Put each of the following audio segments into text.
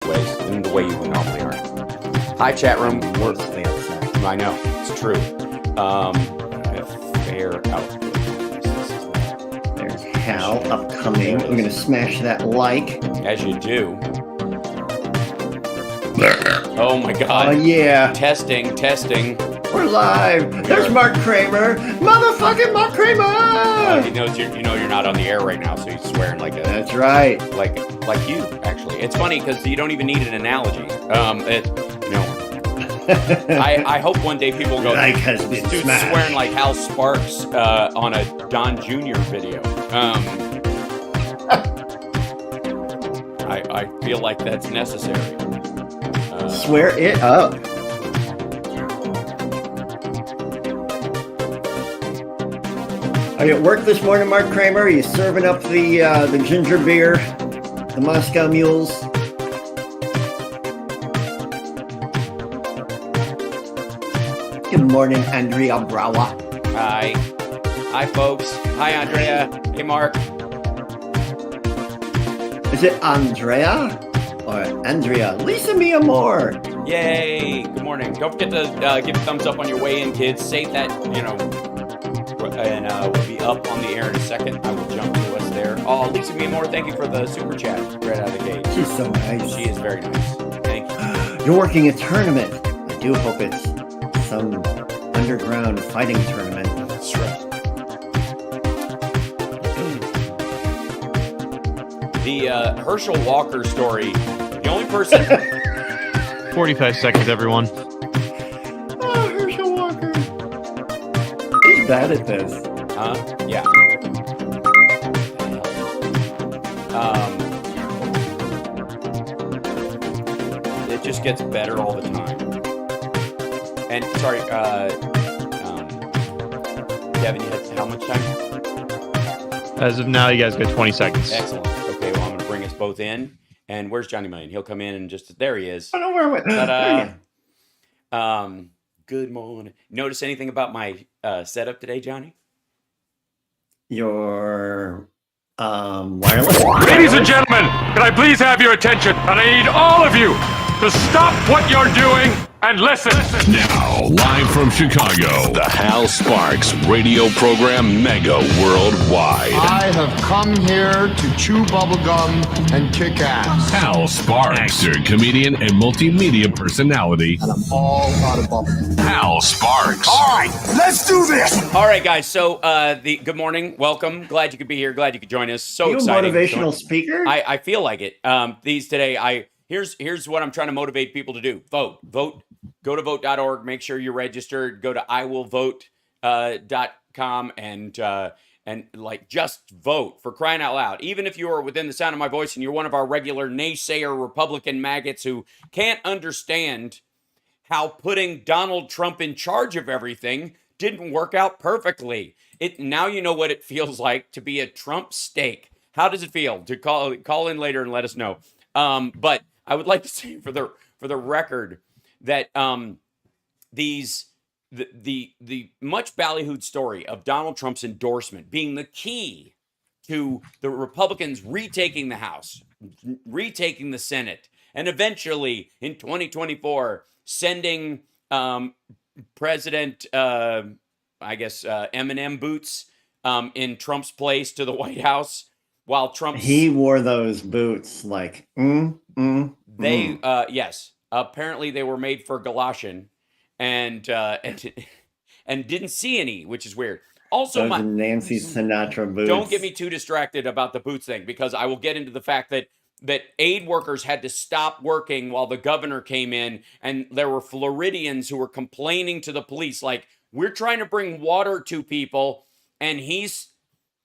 ways than the way you normally are. Hi, chat room. I know, it's true. Fair output. There's HAL upcoming. I'm going to smash that like. As you do. Oh my God. Oh, yeah. Testing. We're live. There's Mark Kramer. Motherfucking Mark Kramer. He knows you're not on the air right now, so he's swearing like a. That's right. Like you, actually. It's funny because you don't even need an analogy. I hope one day people go, like has been dude's smashed. Swearing like HAL Sparks on a Don Jr. video. I feel like that's necessary. Swear it up. Are you at work this morning, Mark Kramer? Are you serving up the ginger beer, the Moscow mules? Good morning, Andrea Brawa. Hi, folks. Hi, Andrea. Hey, Mark. Is it Andrea or Andrea? Lisa mi amor. Yay. Good morning. Don't forget to give a thumbs up on your way in, kids. Save that, and we'll be up on the air in a second. I will jump to us there. Oh, Lisa Meamore, thank you for the super chat right out of the gate. She's so nice. She is very nice. Thank you. You're working a tournament. I do hope it's some underground fighting tournament. That's right. The Herschel Walker story. The only person. 45 seconds, everyone. Oh, Herschel Walker. He's bad at this. Yeah. It just gets better all the time. And sorry, Devin, you had how much time? As of now, you guys got 20 seconds. Excellent. Okay, well, I'm going to bring us both in. And where's Johnny Million? He'll come in and there he is. I don't know where it went. Ta-da. Good morning. Notice anything about my setup today, Johnny? Your wireless. Ladies and gentlemen, can I please have your attention? And I need all of you to stop what you're doing and listen. Now, live from Chicago, the HAL Sparks radio program Mega Worldwide. I have come here to chew bubblegum and kick ass. HAL Sparks, actor, comedian, and multimedia personality. And I'm all out of bubblegum. HAL Sparks. All right, let's do this. All right, guys. So, good morning. Welcome. Glad you could be here. Glad you could join us. So you exciting. A motivational speaker? I feel like it. Here's what I'm trying to motivate people to do. Vote. Go to vote.org. Make sure you're registered. Go to iwillvote.com and just vote, for crying out loud. Even if you are within the sound of my voice and you're one of our regular naysayer Republican maggots who can't understand how putting Donald Trump in charge of everything didn't work out perfectly. Now you know what it feels like to be a Trump steak. How does it feel? To call in later and let us know. But I would like to say for the record that the much ballyhooed story of Donald Trump's endorsement being the key to the Republicans retaking the House, retaking the Senate, and eventually in 2024 sending President M&M boots in Trump's place to the White House while he wore those boots like yes. Apparently, they were made for Galatian, and didn't see any, which is weird. Also, those Nancy Sinatra boots. Don't get me too distracted about the boots thing, because I will get into the fact that aid workers had to stop working while the governor came in, and there were Floridians who were complaining to the police, like, we're trying to bring water to people, and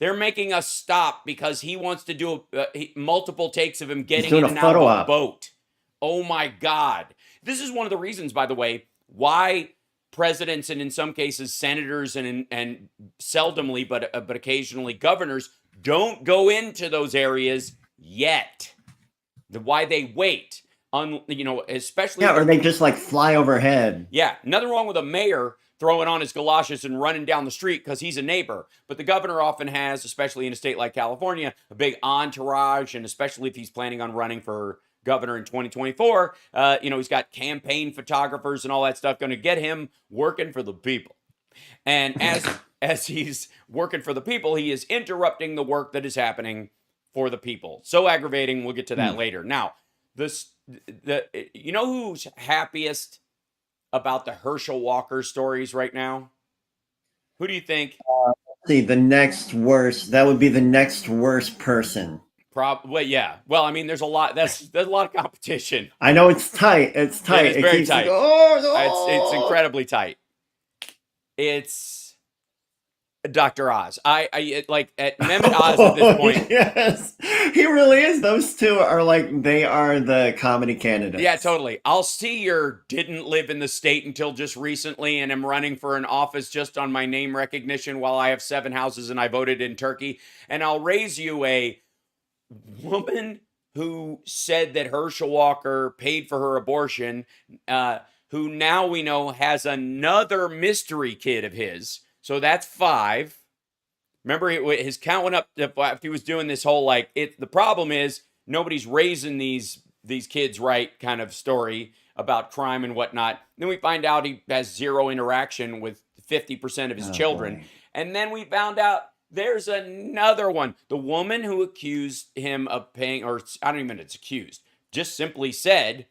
they're making us stop because he wants to do multiple takes of him getting in and out of a boat. Oh my God. This is one of the reasons, by the way, why presidents and in some cases senators and seldomly, but occasionally governors don't go into those areas yet. Why they wait especially. Yeah, or they just fly overhead. Yeah. Nothing wrong with a mayor throwing on his galoshes and running down the street because he's a neighbor. But the governor often has, especially in a state like California, a big entourage, and especially if he's planning on running for governor in 2024. He's got campaign photographers and all that stuff going to get him working for the people. And as he's working for the people, he is interrupting the work that is happening for the people. So aggravating. We'll get to that later. Now, who's happiest about the Herschel Walker stories right now? Who do you think? See, the next worst. That would be the next worst person. Probably, yeah. Well, I mean, there's a lot of competition. I know it's tight. It's tight. It's very tight. It's incredibly tight. It's Dr. Oz. I like at Mehmet Oz at this point. Yes, he really is. Those two are like, they are the comedy candidates. Yeah, totally. I'll see your didn't live in the state until just recently and am running for an office just on my name recognition while I have 7 houses and I voted in Turkey. And I'll raise you a woman who said that Herschel Walker paid for her abortion, who now we know has another mystery kid of his. So that's 5. Remember, his count went up after he was doing this whole, the problem is nobody's raising these kids right kind of story about crime and whatnot. Then we find out he has 0 interaction with 50% of his children. Boy. And then we found out there's another one. The woman who accused him of paying, or I don't even know if it's accused, just simply said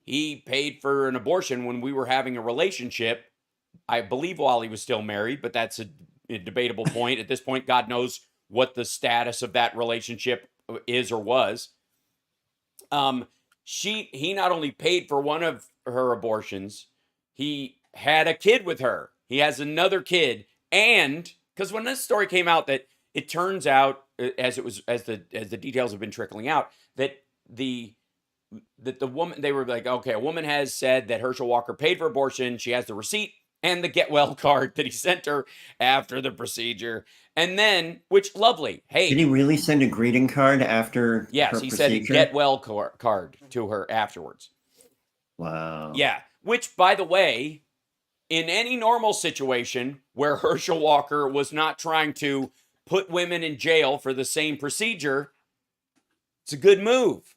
he paid for an abortion when we were having a relationship, I believe while he was still married, but that's a debatable point. At this point, God knows what the status of that relationship is or was. He not only paid for one of her abortions, he had a kid with her. He has another kid, and because when this story came out, that it turns out, as the details have been trickling out, that the woman, they were like, okay, a woman has said that Herschel Walker paid for abortion. She has the receipt and the get well card that he sent her after the procedure. And then, which lovely. Hey, did he really send a greeting card after? Yes, he said get well card to her afterwards. Wow. Yeah, which, by the way, in any normal situation where Herschel Walker was not trying to put women in jail for the same procedure, it's a good move.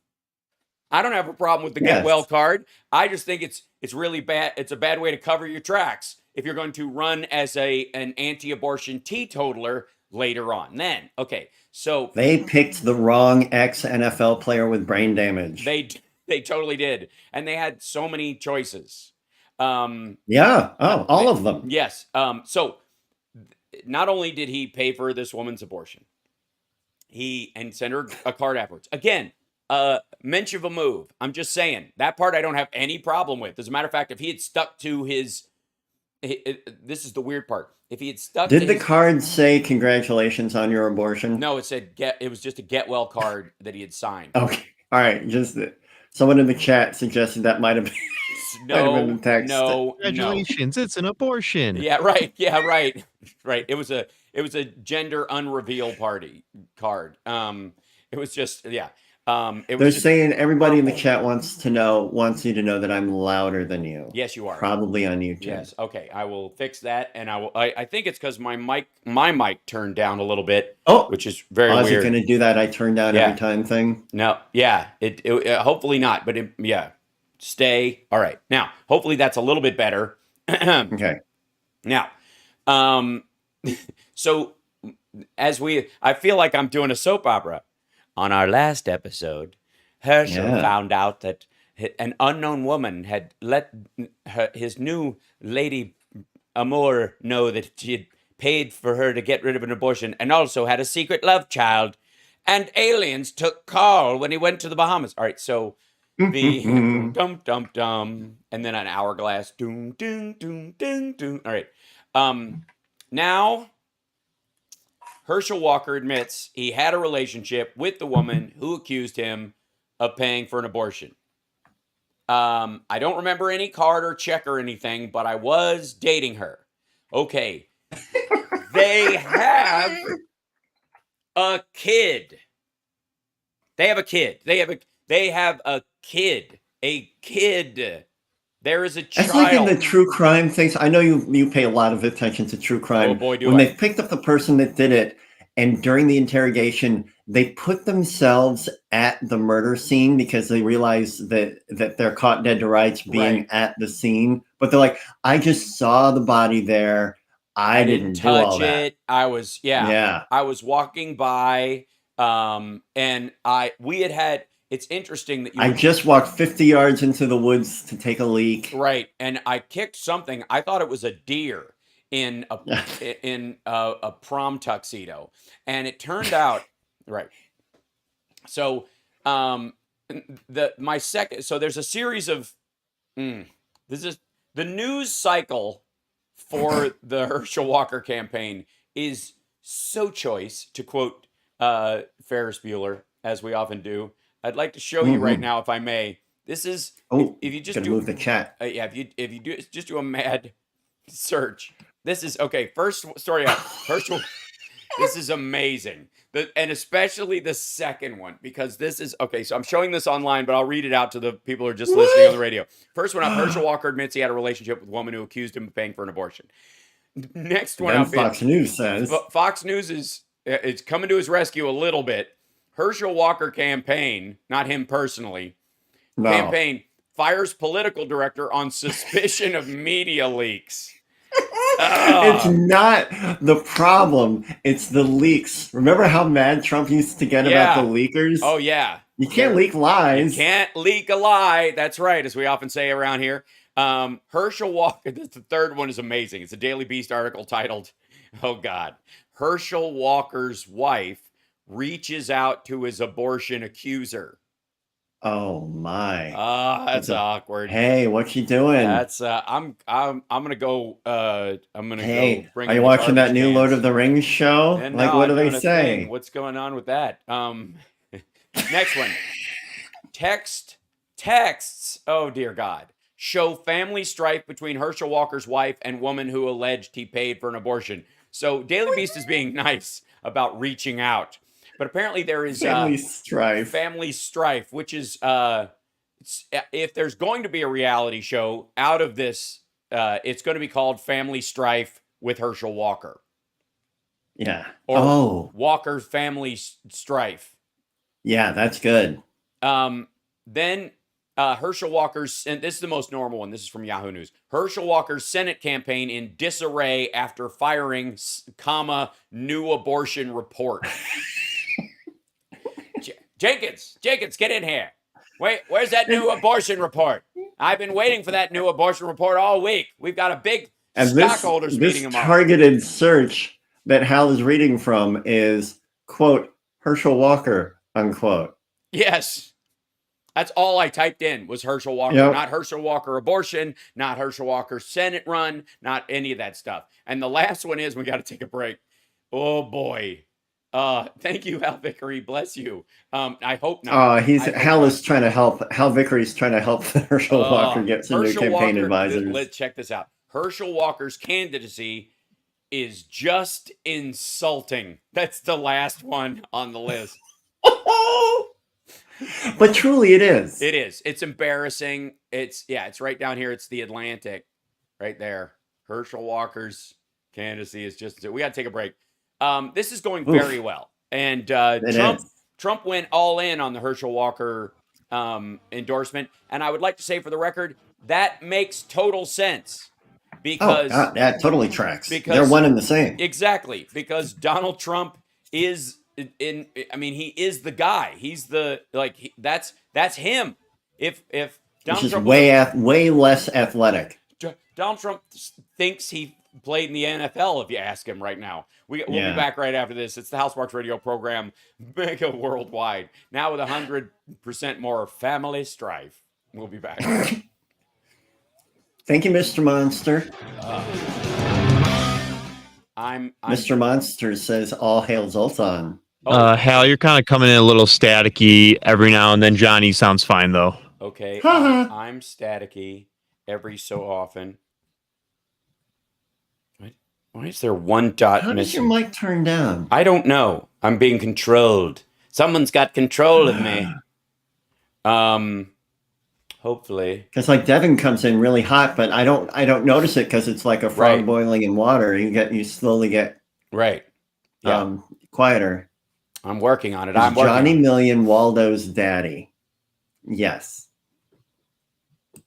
I don't have a problem with the get well card. I just think it's really bad. It's a bad way to cover your tracks if you're going to run as an anti-abortion teetotaler later on. Then, okay, so they picked the wrong ex-NFL player with brain damage. They totally did, and they had so many choices. All of them. Yes. So not only did he pay for this woman's abortion, and sent her a card afterwards. Again, mensch of a move. I'm just saying that part I don't have any problem with. As a matter of fact, if he had stuck to his, this is the weird part. If he had stuck, did the card say congratulations on your abortion? No, it said it was just a get well card that he had signed. Okay, all right. Just someone in the chat suggested that might have been. No, congratulations! It's an abortion. Yeah, right. Yeah, right. Right. It was a gender unreveal party card. It was just They're saying everybody in the chat wants you to know that I'm louder than you. Yes, you are. Probably on YouTube. Yes. Okay. I will fix that, and I think it's because my mic turned down a little bit. Oh, which is very weird. Is it going to do that? I turn down every time thing. No. Yeah. It hopefully not, but stay. All right. Now, hopefully that's a little bit better. Okay. Now, so I feel like I'm doing a soap opera. On our last episode, Herschel found out that an unknown woman had let his new lady amour know that she had paid for her to get rid of an abortion and also had a secret love child. And aliens took Carl when he went to the Bahamas. All right, so the dum dum dum, and then an hourglass doom doom doom doom doom. All right, now Herschel Walker admits he had a relationship with the woman who accused him of paying for an abortion. I don't remember any card or check or anything, but I was dating her. Okay, they have a kid. They have a kid. They have a kid. A kid. There is a child. It's like in the true crime things. I know you pay a lot of attention to true crime. Oh boy, do when they picked up the person that did it, And during the interrogation, they put themselves at the murder scene because they realize that they're caught dead to rights being at the scene. But they're like, I just saw the body there. I didn't touch it. I was, Yeah. I was walking by, and we had. It's interesting that I just walked 50 yards into the woods to take a leak. Right, and I kicked something. I thought it was a deer in a prom tuxedo, and it turned out right. So, my second. So there's a series of. This is the news cycle for the Herschel Walker campaign is so choice, to quote Ferris Bueller, as we often do. I'd like to show you right now, if I may. This is if you just move the chat. If you do just do a mad search. This is okay. First story out. Herschel. This is amazing. And especially the second one, because this is okay. So I'm showing this online, but I'll read it out to the people who are just listening on the radio. First one up: Herschel Walker admits he had a relationship with a woman who accused him of paying for an abortion. Next one up: Fox News says Fox News is it's coming to his rescue a little bit. Herschel Walker campaign, not him personally, campaign fires political director on suspicion of media leaks. It's not the problem. It's the leaks. Remember how mad Trump used to get about the leakers? Oh, yeah. You can't leak lies. You can't leak a lie. That's right, as we often say around here. Herschel Walker, the third one is amazing. It's a Daily Beast article titled, oh, God, Herschel Walker's wife reaches out to his abortion accuser. Oh my! That's awkward. Hey, what you doing? That's I'm gonna go. I'm gonna go. Bring are you watching that new Lord of the Rings show? And like, what do they say? What's going on with that? Next one. Texts. Oh dear God. Show family strife between Herschel Walker's wife and woman who alleged he paid for an abortion. So Daily Beast is being nice about reaching out. But apparently there is family strife, which is if there's going to be a reality show out of this, it's going to be called Family Strife with Herschel Walker. Yeah. Or Walker's Family Strife. Yeah, that's good. Then Herschel Walker's, and this is the most normal one. This is from Yahoo News. Herschel Walker's Senate campaign in disarray after firing, new abortion report. Jenkins, get in here. Wait, where's that new abortion report? I've been waiting for that new abortion report all week. We've got a big stockholders meeting tomorrow. This targeted search that Hal is reading from is, quote, Herschel Walker, unquote. Yes. That's all I typed in was Herschel Walker. Yep. Not Herschel Walker abortion, not Herschel Walker Senate run, not any of that stuff. And the last one is, we got to take a break. Oh, boy. Thank you, Hal Vickery. Bless you. I hope not. Hal is trying to help. Hal Vickery's trying to help Herschel Walker get some new campaign advisors. Let's check this out. Herschel Walker's candidacy is just insulting. That's the last one on the list. But truly it is. It is. It's embarrassing. It's right down here. It's the Atlantic right there. Herschel Walker's candidacy is just, we got to take a break. This is going very well. And Trump went all in on the Herschel Walker endorsement. And I would like to say for the record, that makes total sense. Because that totally tracks. Because they're one and the same. Exactly. Because Donald Trump is he is the guy. He's the that's him. If Donald Trump way less athletic. Donald Trump thinks he played in the NFL, if you ask him right now. We'll be back right after this. It's the HAL Sparks radio program, Mega Worldwide. Now with 100% more family strife. We'll be back. Thank you, Mr. Monster. Mr. Monster says all hail Zoltan. Hal, you're kind of coming in a little staticky every now and then. Johnny sounds fine, though. Okay, I'm staticky every so often. Why is there one dot How missing? does your mic turn down? I don't know. I'm being controlled. Someone's got control of me. Hopefully. Because like Devin comes in really hot, but I don't notice it because it's like a frog boiling in water. You slowly get right. Yeah. Quieter. I'm working on it. Is I'm working Johnny on it. Million Waldo's daddy? Yes.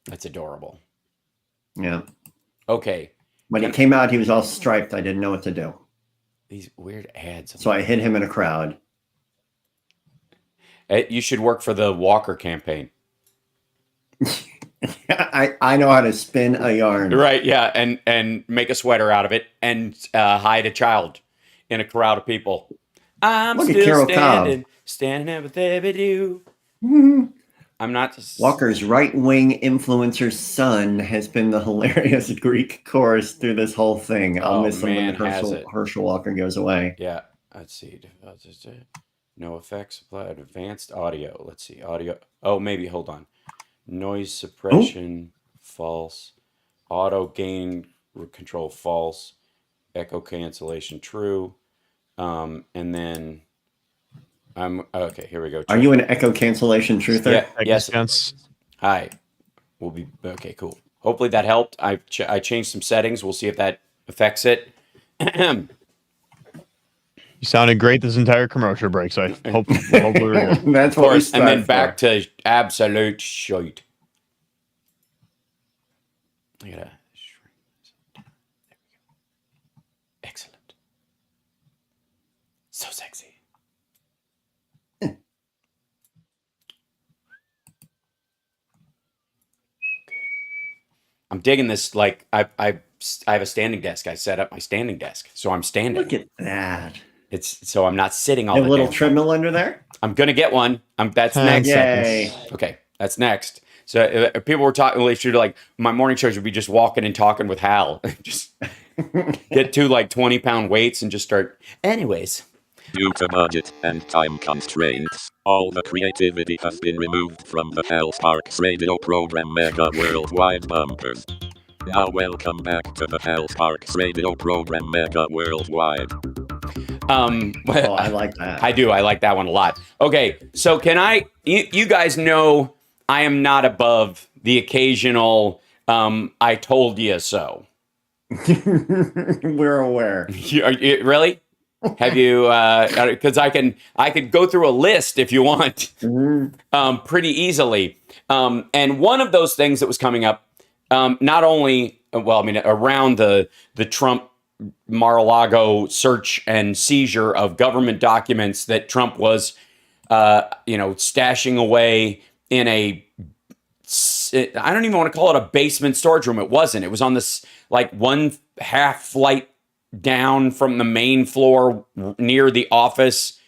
That's adorable. Yeah. Okay. When he came out, he was all striped. I didn't know what to do. These weird ads. So I hid him in a crowd. You should work for the Walker campaign. I know how to spin a yarn. Right, yeah, and make a sweater out of it and hide a child in a crowd of people. I'm Look at still Carol standing there with every I'm not. Walker's right-wing influencer's son has been the hilarious Greek chorus through this whole thing. I'll miss him when Herschel Walker goes away. Yeah, let's see. No effects applied. Advanced audio. Let's see. Audio. Oh, maybe. Hold on. Noise suppression. False. Auto gain control. False. Echo cancellation. True. And then okay. Here we go. Are you an echo cancellation truther? Yeah. Yes. Sense. Hi. We'll be okay. Cool. Hopefully that helped. I changed some settings. We'll see if that affects it. You sounded great this entire commercial break, so I hope we're good. That's what we strive and then for. back to absolute shite. I gotta shrink this. There we go. Excellent. So sexy. Okay. I'm digging this. Like I have a standing desk. I set up my standing desk, so I'm standing. Look at that. So I'm not sitting all the A little damn treadmill under there? I'm gonna get one. That's next. Yay. Okay, that's next. So people were talking. They should like my morning shows would be just walking and talking with HAL. Just get two like 20-pound weights and just start. Anyways, due to budget and time constraints, all the creativity has been removed from the HAL SPARKS radio program Mega Worldwide bumpers. Now welcome back to the HAL SPARKS radio program Mega Worldwide. Oh, I like that. I do. I like that one a lot. Okay, so can I? You guys know I am not above the occasional "I told you so." We're aware. Really? Have you? Because I could go through a list if you want, pretty easily. And one of those things that was coming up, not only around the Trump Mar-a-Lago search and seizure of government documents that Trump was, stashing away in I don't even want to call it a basement storage room. It wasn't. It was on this like 1/2 flight down from the main floor near the office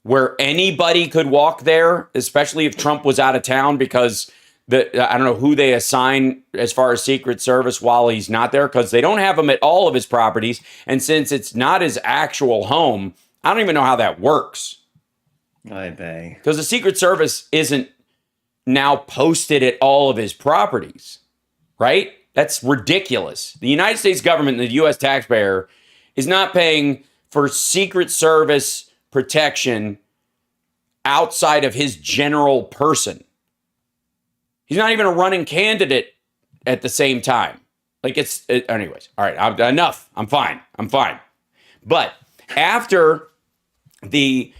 where anybody could walk there, especially if Trump was out of town, because I don't know who they assign as far as Secret Service while he's not there, because they don't have him at all of his properties. And since it's not his actual home, I don't even know how that works. I bet. Because the Secret Service isn't now posted at all of his properties, right? That's ridiculous. The United States government and the U.S. taxpayer is not paying for Secret Service protection outside of his general person. He's not even a running candidate at the same time. Anyways. All right, enough. I'm fine. But after the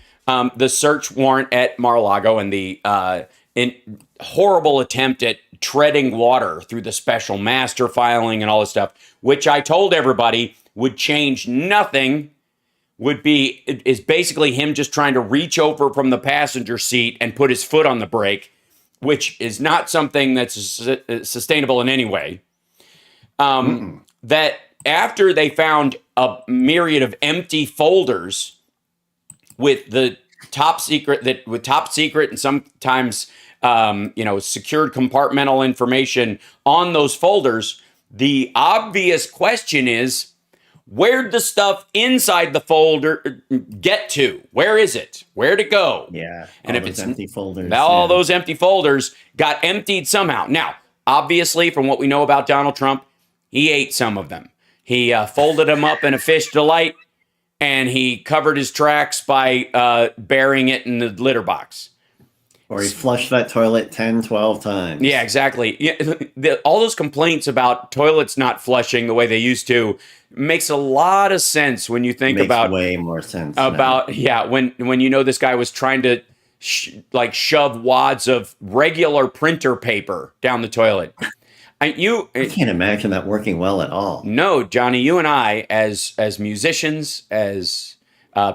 search warrant at Mar-a-Lago and the horrible attempt at treading water through the special master filing and all this stuff, which I told everybody would change nothing, is basically him just trying to reach over from the passenger seat and put his foot on the brake, which is not something that's sustainable in any way. That after they found a myriad of empty folders with the top secret and sometimes secured compartmental information on those folders, the obvious question is, where'd the stuff inside the folder get to? Where is it? Where'd it go? Yeah. And if it's empty folders, all those empty folders got emptied somehow. Now, obviously, from what we know about Donald Trump, he ate some of them. He folded them up in a fish delight, and he covered his tracks by burying it in the litter box. Or he flushed that toilet 10, 12 times. Yeah, exactly. Yeah. all those complaints about toilets not flushing the way they used to makes a lot of sense when you think Makes about way more sense about when you know this guy was trying to shove wads of regular printer paper down the toilet. I can't imagine that working well at all. No, Johnny, you and I, as musicians, as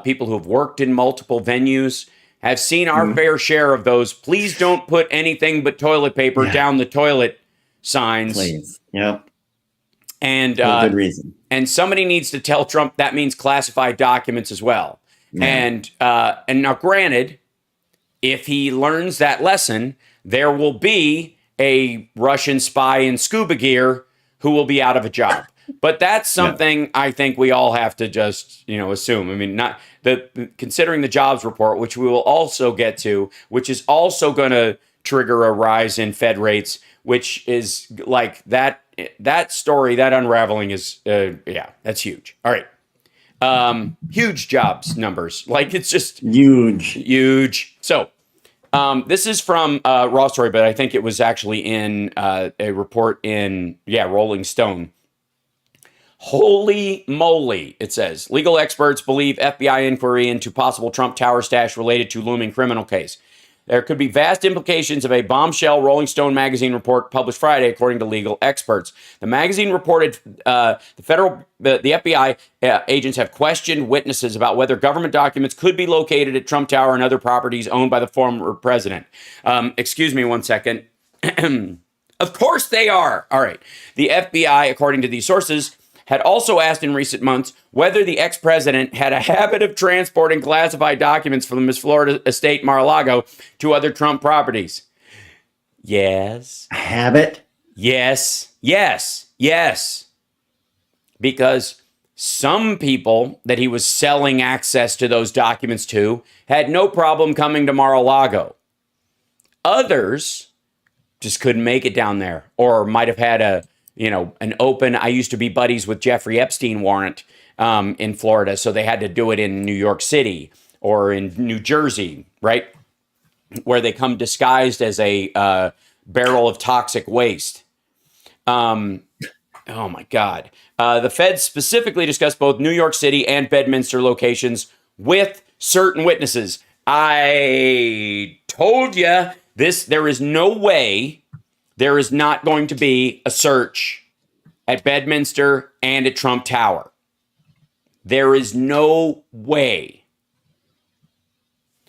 people who have worked in multiple venues, have seen our fair share of those. Please don't put anything but toilet paper down the toilet signs. Please. Yep. And for good reason. And somebody needs to tell Trump that means classified documents as well. Yeah. And now, granted, if he learns that lesson, there will be a Russian spy in scuba gear who will be out of a job. But that's something I think we all have to just, assume. I mean, not considering the jobs report, which we will also get to, which is also going to trigger a rise in Fed rates, which is like that story, that unraveling is, that's huge. All right. Huge jobs numbers. Like, it's just huge. So, this is from Raw Story, but I think it was actually in a report in, Rolling Stone. Holy moly, it says. Legal experts believe FBI inquiry into possible Trump Tower stash related to looming criminal case. There could be vast implications of a bombshell Rolling Stone magazine report published Friday, according to legal experts. The magazine reported the FBI agents have questioned witnesses about whether government documents could be located at Trump Tower and other properties owned by the former president. Excuse me one second. Of course they are. All right. The FBI, according to these sources, had also asked in recent months whether the ex-president had a habit of transporting classified documents from his Florida estate, Mar-a-Lago, to other Trump properties. Yes. A habit? Yes. Because some people that he was selling access to those documents to had no problem coming to Mar-a-Lago. Others just couldn't make it down there, or might have had an open, I used to be buddies with Jeffrey Epstein warrant in Florida, so they had to do it in New York City or in New Jersey, right? Where they come disguised as a barrel of toxic waste. Oh my God. The feds specifically discussed both New York City and Bedminster locations with certain witnesses. I told you this, there is no way there is not going to be a search at Bedminster and at Trump Tower. There is no way.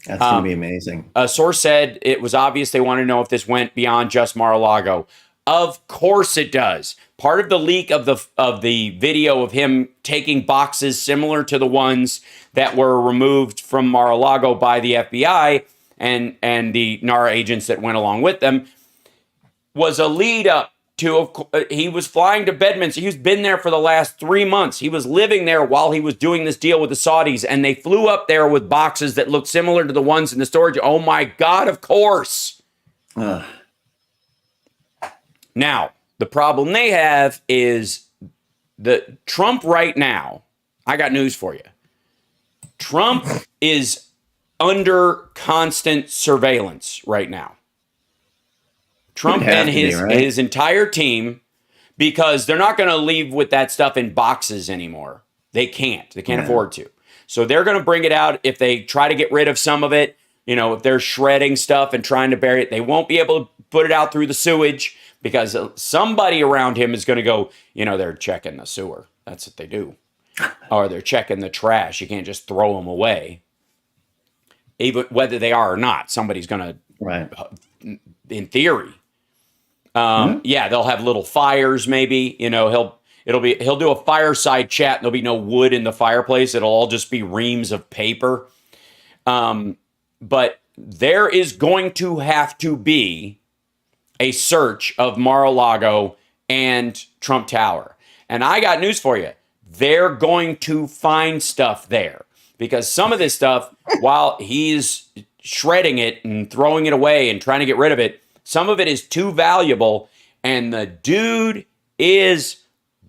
That's going to be amazing. A source said it was obvious they want to know if this went beyond just Mar-a-Lago. Of course it does. Part of the leak of the video of him taking boxes similar to the ones that were removed from Mar-a-Lago by the FBI and the NARA agents that went along with them was a lead up to, he was flying to Bedminster. He's been there for the last 3 months. He was living there while he was doing this deal with the Saudis, and they flew up there with boxes that looked similar to the ones in the storage. Oh my God, of course. Now, the problem they have is the Trump right now. I got news for you. Trump is under constant surveillance right now. Trump and his entire team, because they're not going to leave with that stuff in boxes anymore. They can't afford to. So they're going to bring it out. If they try to get rid of some of it, if they're shredding stuff and trying to bury it, they won't be able to put it out through the sewage, because somebody around him is going to go, they're checking the sewer. That's what they do. Or they're checking the trash. You can't just throw them away. Even whether they are or not, somebody's going to, right, in theory. They'll have little fires. Maybe he'll do a fireside chat, and there'll be no wood in the fireplace. It'll all just be reams of paper. But there is going to have to be a search of Mar-a-Lago and Trump Tower, and I got news for you. They're going to find stuff there, because some of this stuff, while he's shredding it and throwing it away and trying to get rid of it, some of it is too valuable, and the dude is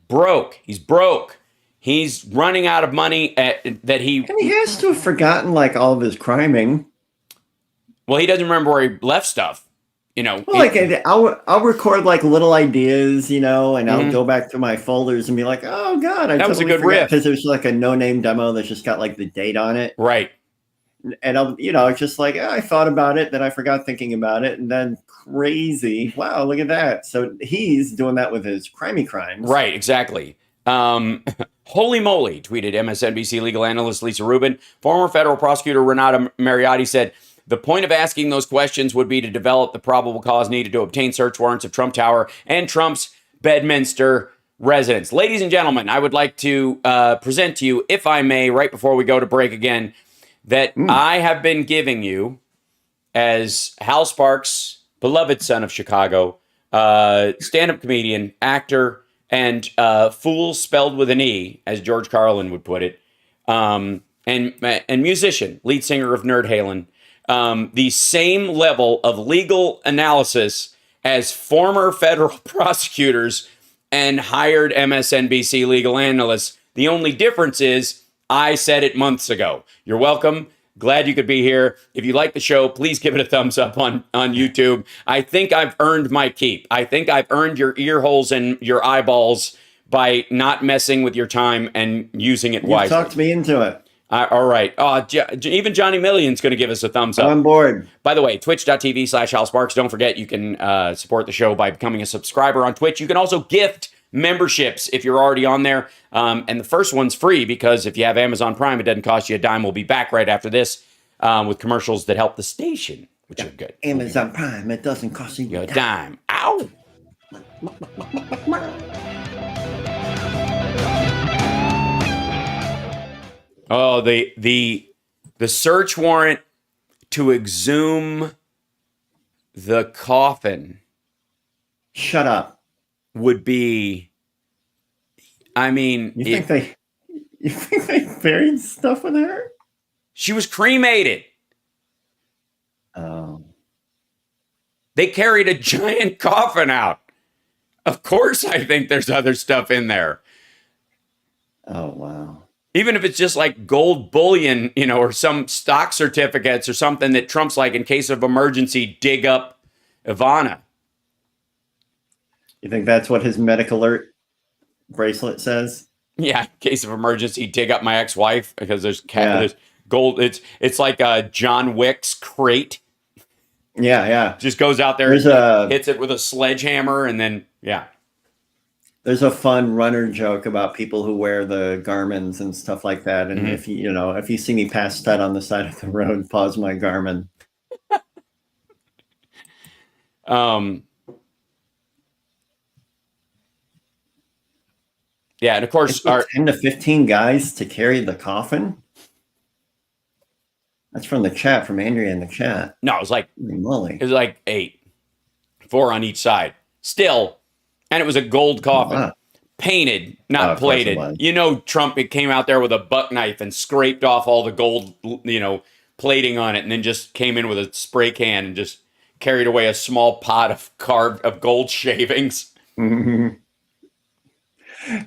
broke. He's broke. He's running out of money and he has to have forgotten all of his criming. Well, he doesn't remember where he left stuff. Well, like I'll record like little ideas, and I'll go back to my folders and be like, oh god, I that was a totally good forgot, riff. because there's like a no-name demo that's just got like the date on it, right? And I'll, it's just like, I thought about it, then I forgot thinking about it, and then crazy, wow, look at that. So he's doing that with his crimey crimes, Right? Exactly. Holy moly, tweeted MSNBC legal analyst Lisa Rubin. Former federal prosecutor Renata Mariotti said, the point of asking those questions would be to develop the probable cause needed to obtain search warrants of Trump Tower and Trump's Bedminster residence. Ladies and gentlemen, I would like to present to you, if I may, right before we go to break again, that I have been giving you, as Hal Sparks, beloved son of Chicago, stand-up comedian, actor, and fool spelled with an E, as George Carlin would put it, and musician, lead singer of Nerd Halen, the same level of legal analysis as former federal prosecutors and hired MSNBC legal analysts. The only difference is I said it months ago. You're welcome. Glad you could be here. If you like the show, please give it a thumbs up on YouTube. I think I've earned my keep. I think I've earned your ear holes and your eyeballs by not messing with your time and using it wisely. You talked me into it. All right. Even Johnny Million's going to give us a thumbs up. I'm on board. By the way, twitch.tv/HalSparks. Don't forget, you can support the show by becoming a subscriber on Twitch. You can also gift memberships if you're already on there. And the first one's free, because if you have Amazon Prime, it doesn't cost you a dime. We'll be back right after this with commercials that help the station, which are good. Amazon Prime, it doesn't cost you a dime. Ow! Oh, the search warrant to exhume the coffin. Shut up. Would be, I mean, you think they buried stuff with her? She was cremated. Oh. They carried a giant coffin out. Of course, I think there's other stuff in there. Oh, wow. Even if it's just like gold bullion, or some stock certificates or something that Trump's like, in case of emergency, dig up Ivana. You think that's what his medic alert bracelet says? Yeah, in case of emergency, dig up my ex-wife, because there's gold. It's like John Wick's crate. Yeah. Just goes out there and hits it with a sledgehammer, and then There's a fun runner joke about people who wear the Garmins and stuff like that. And if you see me pass that on the side of the road, pause my Garmin. Yeah, and of course, our 10 to 15 guys to carry the coffin. That's from the chat, from Andrea in the chat. No, it was like Molly. It was like 8, 4 on each side. Still, and it was a gold coffin, painted, not plated. Trump, it came out there with a buck knife and scraped off all the gold, plating on it, and then just came in with a spray can and just carried away a small pot of gold shavings. Mm-hmm.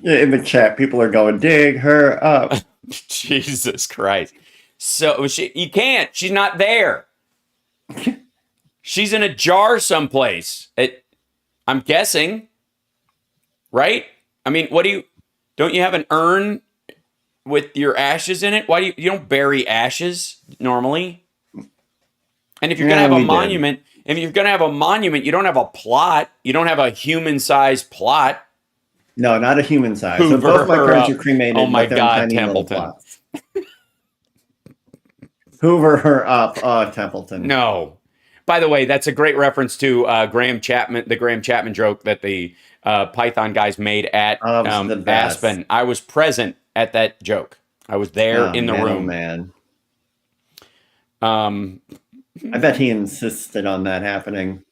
Yeah, in the chat, people are going, dig her up. Jesus Christ. So you can't. She's not there. She's in a jar someplace. I'm guessing. Right? I mean, don't you have an urn with your ashes in it? Why do you don't bury ashes normally? And if you're going to have a monument, you don't have a plot. You don't have a human-sized plot. No, not a human size. So both my parents are cremated. Oh my God, Templeton. Hoover her up, Templeton. No. By the way, that's a great reference to Graham Chapman, the Graham Chapman joke that the Python guys made at Aspen. I was present at that joke. I was there in the room. Oh, man. I bet he insisted on that happening.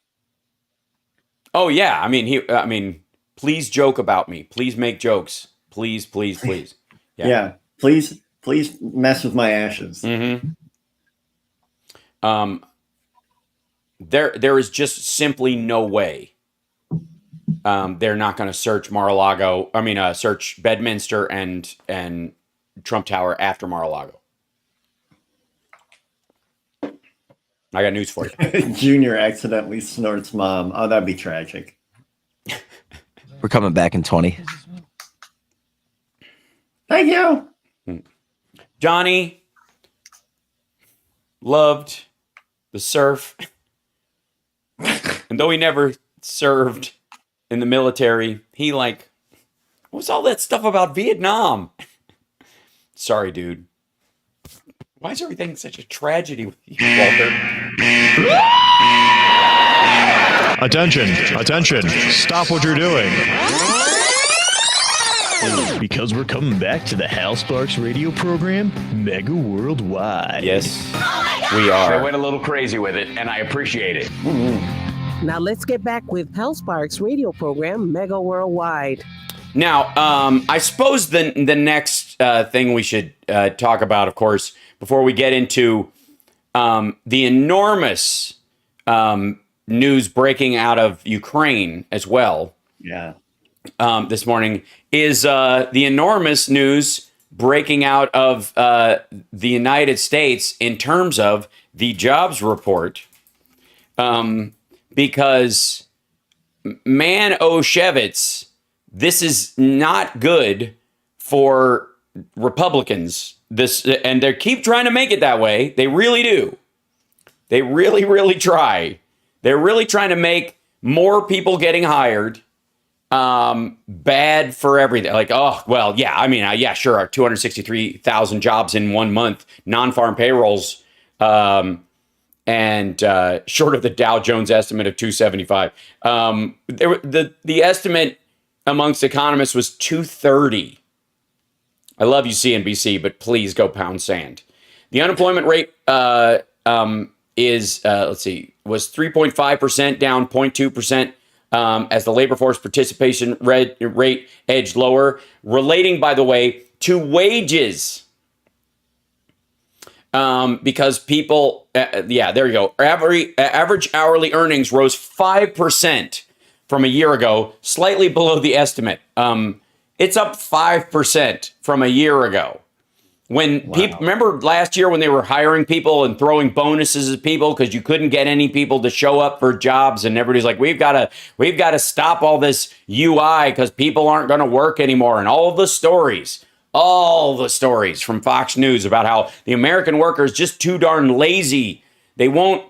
Oh yeah, I mean, please joke about me. Please make jokes. Please. Yeah. Please mess with my ashes. Mm-hmm. There is just simply no way they're not going to search Mar-a-Lago. Search Bedminster and Trump Tower after Mar-a-Lago. I got news for you. Junior accidentally snorts mom. Oh, that'd be tragic. We're coming back in 20. Thank you. Johnny loved the surf. And though he never served in the military, he what was all that stuff about Vietnam? Sorry, dude. Why is everything such a tragedy with you, Walter? Attention. Stop what you're doing. Because we're coming back to the HAL Sparks radio program, Mega Worldwide. Yes, we are. They went a little crazy with it, and I appreciate it. Now let's get back with HAL Sparks radio program, Mega Worldwide. Now, I suppose the next thing we should talk about, of course, before we get into the enormous news breaking out of Ukraine as well. Yeah. This morning is the enormous news breaking out of the United States in terms of the jobs report. Because, man, Shevitz, this is not good for Republicans. And they keep trying to make it that way. They really do. They really, really try. They're really trying to make more people getting hired bad for everything. Sure, 263,000 jobs in 1 month, non-farm payrolls, and short of the Dow Jones estimate of 275. The estimate amongst economists was 230. I love you, CNBC, but please go pound sand. The unemployment rate was 3.5%, down 0.2%. As the labor force participation rate edged lower, relating, by the way, to wages. Because people, there you go. Average hourly earnings rose 5% from a year ago, slightly below the estimate. It's up 5% from a year ago. When people remember last year when they were hiring people and throwing bonuses at people because you couldn't get any people to show up for jobs, and everybody's like, we've got to stop all this UI because people aren't going to work anymore, and all the stories from Fox News about how the American worker is just too darn lazy. They won't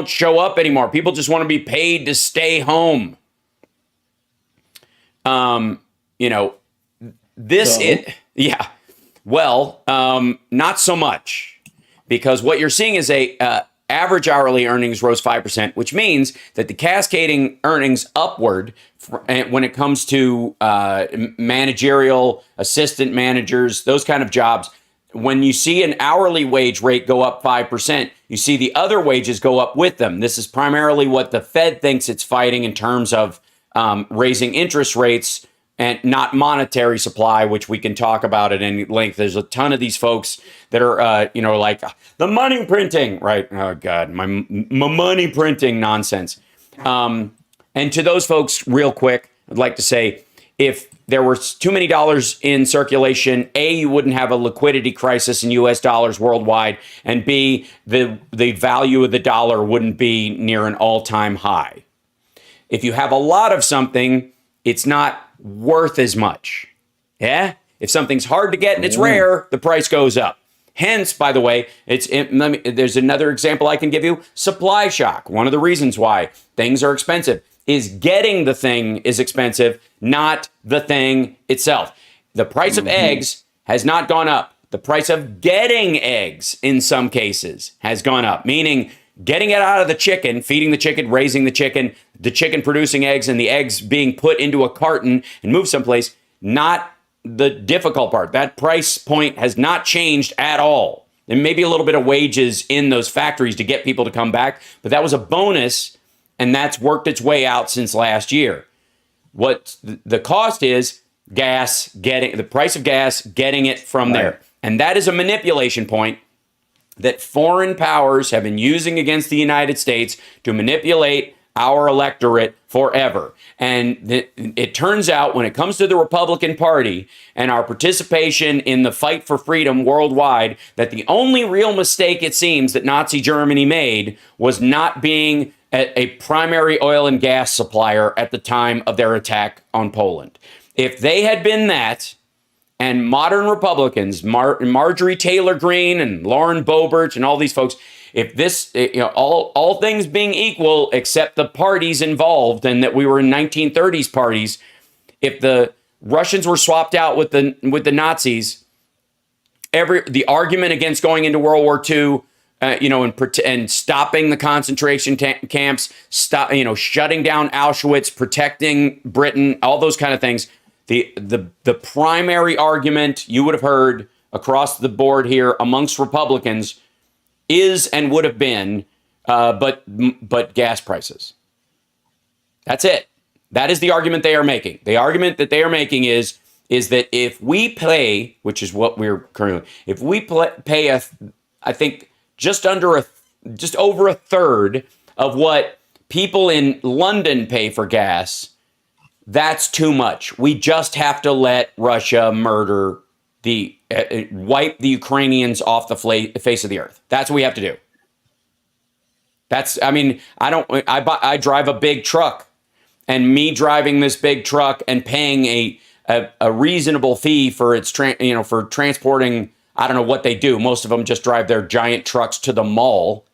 show up anymore. People just want to be paid to stay home. Well, not so much, because what you're seeing is average hourly earnings rose 5%, which means that the cascading earnings upward when it comes to managerial, assistant managers, those kind of jobs. When you see an hourly wage rate go up 5%, you see the other wages go up with them. This is primarily what the Fed thinks it's fighting in terms of raising interest rates and not monetary supply, which we can talk about at any length. There's a ton of these folks that are, like the money printing, right? Oh, God, my money printing nonsense. And to those folks, real quick, I'd like to say, if there were too many dollars in circulation, A, you wouldn't have a liquidity crisis in U.S. dollars worldwide, and B, the value of the dollar wouldn't be near an all-time high. If you have a lot of something, it's not worth as much. Yeah? If something's hard to get and it's rare, the price goes up. Hence, by the way, there's another example I can give you. Supply shock. One of the reasons why things are expensive is getting the thing is expensive, not the thing itself. The price of eggs has not gone up. The price of getting eggs in some cases has gone up, meaning getting it out of the chicken, feeding the chicken, raising the chicken producing eggs, and the eggs being put into a carton and moved someplace, not the difficult part. That price point has not changed at all. There may be a little bit of wages in those factories to get people to come back, but that was a bonus, and that's worked its way out since last year. What the cost is the price of gas, getting it from there. And that is a manipulation point that foreign powers have been using against the United States to manipulate our electorate forever. And it turns out when it comes to the Republican Party and our participation in the fight for freedom worldwide, that the only real mistake it seems that Nazi Germany made was not being a primary oil and gas supplier at the time of their attack on Poland. If they had been that, and modern Republicans, Marjorie Taylor Greene and Lauren Boebert and all these folks, if this, all things being equal, except the parties involved, and that we were in 1930s parties, if the Russians were swapped out with the Nazis, the argument against going into World War II, and stopping the concentration camps, shutting down Auschwitz, protecting Britain, all those kind of things. The primary argument you would have heard across the board here amongst Republicans is and would have been, but gas prices. That's it. That is the argument they are making. The argument that they are making is that if we pay, which is what we're currently, if we pay I think just over a third of what people in London pay for gas, that's too much. We just have to let Russia wipe the Ukrainians off the face of the earth. That's what we have to do. I drive a big truck, and me driving this big truck and paying a reasonable fee for its for transporting. I don't know what they do. Most of them just drive their giant trucks to the mall.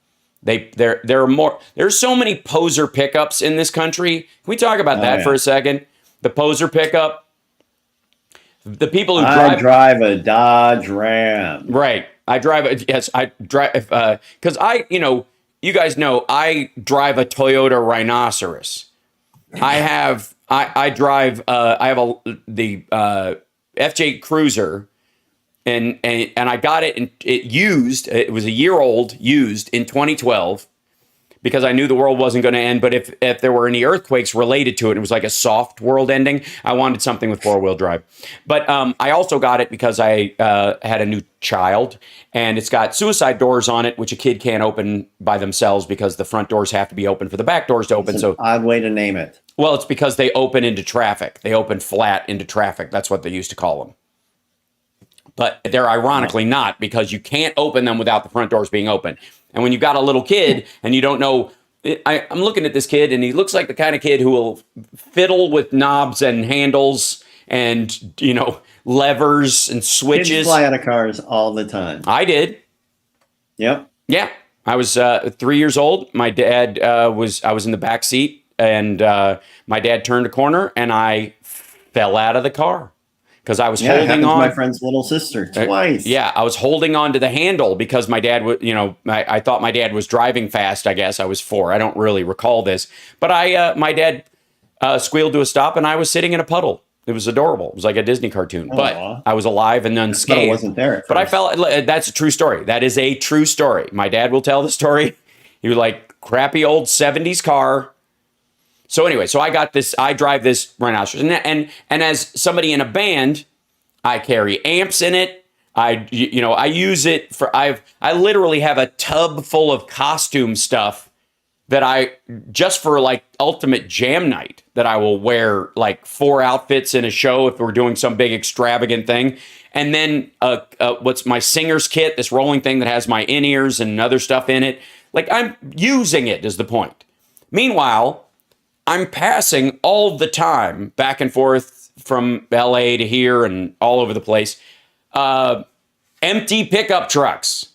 There's so many poser pickups in this country. Can we talk about that for a second? The poser pickup. The people who drive a Dodge Ram. Right. I drive because you guys know I drive a Toyota Rhinoceros. I have the FJ Cruiser, and I got it used. It was a year old, used in 2012, because I knew the world wasn't going to end. But if there were any earthquakes related to it, it was like a soft world ending. I wanted something with 4-wheel drive. But I also got it because I had a new child, and it's got suicide doors on it, which a kid can't open by themselves because the front doors have to be open for the back doors to open. It's an odd way to name it. Well, it's because they open into traffic. They open flat into traffic. That's what they used to call them. But they're ironically not, because you can't open them without the front doors being open. And when you've got a little kid and you don't know, I'm looking at this kid, and he looks like the kind of kid who will fiddle with knobs and handles and, levers and switches. Kids fly out of cars all the time. I did. Yep. Yeah. I was 3 years old. My dad I was in the back seat, and my dad turned a corner and I fell out of the car. Because I was holding on. My friend's little sister twice. I was holding on to the handle because my dad would, I thought my dad was driving fast. I guess I was 4. I don't really recall this, but my dad squealed to a stop, and I was sitting in a puddle. It was adorable. It was like a Disney cartoon, but I was alive and unscathed. I wasn't there. But I felt that's a true story. That is a true story. My dad will tell the story. He was like crappy old 70s car. So anyway, I drive this Rhinoceros, and as somebody in a band, I carry amps in it. I use it for, I literally have a tub full of costume stuff that just for like ultimate jam night, that I will wear like 4 outfits in a show if we're doing some big extravagant thing. And then what's my singer's kit, this rolling thing that has my in-ears and other stuff in it. Like, I'm using it is the point. Meanwhile, I'm passing all the time back and forth from LA to here and all over the place. Empty pickup trucks.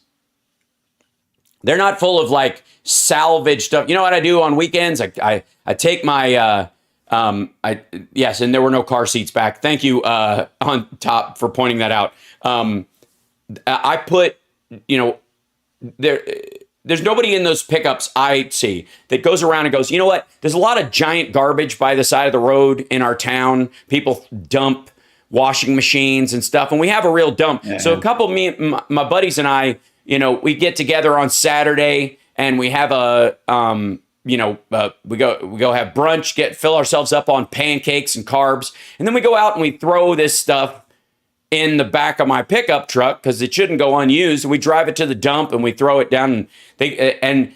They're not full of like salvage stuff. You know what I do on weekends? I take my, yes, and there were no car seats back. Thank you on top for pointing that out. I put, there's nobody in those pickups I see that goes around and goes, you know what? There's a lot of giant garbage by the side of the road in our town. People dump washing machines and stuff, and we have a real dump. Yeah. So a couple of my buddies and I, we get together on Saturday and we have we go have brunch, fill ourselves up on pancakes and carbs, and then we go out and we throw this stuff in the back of my pickup truck because it shouldn't go unused. We drive it to the dump and we throw it down, and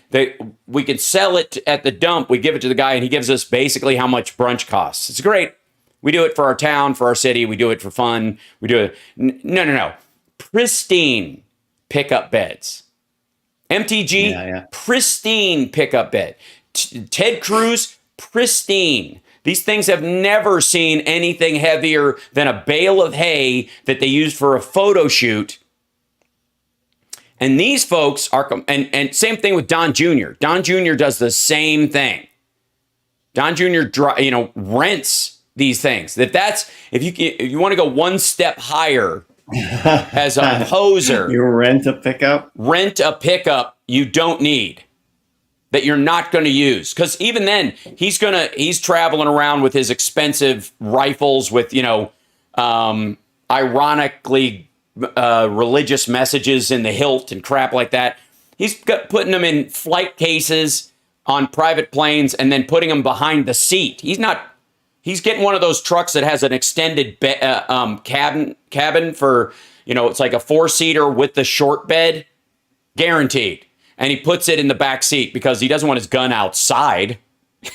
we can sell it at the dump. We give it to the guy and he gives us basically how much brunch costs. It's great. We do it for our town, for our city. We do it for fun. We do it. No. Pristine pickup beds. MTG, pristine pickup bed. Ted Cruz, pristine. These things have never seen anything heavier than a bale of hay that they used for a photo shoot. And these folks are, and same thing with Don Jr. Don Jr. does the same thing. Don Jr. rents these things. If you want to go one step higher as a poser, you rent a pickup. Rent a pickup you don't need, that you're not going to use, because even then he's traveling around with his expensive rifles with ironically religious messages in the hilt and crap like that. He's putting them in flight cases on private planes and then putting them behind the seat. He's getting one of those trucks that has an extended cabin for, it's like a 4-seater with the short bed, guaranteed. And he puts it in the back seat because he doesn't want his gun outside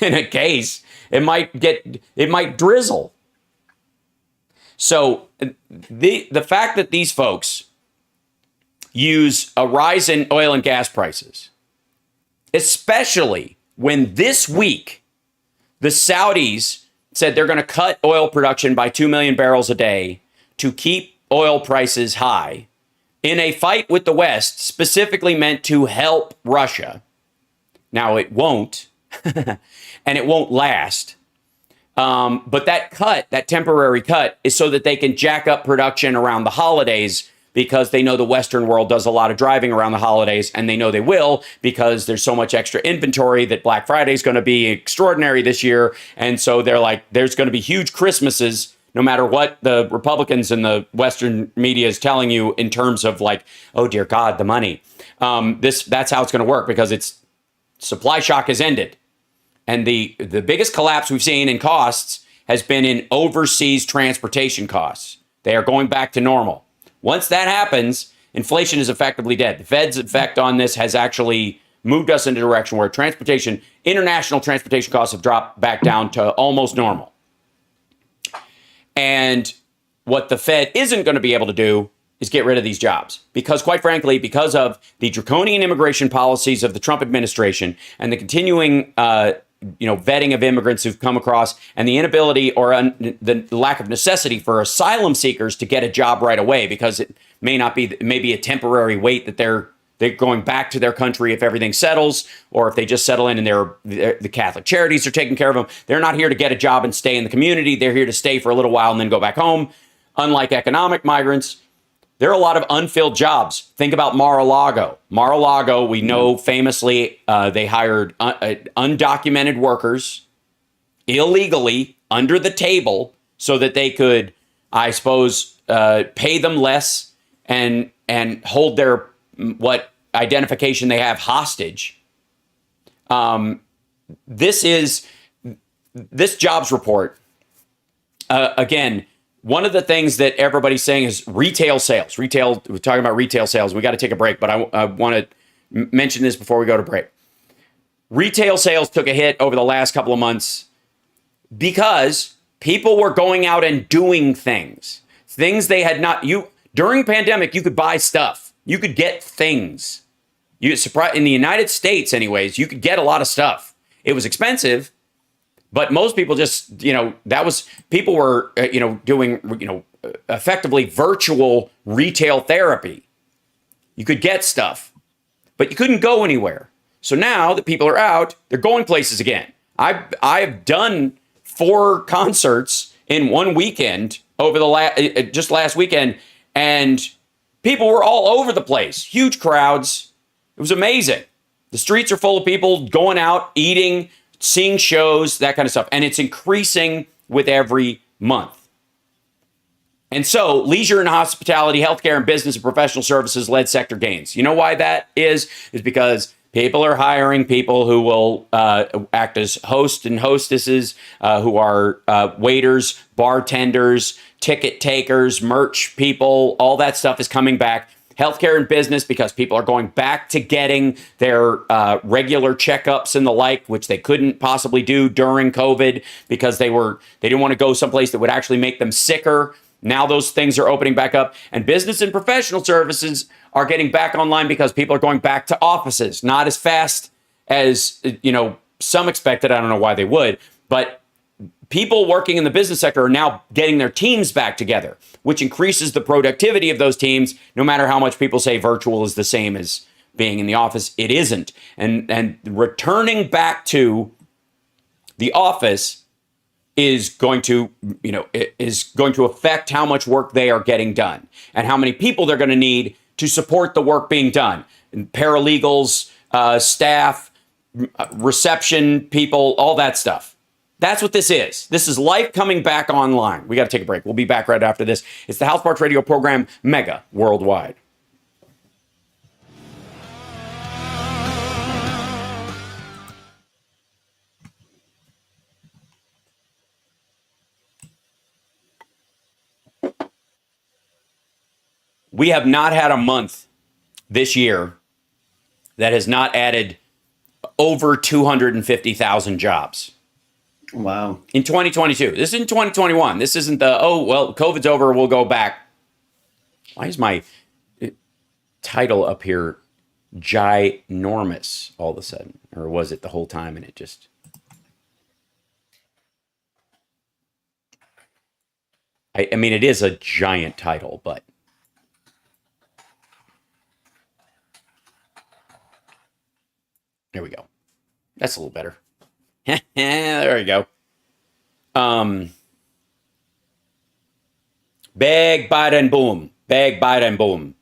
in a case. It might drizzle. So the fact that these folks use a rise in oil and gas prices, especially when this week the Saudis said they're going to cut oil production by 2 million barrels a day to keep oil prices high, in a fight with the West specifically meant to help Russia. Now, it won't, and it won't last. But that temporary cut, is so that they can jack up production around the holidays, because they know the Western world does a lot of driving around the holidays, and they know they will because there's so much extra inventory that Black Friday is going to be extraordinary this year. And so they're like, there's going to be huge Christmases, no matter what the Republicans and the Western media is telling you in terms of like, oh dear God, the money. That's how it's going to work, because it's supply shock has ended. And the biggest collapse we've seen in costs has been in overseas transportation costs. They are going back to normal. Once that happens, inflation is effectively dead. The Fed's effect on this has actually moved us in a direction where international transportation costs have dropped back down to almost normal. And what the Fed isn't going to be able to do is get rid of these jobs, because, quite frankly, because of the draconian immigration policies of the Trump administration and the continuing vetting of immigrants who've come across, and the inability or the lack of necessity for asylum seekers to get a job right away, because it may be a temporary wait that they're going back to their country if everything settles, or if they just settle in and the Catholic charities are taking care of them. They're not here to get a job and stay in the community. They're here to stay for a little while and then go back home. Unlike economic migrants, there are a lot of unfilled jobs. Think about Mar-a-Lago. Mar-a-Lago, we know famously, they hired undocumented workers illegally under the table so that they could, I suppose, pay them less and hold their what identification they have hostage. This jobs report, again, one of the things that everybody's saying is retail sales. We're talking about retail sales. We got to take a break, but I want to mention this before we go to break. Retail sales took a hit over the last couple of months because people were going out and doing things they had not. During pandemic, you could buy stuff. You could get things. In the United States, anyways, you could get a lot of stuff. It was expensive. But most people just, people were, doing, effectively virtual retail therapy. You could get stuff, but you couldn't go anywhere. So now that people are out, they're going places again. I've done 4 concerts in one weekend over just last weekend, and people were all over the place. Huge crowds. It was amazing. The streets are full of people going out, eating, seeing shows, that kind of stuff. And it's increasing with every month. And so leisure and hospitality, healthcare and business and professional services led sector gains. You know why that is? Is because People are hiring people who will act as hosts and hostesses, who are waiters, bartenders, ticket takers, merch people. All that stuff is coming back. Healthcare and business, because people are going back to getting their regular checkups and the like, which they couldn't possibly do during COVID because they didn't want to go someplace that would actually make them sicker. Now those things are opening back up, and business and professional services are getting back online because people are going back to offices, not as fast as, some expected. I don't know why they would, but people working in the business sector are now getting their teams back together, which increases the productivity of those teams. No matter how much people say virtual is the same as being in the office, it isn't. And returning back to the office is going to affect how much work they are getting done and how many people they're going to need to support the work being done. And paralegals, staff, reception people, all that stuff. That's what this is. This is life coming back online. We got to take a break. We'll be back right after this. It's the Hal Sparks Radio program, Mega Worldwide. We have not had a month this year that has not added over 250,000 jobs. Wow. In 2022. This is in 2021. This isn't COVID's over, we'll go back. Why is my title up here ginormous all of a sudden? Or was it the whole time and it just... I mean, it is a giant title, but... There we go. That's a little better. There we go. Big Biden boom. Big Biden boom.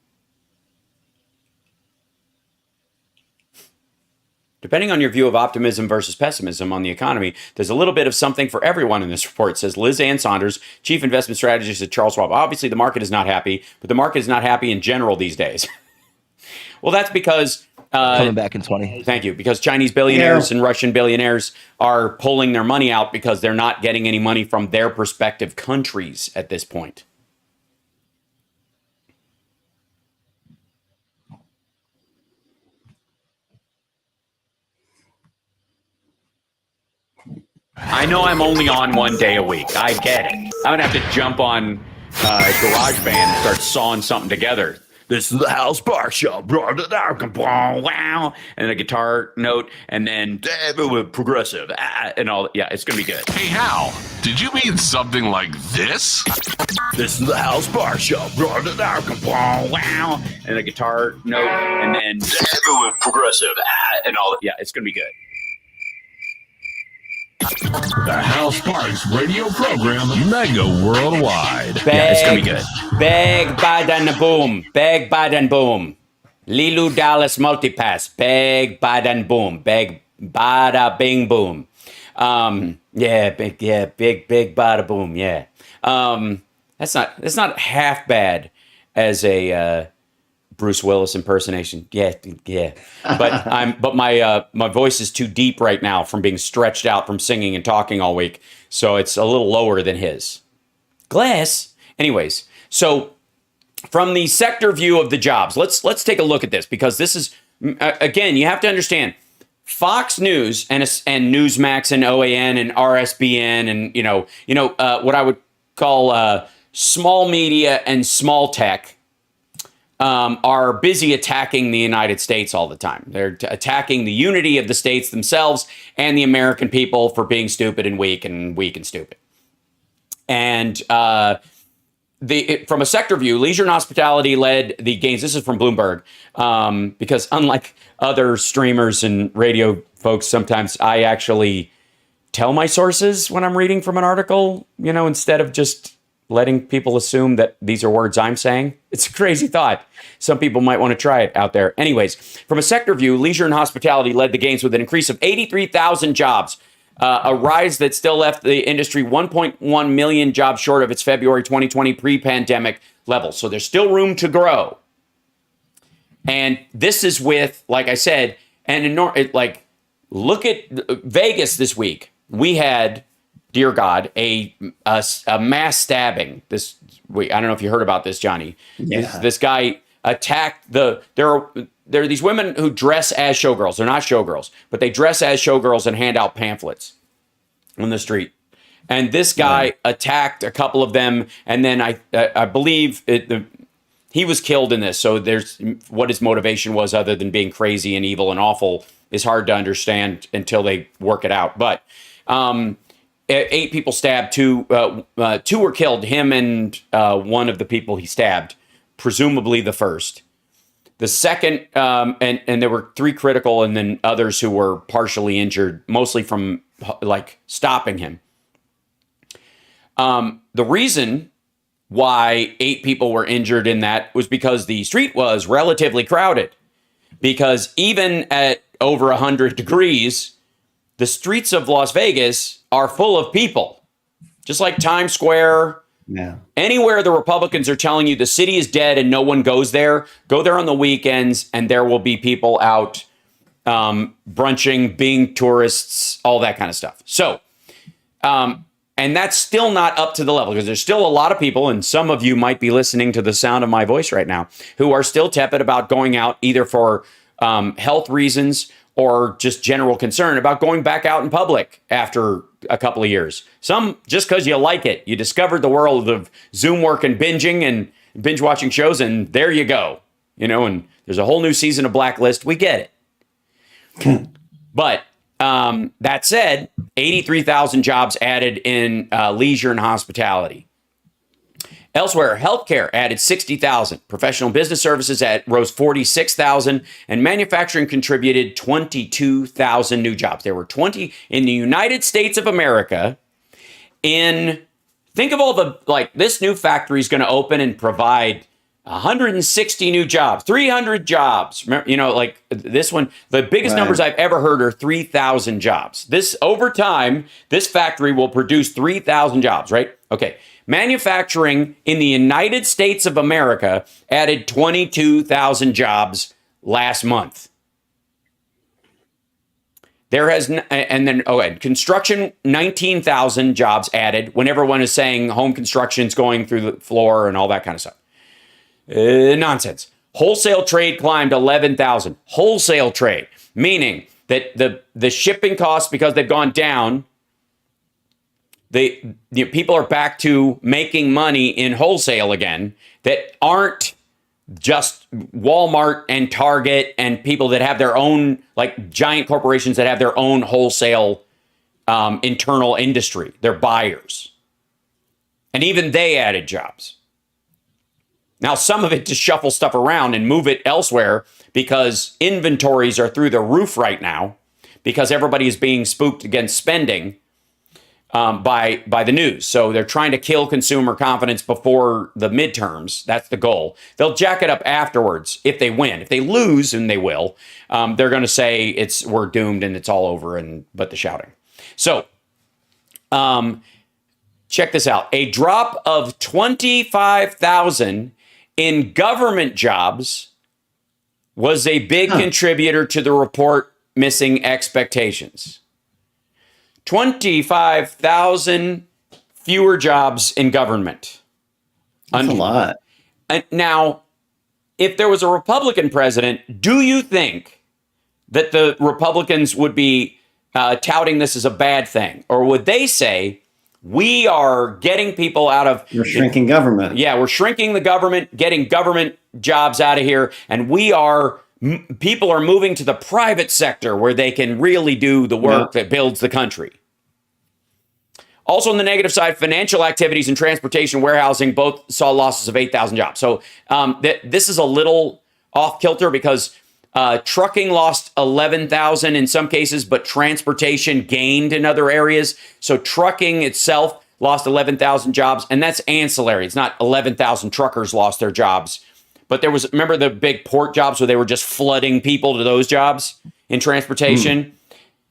Depending on your view of optimism versus pessimism on the economy, there's a little bit of something for everyone in this report, says Liz Ann Saunders, Chief Investment Strategist at Charles Schwab. Obviously, the market is not happy, but the market is not happy in general these days. Well, that's because... coming back in 20. Thank you. Because Chinese billionaires and Russian billionaires are pulling their money out because they're not getting any money from their respective countries at this point. I know I'm only on one day a week. I get it. I'm going to have to jump on GarageBand and start sawing something together. This is the Hal Sparks Show. Wow. And a guitar note, and then progressive, and all. Yeah, it's going to be good. Hey, Hal, did you mean something like this? This is the Hal Sparks Show. Wow. And a guitar note, and then progressive, and all. Yeah, it's going to be good. The Hal Sparks radio program, Mega Worldwide. Yeah, it's going to be good. Big Biden boom. Big Biden boom. Lilu Dallas multipass. Big Biden boom. Big bada bing boom. Big bada boom. Yeah. That's not half bad as a Bruce Willis impersonation. Yeah. But my voice is too deep right now from being stretched out from singing and talking all week. So it's a little lower than his. Glass. Anyways, so from the sector view of the jobs, let's take a look at this, because this is, again, you have to understand Fox News and Newsmax and OAN and RSBN and what I would call small media and small tech are busy attacking the United States all the time. They're attacking the unity of the states themselves and the American people for being stupid and weak and stupid. And from a sector view, leisure and hospitality led the gains. This is from Bloomberg, because unlike other streamers and radio folks, sometimes I actually tell my sources when I'm reading from an article, instead of just letting people assume that these are words I'm saying. It's a crazy thought. Some people might want to try it out there. Anyways, from a sector view, leisure and hospitality led the gains with an increase of 83,000 jobs, a rise that still left the industry 1.1 million jobs short of its February 2020 pre-pandemic level. So there's still room to grow. And this is with, like I said, And look at Vegas this week. We had, dear God, a mass stabbing. I don't know if you heard about this, Johnny. Yeah. This guy attacked there are these women who dress as showgirls. They're not showgirls, but they dress as showgirls and hand out pamphlets on the street. And this guy attacked a couple of them, and then I believe he was killed in this. So there's what his motivation was, other than being crazy and evil and awful, is hard to understand until they work it out. But 8 people stabbed, 2 were killed. Him and one of the people he stabbed, presumably the first. The second, and there were 3 critical, and then others who were partially injured, mostly from stopping him. The reason why 8 people were injured in that was because the street was relatively crowded. Because even at over 100 degrees, the streets of Las Vegas are full of people. Just like Times Square. Yeah. Anywhere the Republicans are telling you the city is dead and no one goes there, go there on the weekends and there will be people out brunching, being tourists, all that kind of stuff. So, and that's still not up to the level, because there's still a lot of people, and some of you might be listening to the sound of my voice right now, who are still tepid about going out either for health reasons or just general concern about going back out in public after a couple of years. Some just because you like it. You discovered the world of Zoom work and binging and binge watching shows, and there you go. And there's a whole new season of Blacklist. We get it. But that said, 83,000 jobs added in leisure and hospitality. Elsewhere, healthcare added 60,000. Professional business services rose 46,000, and manufacturing contributed 22,000 new jobs. There were 20 in the United States of America. Think of all this new factory is going to open and provide 160 new jobs, 300 jobs. This one, the biggest numbers I've ever heard are 3,000 jobs. Over time, this factory will produce 3,000 jobs, right? Okay. Manufacturing in the United States of America added 22,000 jobs last month. Construction, 19,000 jobs added, when everyone is saying home construction's going through the floor and all that kind of stuff. Nonsense. Wholesale trade climbed 11,000. Wholesale trade, meaning that the shipping costs, because they've gone down, people are back to making money in wholesale again, that aren't just Walmart and Target and people that have their own, giant corporations that have their own wholesale internal industry. They're buyers. And even they added jobs. Now, some of it to shuffle stuff around and move it elsewhere, because inventories are through the roof right now, because everybody is being spooked against spending by the news. So they're trying to kill consumer confidence before the midterms. That's the goal. They'll jack it up afterwards if they win. If they lose, and they will, they're going to say we're doomed and it's all over, but the shouting. So check this out. A drop of 25,000 in government jobs was a big contributor to the report missing expectations. 25,000 fewer jobs in government. That's a lot. Now, if there was a Republican president, do you think that the Republicans would be touting this as a bad thing? Or would they say, we are getting people out of... We're shrinking government. Yeah, we're shrinking the government, getting government jobs out of here, and people are moving to the private sector where they can really do the work that builds the country. Also on the negative side, financial activities and transportation warehousing both saw losses of 8,000 jobs. So this is a little off kilter, because trucking lost 11,000 in some cases, but transportation gained in other areas. So trucking itself lost 11,000 jobs, and that's ancillary. It's not 11,000 truckers lost their jobs. But remember the big port jobs where they were just flooding people to those jobs in transportation?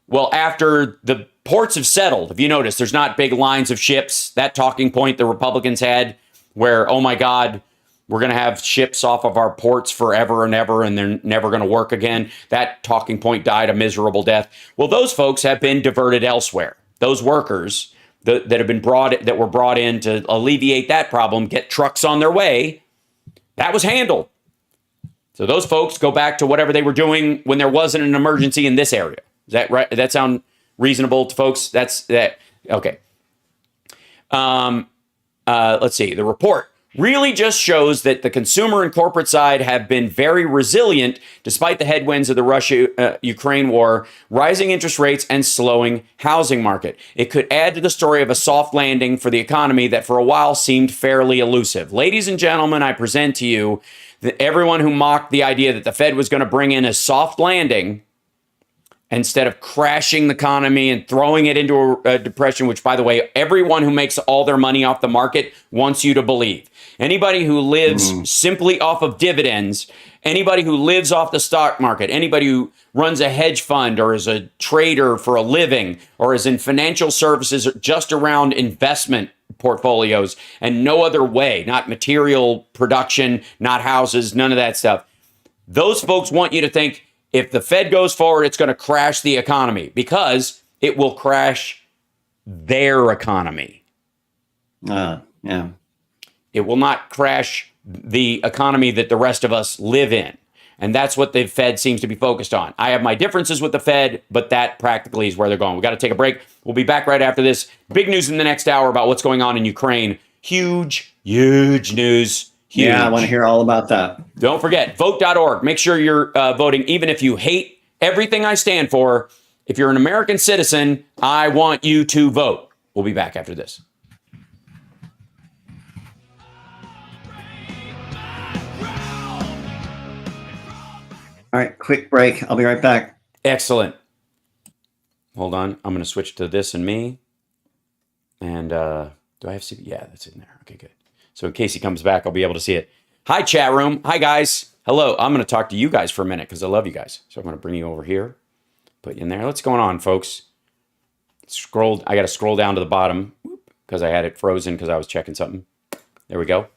Well, after the ports have settled, if you notice, there's not big lines of ships. That talking point the Republicans had where, oh my God, We're going to have ships off of our ports forever and ever, and they're never going to work again. That talking point died a miserable death. Well, those folks have been diverted elsewhere. Those workers that were brought in to alleviate that problem, get trucks on their way. That was handled. So those folks go back to whatever they were doing when there wasn't an emergency in this area. Is that right? Does that sound reasonable to folks? That's that. Okay. Let's see. The report really just shows that the consumer and corporate side have been very resilient despite the headwinds of the Russia-Ukraine war, rising interest rates, and slowing housing market. It could add to the story of a soft landing for the economy that for a while seemed fairly elusive. Ladies and gentlemen, I present to you that everyone who mocked the idea that the Fed was going to bring in a soft landing instead of crashing the economy and throwing it into a depression, which, by the way, everyone who makes all their money off the market wants you to believe. Anybody who lives simply off of dividends, anybody who lives off the stock market, anybody who runs a hedge fund or is a trader for a living or is in financial services just around investment portfolios and no other way, not material production, not houses, none of that stuff. Those folks want you to think if the Fed goes forward, it's going to crash the economy because it will crash their economy. Yeah. It will not crash the economy that the rest of us live in. And that's what the Fed seems to be focused on. I have my differences with the Fed, but that practically is where they're going. We got to take a break. We'll be back right after this. Big news in the next hour about what's going on in Ukraine. Huge news. Huge. Yeah, I want to hear all about that. Don't forget, vote.org. Make sure you're voting, even if you hate everything I stand for. If you're an American citizen, I want you to vote. We'll be back after this. All right, quick break. I'll be right back. Excellent. Hold on. I'm going to switch to this and me. And do I have CP? Yeah, that's in there. Okay, good. So in case he comes back, I'll be able to see it. Hi, chat room. Hi, guys. Hello. I'm going to talk to you guys for a minute because I love you guys. So I'm going to bring you over here. Put you in there. What's going on, folks? I got to scroll down to the bottom because I had it frozen because I was checking something. There we go.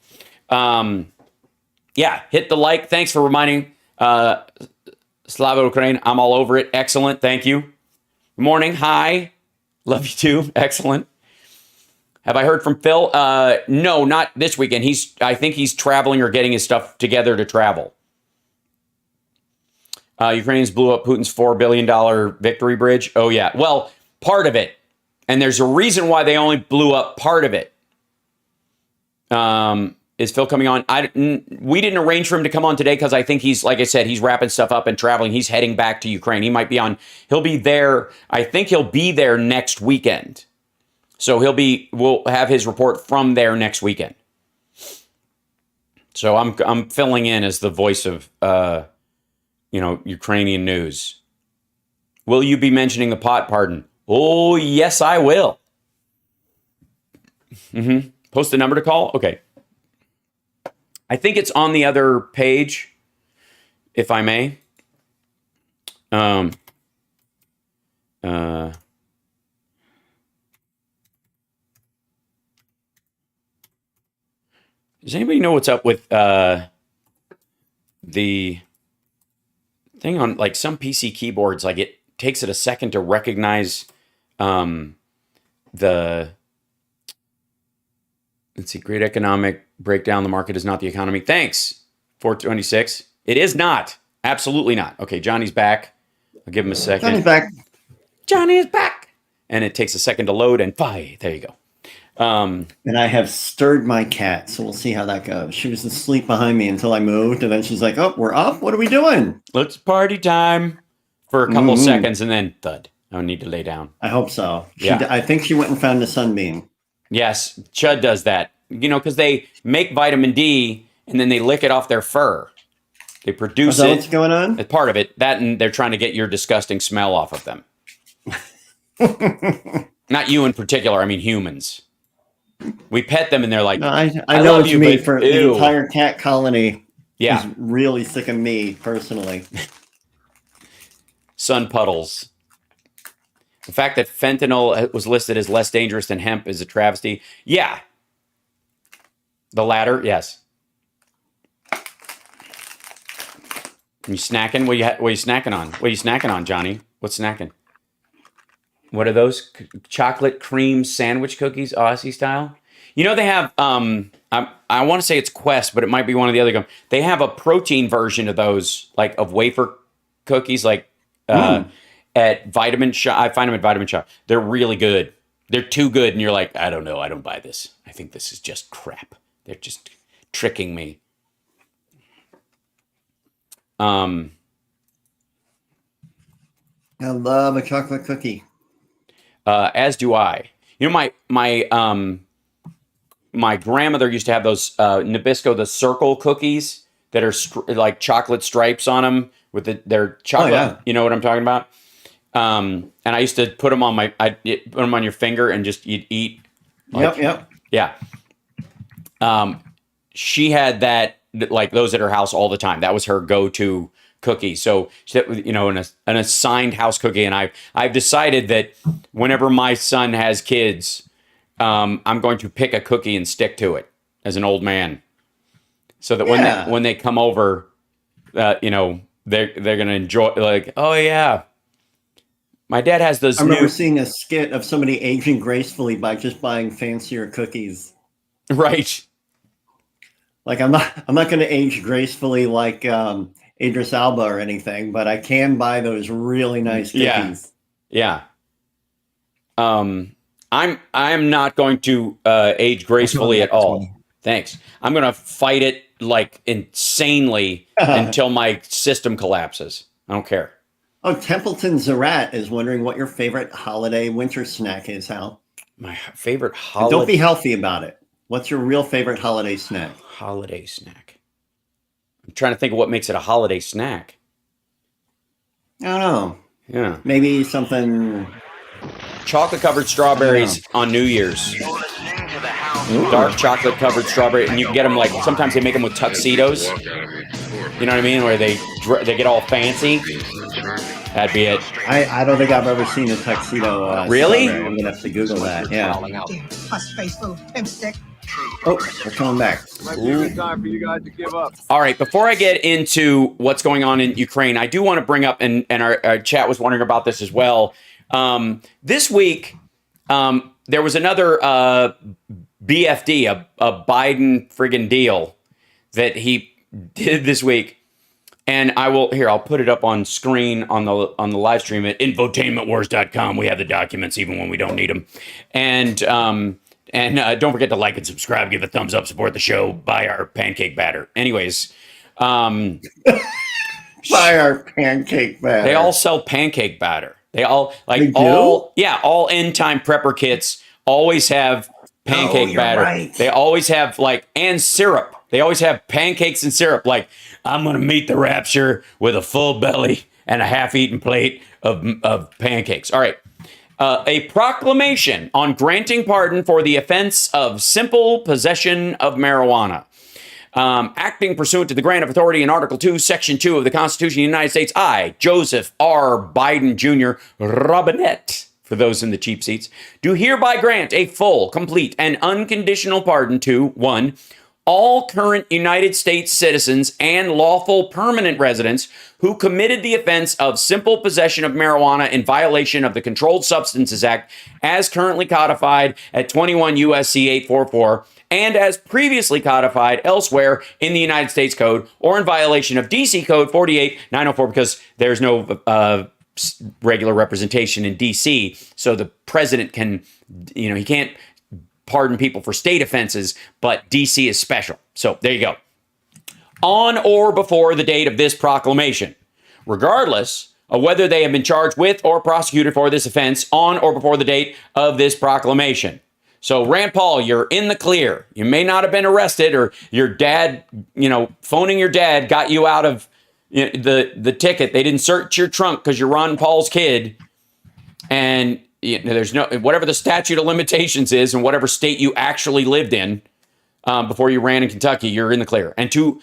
Yeah, hit the like. Thanks for reminding Slava Ukraine. I'm all over it. Excellent. Thank you. Good morning. Hi. Love you too. Excellent. Have I heard from Phil? No, not this weekend. I think he's traveling or getting his stuff together to travel. Ukrainians blew up Putin's $4 billion victory bridge. Oh, yeah. Well, part of it. And there's a reason why they only blew up part of it. Is Phil coming on? We didn't arrange for him to come on today because I think he's, like I said, he's wrapping stuff up and traveling. He's heading back to Ukraine. He might be on. He'll be there. I think he'll be there next weekend. So we'll have his report from there next weekend. So I'm filling in as the voice of, Ukrainian news. Will you be mentioning the pot pardon? Oh, yes, I will. Post the number to call? Okay. I think it's on the other page, if I may. Does anybody know what's up with the thing on like some PC keyboards? Like it takes it a second to recognize let's see, great economic breakdown. The market is not the economy. Thanks, 426. It is not. Absolutely not. Okay, Johnny's back. I'll give him a second. Johnny's back. Johnny is back. And it takes a second to load and there you go. And I have stirred my cat, so we'll see how that goes. She was asleep behind me until I moved, and then she's like, oh, we're up? What are we doing? Let's party time for a couple seconds, and then thud. I need to lay down. I hope so. Yeah. I think she went and found a sunbeam. Yes, Chud does that. Because they make vitamin D, and then they lick it off their fur. They produce it. What's going on? As part of it. That, and they're trying to get your disgusting smell off of them. Not you in particular. I mean humans. We pet them, and they're like, no, I know it's me for ew. The entire cat colony. Yeah. Is really sick of me, personally. Sun puddles. The fact that fentanyl was listed as less dangerous than hemp is a travesty. Yeah. The latter, yes. You snacking? What are you snacking on? What are you snacking on, Johnny? What's snacking? What are those? Chocolate cream sandwich cookies, Aussie style? You know, they have, I want to say it's Quest, but it might be one of the other gum. They have a protein version of those, like of wafer cookies, like at Vitamin Shop. I find them at Vitamin Shop. They're really good. They're too good. And you're like, I don't know. I don't buy this. I think this is just crap. They're just tricking me. I love a chocolate cookie. As do I. You know, my grandmother used to have those Nabisco, the circle cookies that are like chocolate stripes on them with their chocolate. Oh, yeah. You know what I'm talking about? And I used to put them on put them on your finger and just you'd eat. Like, Yep. Yeah. She had that, like those at her house all the time. That was her go-to cookie. So, you know, an assigned house cookie. And I've decided that whenever my son has kids, I'm going to pick a cookie and stick to it as an old man, so that when they come over, you know, they're going to enjoy. Like, oh yeah, my dad has those. I remember seeing a skit of somebody aging gracefully by just buying fancier cookies. Right. Like I'm not going to age gracefully like Idris Elba or anything, but I can buy those really nice cookies. Yeah. I'm not going to age gracefully at all. Thanks. I'm going to fight it like insanely until my system collapses. I don't care. Oh, Templeton Zarat is wondering what your favorite holiday winter snack is, Hal. My favorite holiday. Don't be healthy about it. What's your real favorite holiday snack? Holiday snack. I'm trying to think of what makes it a holiday snack. I don't know. Yeah. Maybe something. Chocolate covered strawberries on New Year's. Dark chocolate covered strawberry, and you can get them like sometimes they make them with tuxedos. You know what I mean? Where they get all fancy. That'd be it. I don't think I've ever seen a tuxedo. Really? Strawberry. I'm gonna have to Google that. Yeah. Oh, we're coming back. Might be a good time for you guys to give up. All right, before I get into what's going on in Ukraine, I do want to bring up, and our chat was wondering about this as well. This week, there was another BFD, a Biden friggin' deal that he did this week. And I'll put it up on screen on the live stream at infotainmentwars.com. We have the documents even when we don't need them. And don't forget to like and subscribe, give a thumbs up, support the show, buy our pancake batter. Anyways, buy our pancake batter. They all sell pancake batter. They all all end time prepper kits always have pancake batter. Right. They always have and syrup. They always have pancakes and syrup. Like, I'm going to meet the rapture with a full belly and a half-eaten plate of pancakes. All right. A proclamation on granting pardon for the offense of simple possession of marijuana. Acting pursuant to the grant of authority in Article 2, Section 2 of the Constitution of the United States, I, Joseph R. Biden Jr. Robinette, for those in the cheap seats, do hereby grant a full, complete, and unconditional pardon to 1. All current United States citizens and lawful permanent residents who committed the offense of simple possession of marijuana in violation of the Controlled Substances Act as currently codified at 21 U.S.C. 844 and as previously codified elsewhere in the United States Code or in violation of D.C. Code 48904 because there's no regular representation in D.C. So the president can, he can't pardon people for state offenses, but D.C. is special. So there you go. On or before the date of this proclamation, regardless of whether they have been charged with or prosecuted for this offense on or before the date of this proclamation. So Rand Paul, you're in the clear. You may not have been arrested, or your dad, phoning your dad got you out of the ticket. They didn't search your trunk because you're Ron Paul's kid. And there's no, whatever the statute of limitations is in whatever state you actually lived in before you ran in Kentucky, you're in the clear. And two,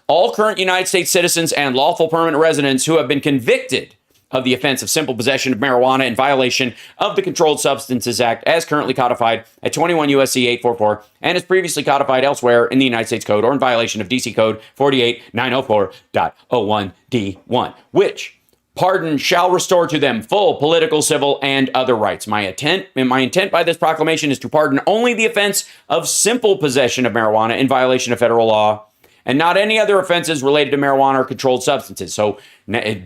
all current United States citizens and lawful permanent residents who have been convicted of the offense of simple possession of marijuana in violation of the Controlled Substances Act as currently codified at 21 U.S.C. 844 and as previously codified elsewhere in the United States Code or in violation of D.C. Code 48904.01D1, which pardon shall restore to them full political, civil, and other rights. My intent by this proclamation is to pardon only the offense of simple possession of marijuana in violation of federal law and not any other offenses related to marijuana or controlled substances. So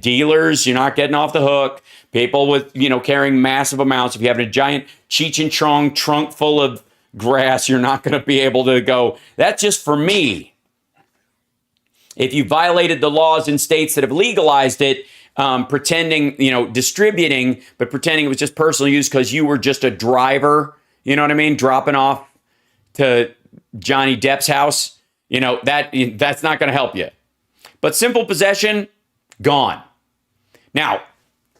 dealers, you're not getting off the hook. People with, carrying massive amounts. If you have a giant Cheech and Chong trunk full of grass, you're not going to be able to go, that's just for me. If you violated the laws in states that have legalized it, pretending, distributing, but pretending it was just personal use because you were just a driver, you know what I mean? Dropping off to Johnny Depp's house, that's not going to help you. But simple possession, gone. Now,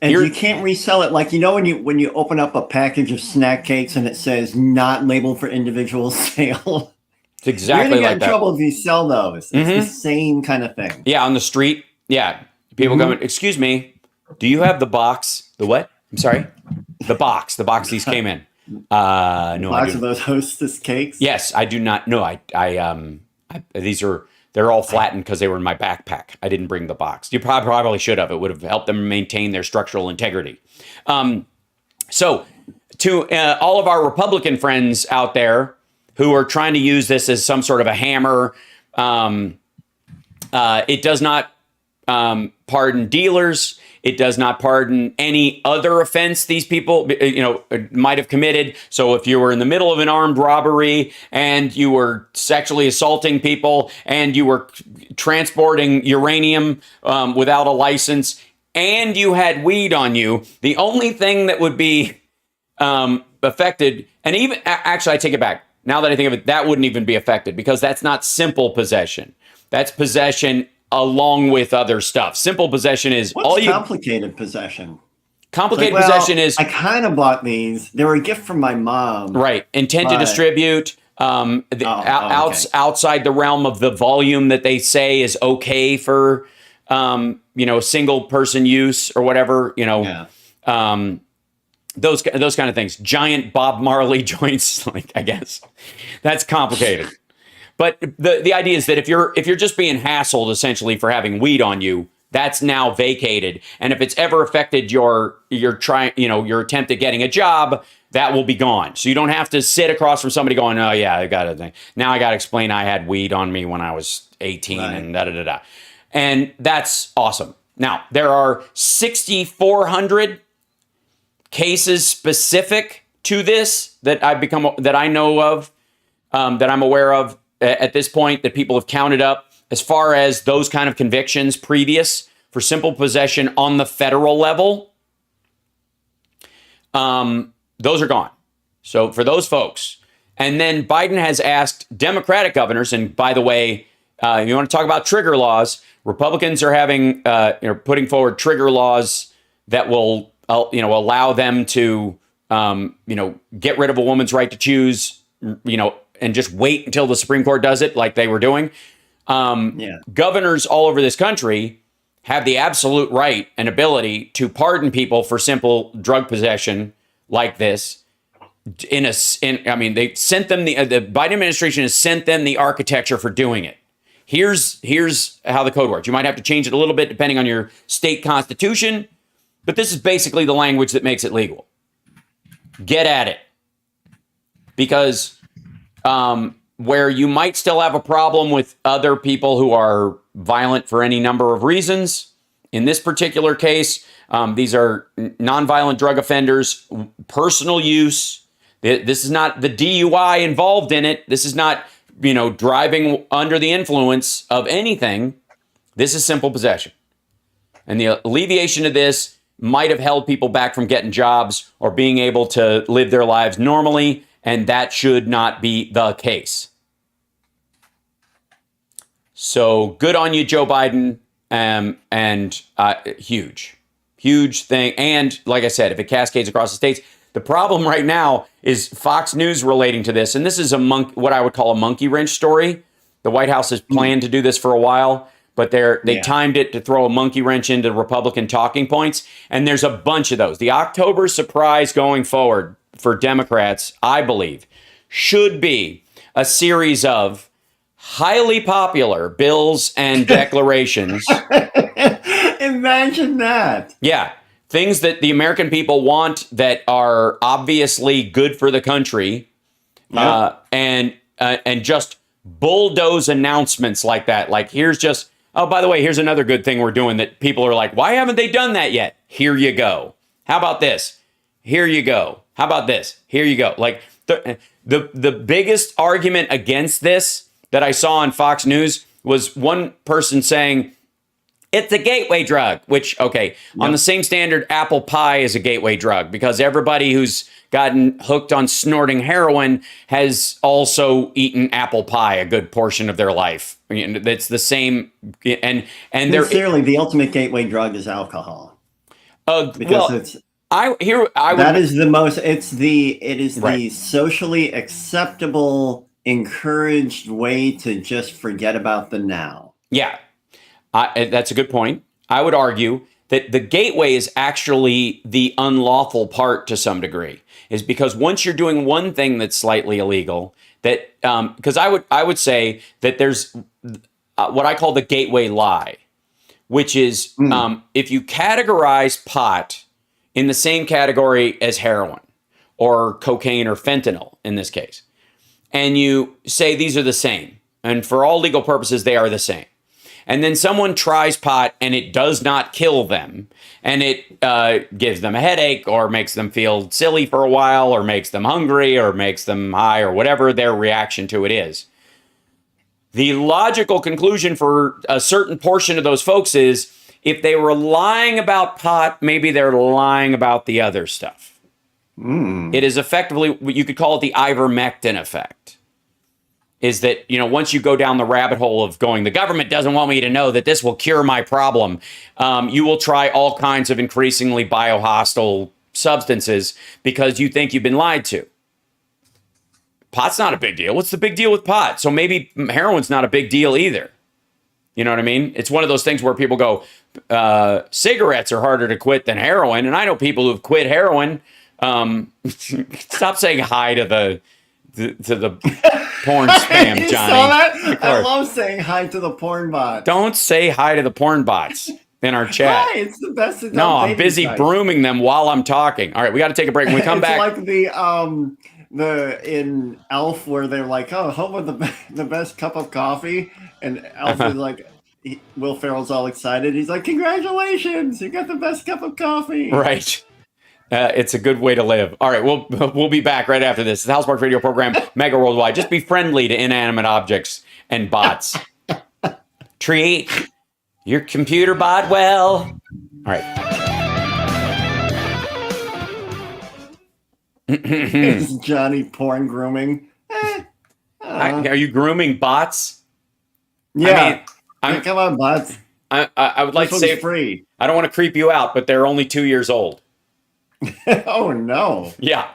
and you can't resell it. Like, when you open up a package of snack cakes and it says not labeled for individual sale. It's exactly you're like gonna get that. in trouble if you sell those. It's the same kind of thing. Yeah, on the street. Yeah. People going, excuse me, do you have the box? The what? I'm sorry? The box these came in. No, box of those Hostess cakes? Yes, I do not. No, they're all flattened because they were in my backpack. I didn't bring the box. You probably should have. It would have helped them maintain their structural integrity. So to all of our Republican friends out there who are trying to use this as some sort of a hammer, it does not pardon dealers. It does not pardon any other offense these people, might have committed. So if you were in the middle of an armed robbery and you were sexually assaulting people and you were transporting uranium without a license and you had weed on you, the only thing that would be affected, and even actually, I take it back. Now that I think of it, that wouldn't even be affected because that's not simple possession. That's possession along with other stuff. Simple possession is complicated possession. Complicated possession is I kind of bought these. They were a gift from my mom. Right. Intent to distribute outside the realm of the volume that they say is okay for single person use or whatever, those kind of things. Giant Bob Marley joints, I guess. That's complicated. But the idea is that if you're just being hassled essentially for having weed on you, that's now vacated. And if it's ever affected your attempt at getting a job, that will be gone. So you don't have to sit across from somebody going, oh yeah, I got to now I got to explain I had weed on me when I was 18 and da da da da. And that's awesome. Now there are 6,400 cases specific to this that I know of, that I'm aware of at this point, that people have counted up as far as those kind of convictions previous for simple possession on the federal level. Those are gone. So for those folks, and then Biden has asked Democratic governors, and by the way, you want to talk about trigger laws, Republicans are having, putting forward trigger laws that will, allow them to, get rid of a woman's right to choose, and just wait until the Supreme Court does it like they were doing. Governors all over this country have the absolute right and ability to pardon people for simple drug possession like this. They sent them the Biden administration has sent them the architecture for doing it. Here's how the code works. You might have to change it a little bit depending on your state constitution, but this is basically the language that makes it legal. Get at it. Because where you might still have a problem with other people who are violent for any number of reasons, in this particular case, these are nonviolent drug offenders, personal use. This is not the DUI involved in it. This is not, driving under the influence of anything. This is simple possession. And the alleviation of this might have held people back from getting jobs or being able to live their lives normally. And that should not be the case. So good on you, Joe Biden. And huge thing. And like I said, if it cascades across the states, the problem right now is Fox News relating to this. And this is what I would call a monkey wrench story. The White House has planned to do this for a while, but they timed it to throw a monkey wrench into Republican talking points. And there's a bunch of those. The October surprise going forward for Democrats, I believe, should be a series of highly popular bills and declarations. Imagine that. Yeah. Things that the American people want that are obviously good for the country. And just bulldoze announcements like that. Like, here's just, oh, by the way, here's another good thing we're doing that people are like, why haven't they done that yet? Here you go. How about this? Here you go. How about this? Here you go. Like, the biggest argument against this that I saw on Fox News was one person saying, it's a gateway drug, which, okay, on the same standard, apple pie is a gateway drug because everybody who's gotten hooked on snorting heroin has also eaten apple pie a good portion of their life. I mean, it's the same. And sincerely, the ultimate gateway drug is alcohol. Because that is the most. It is the socially acceptable, encouraged way to just forget about the now. Yeah. That's a good point. I would argue that the gateway is actually the unlawful part to some degree, is because once you're doing one thing that's slightly illegal, that because I would say that there's what I call the gateway lie, which is if you categorize pot in the same category as heroin or cocaine or fentanyl in this case, and you say these are the same, and for all legal purposes they are the same. And then someone tries pot and it does not kill them, and it gives them a headache or makes them feel silly for a while or makes them hungry or makes them high or whatever their reaction to it is. The logical conclusion for a certain portion of those folks is if they were lying about pot, maybe they're lying about the other stuff. It is effectively, you could call it the ivermectin effect. Is that, once you go down the rabbit hole of going, the government doesn't want me to know that this will cure my problem, you will try all kinds of increasingly biohostile substances because you think you've been lied to. Pot's not a big deal. What's the big deal with pot? So maybe heroin's not a big deal either. You know what I mean? It's one of those things where people go, cigarettes are harder to quit than heroin. And I know people who've quit heroin. Stop saying hi to the porn spam, Johnny. You saw that? I love saying hi to the porn bots. Don't say hi to the porn bots in our chat. Hi, it's the best. No, I'm busy brooming them while I'm talking. All right, we got to take a break. When we come it's back, like the in Elf where they're like, oh, home with the best cup of coffee, and Elf is like, Will Ferrell's all excited. He's like, congratulations, you got the best cup of coffee. Right. It's a good way to live. All right, we'll be back right after this. The HAL Radio program, Mega Worldwide. Just be friendly to inanimate objects and bots. Treat your computer bot well. All right. Is Johnny porn grooming? Are you grooming bots? Yeah. Come on, bots. I would like to say free. I don't want to creep you out, but they're only 2 years old. Oh, no. Yeah.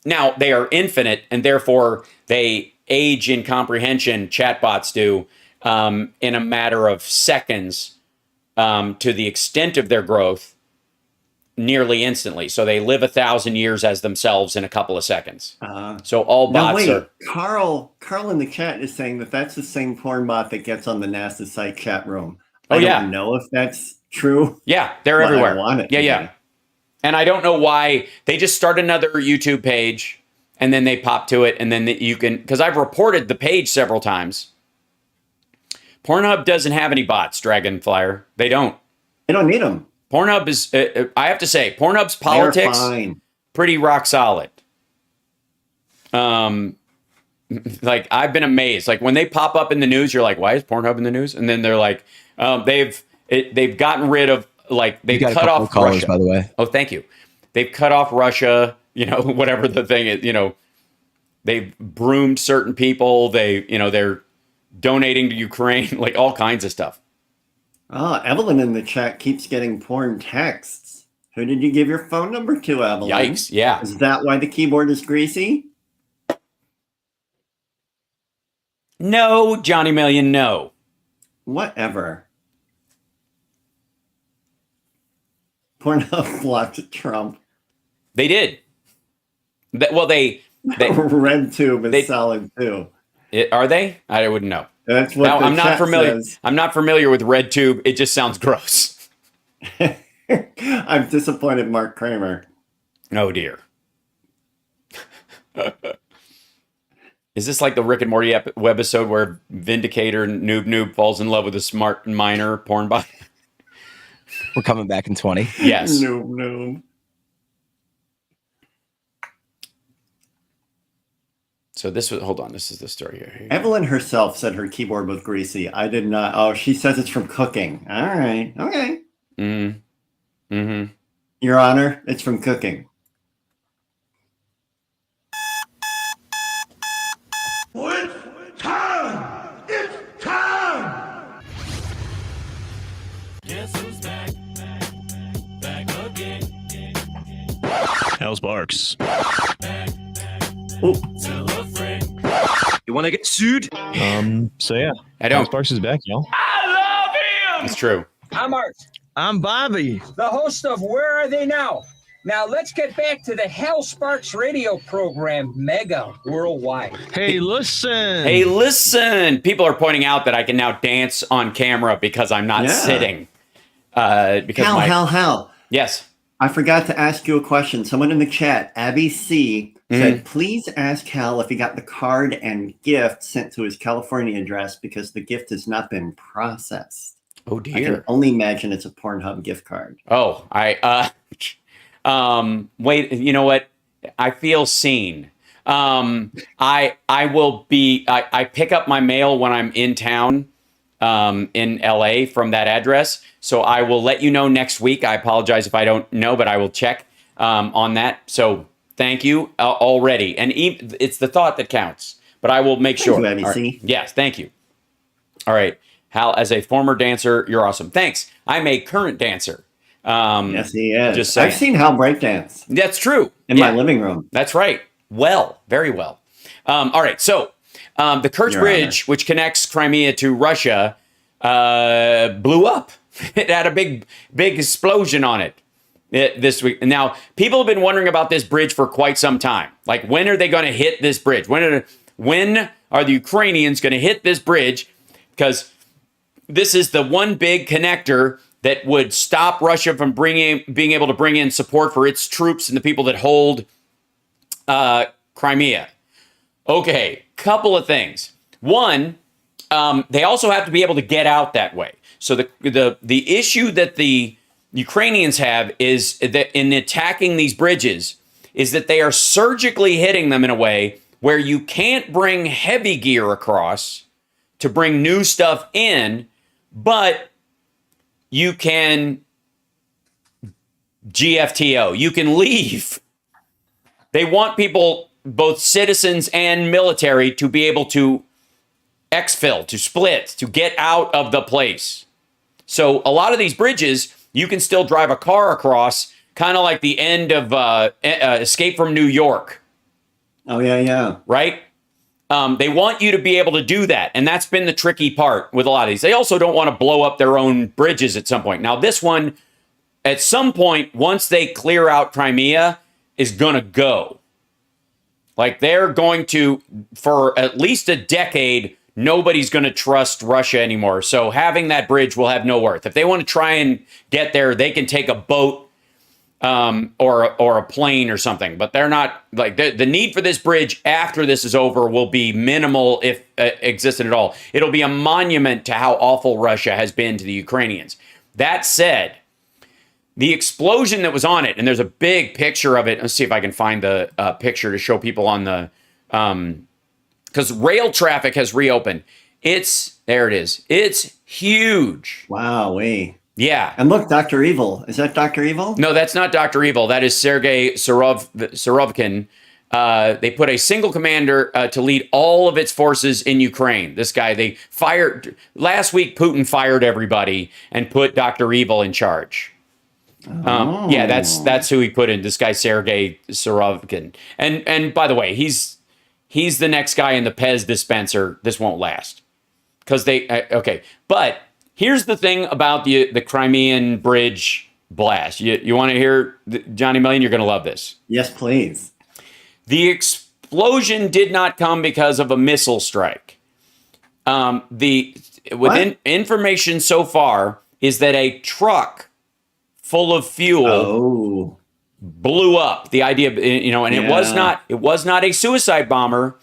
Now, they are infinite, and therefore they age in comprehension, chatbots do, in a matter of seconds to the extent of their growth nearly instantly. So they live 1,000 years as themselves in a couple of seconds. So all bots are... Carl in the chat is saying that that's the same porn bot that gets on the NASA site chat room. Oh, I don't know if that's true. Yeah, they're everywhere. I want it yeah. And I don't know why they just start another YouTube page and then they pop to it and then you can, because I've reported the page several times. Pornhub doesn't have any bots, Dragonflyer. They don't. They don't need them. Pornhub is, I have to say, Pornhub's politics, pretty rock solid. Like, I've been amazed. Like, when they pop up in the news, you're like, why is Pornhub in the news? And then they're like, they've gotten rid of, like, they've cut off callers, Russia. By the way. Oh, thank you. They've cut off Russia, whatever the thing is, they've broomed certain people. They're donating to Ukraine, like all kinds of stuff. Evelyn in the chat keeps getting porn texts. Who did you give your phone number to, Evelyn? Yikes, yeah. Is that why the keyboard is greasy? No, Johnny Million, no. Whatever. Pornhub blocked Trump. They did. Well, they RedTube is solid too. Are they? I wouldn't know. That's what I'm not familiar. Says. I'm not familiar with RedTube. It just sounds gross. I'm disappointed, Mark Kramer. Oh dear. Is this like the Rick and Morty webisode where Vindicator Noob falls in love with a smart minor porn bot? We're coming back in 20. Yes. Noob. So this was, hold on, this is the story here. Evelyn herself said her keyboard was greasy. I did not. Oh, she says it's from cooking. All right. Okay. Mm-hmm. Your Honor, it's from cooking. It's time! It's time! Guess who's back? Back again. Hal Sparks. You want to get sued? So yeah, I don't. Hal Sparks is back, y'all. I love him! It's true. I'm Art, I'm Bobby. the host of Where Are They Now? Now let's get back to the HAL Sparks radio program, Mega Worldwide. Hey, listen. Hey, listen. People are pointing out that I can now dance on camera because I'm not sitting. Because Hal. Yes. I forgot to ask you a question. Someone in the chat, Abby C, said, please ask Hal if he got the card and gift sent to his California address because the gift has not been processed. Oh, I can dear. only imagine it's a Pornhub gift card. Oh, wait, you know what? I feel seen. I pick up my mail when I'm in town in LA from that address. So I will let you know next week. I apologize if I don't know, but I will check on that. So thank you already. And it's the thought that counts, but I will make sure. Thank you, Abby C. Yes, thank you. All right. Hal, as a former dancer, you're awesome. Thanks. I'm a current dancer. Yes, he is. Just saying. I've seen Hal breakdance. That's true. In my living room. That's right. Well, very well. All right. So the Kerch Bridge, which connects Crimea to Russia, blew up. It had a big explosion on it this week. Now, people have been wondering about this bridge for quite some time. Like, when are they going to hit this bridge? When are the Ukrainians going to hit this bridge? Because this is the one big connector that would stop Russia from being able to bring in support for its troops and the people that hold Crimea. Okay, couple of things. One, they also have to be able to get out that way. So the issue that the Ukrainians have is that in attacking these bridges is that they are surgically hitting them in a way where you can't bring heavy gear across to bring new stuff in, but you can GFTO. You can leave. They want people, both citizens and military, to be able to exfil, to split, to get out of the place. So a lot of these bridges, you can still drive a car across, kind of like the end of Escape from New York. Oh, yeah. Right? They want you to be able to do that. And that's been the tricky part with a lot of these. They also don't want to blow up their own bridges at some point. Now, this one, at some point, once they clear out Crimea, is going to go. Like, they're going to, for at least a decade, nobody's going to trust Russia anymore. So having that bridge will have no worth. If they want to try and get there, they can take a boat or a plane or something. But they're not, like, the need for this bridge after this is over will be minimal, if existent at all. It'll be a monument to how awful Russia has been to the Ukrainians. That said, the explosion that was on it, and there's a big picture of it. Let's see if I can find the picture to show people on the... because rail traffic has reopened. There it is. It's huge. Wow, Yeah. And look, Dr. Evil. Is that Dr. Evil? No, that's not Dr. Evil. That is Sergei Surovkin. They put a single commander to lead all of its forces in Ukraine. This guy, they fired... Last week, Putin fired everybody and put Dr. Evil in charge. Yeah, that's who he put in. This guy, Sergei Surovkin. And by the way, he's the next guy in the Pez dispenser. This won't last. because okay. But here's the thing about the Crimean Bridge blast. You want to hear, Johnny Million? You're going to love this. Yes, please. The explosion did not come because of a missile strike. Information so far is that a truck full of fuel blew up. The idea, and it was not a suicide bomber.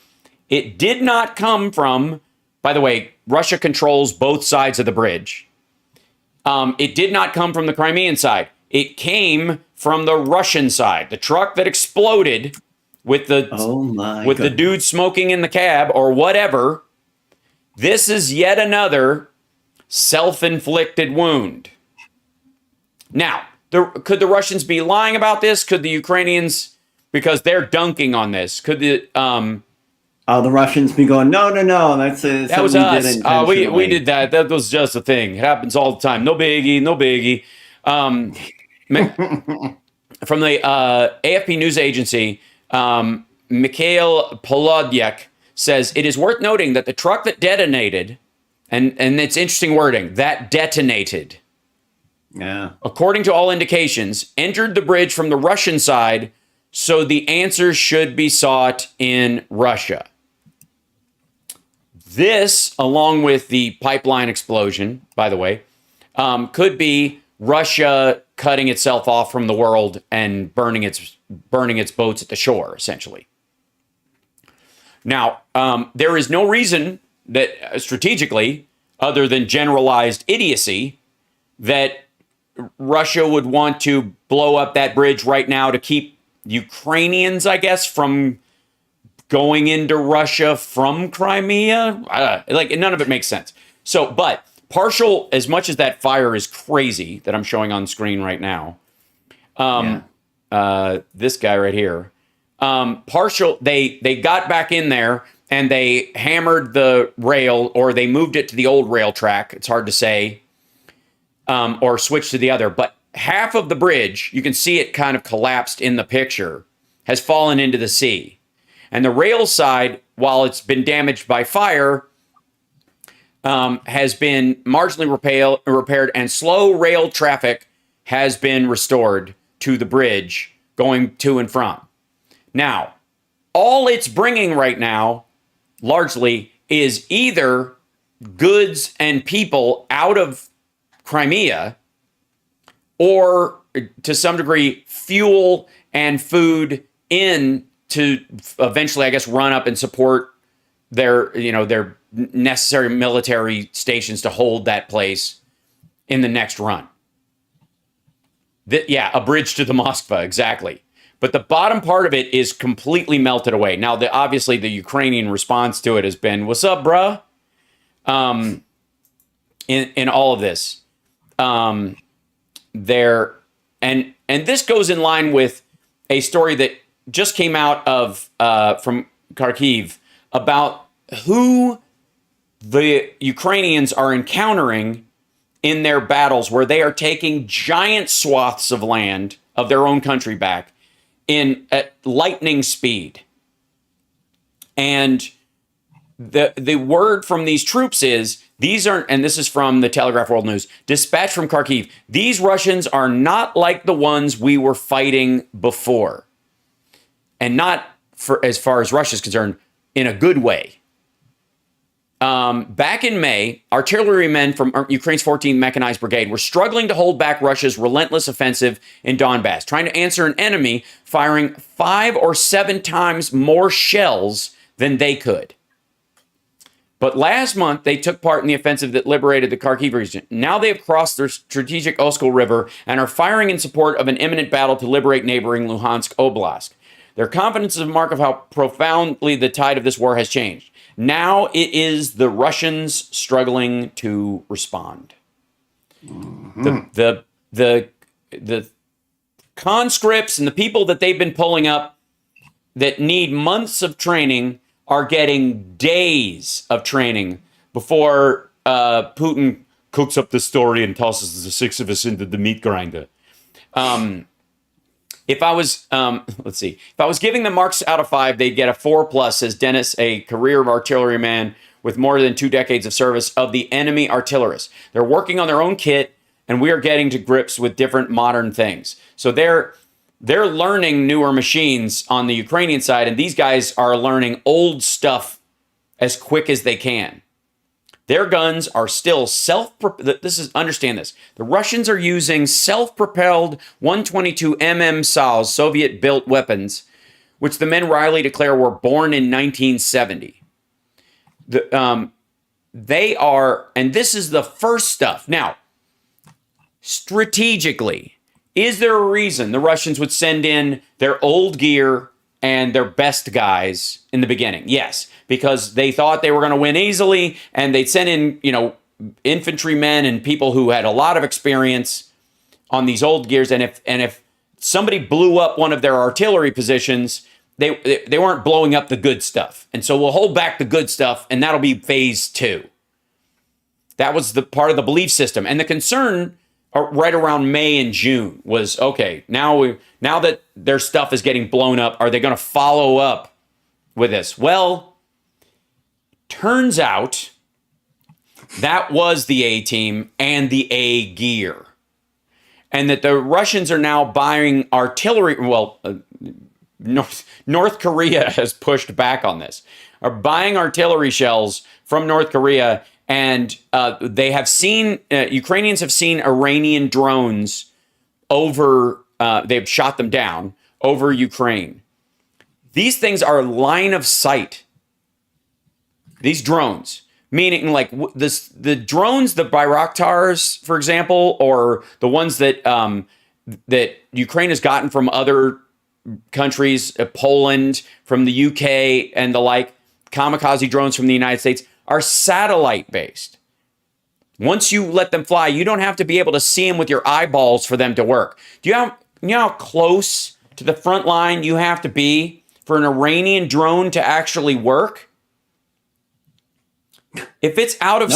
It did not come from, by the way, Russia controls both sides of the bridge. It did not come from the Crimean side. It came from the Russian side. The truck that exploded with the dude smoking in the cab or whatever. This is yet another self-inflicted wound. Now, could the Russians be lying about this? Could the Ukrainians, because they're dunking on this, could the Russians be going, no, that was us. We did that. That was just a thing. It happens all the time. No biggie, no biggie. From the AFP news agency, Mikhail Polodyak says, it is worth noting that the truck that detonated, and it's interesting wording, that detonated, according to all indications, entered the bridge from the Russian side, so the answer should be sought in Russia. This, along with the pipeline explosion, by the way, could be Russia cutting itself off from the world and burning its boats at the shore, essentially. Now, there is no reason that strategically, other than generalized idiocy, that Russia would want to blow up that bridge right now to keep Ukrainians, I guess, from going into Russia from Crimea. None of it makes sense. So, but partial, as much as that fire is crazy that I'm showing on screen right now, this guy right here, partial, they got back in there and they hammered the rail, or they moved it to the old rail track. It's hard to say, or switched to the other. But half of the bridge, you can see it kind of collapsed in the picture, has fallen into the sea. And the rail side, while it's been damaged by fire, has been marginally repaired, and slow rail traffic has been restored to the bridge going to and from. Now, all it's bringing right now, largely, is either goods and people out of Crimea, or to some degree, fuel and food in to eventually, I guess, run up and support their necessary military stations to hold that place in the next run. A bridge to the Moskva, exactly. But the bottom part of it is completely melted away. Now, obviously, the Ukrainian response to it has been, "What's up, bruh?" In all of this, and this goes in line with a story that just came out of from Kharkiv about who the Ukrainians are encountering in their battles, where they are taking giant swaths of land of their own country back at lightning speed. And the word from these troops is, and this is from the Telegraph World News, dispatch from Kharkiv, these Russians are not like the ones we were fighting before. And not, for as far as Russia's concerned, in a good way. Back in May, artillerymen from Ukraine's 14th Mechanized Brigade were struggling to hold back Russia's relentless offensive in Donbass, trying to answer an enemy firing 5 or 7 times more shells than they could. But last month, they took part in the offensive that liberated the Kharkiv region. Now they have crossed the strategic Oskol River and are firing in support of an imminent battle to liberate neighboring Luhansk Oblast. Their confidence is a mark of how profoundly the tide of this war has changed. Now it is the Russians struggling to respond. The conscripts and the people that they've been pulling up that need months of training are getting days of training before Putin cooks up the story and tosses the 6 of us into the meat grinder. If I was, if I was giving them marks out of 5, they'd get a 4+, says Dennis, a career artilleryman with more than 2 decades of service of the enemy artillerists. They're working on their own kit, and we are getting to grips with different modern things. So they're learning newer machines on the Ukrainian side, and these guys are learning old stuff as quick as they can. Their guns are still understand this. The Russians are using self-propelled 122 SALs, Soviet-built weapons, which the men Riley declare were born in 1970. They are, and this is the first stuff. Now, strategically, is there a reason the Russians would send in their old gear and their best guys in the beginning? Yes, because they thought they were going to win easily, and they'd send in, infantrymen and people who had a lot of experience on these old gears. And if somebody blew up one of their artillery positions, they weren't blowing up the good stuff. And so we'll hold back the good stuff, and that'll be phase 2. That was the part of the belief system. And the concern right around May and June was, okay, now that their stuff is getting blown up, are they going to follow up with this? Well, turns out that was the A team and the A gear. And that the Russians are now buying artillery. Well, North Korea has pushed back on this, are buying artillery shells from North Korea. And they have seen, Ukrainians have seen Iranian drones over, they've shot them down over Ukraine. These things are line of sight. These drones, meaning like the drones, the Bayraktars, for example, or the ones that that Ukraine has gotten from other countries, Poland, from the UK and the like, kamikaze drones from the United States, are satellite based. Once you let them fly, you don't have to be able to see them with your eyeballs for them to work. You know how close to the front line you have to be for an Iranian drone to actually work? If it's out of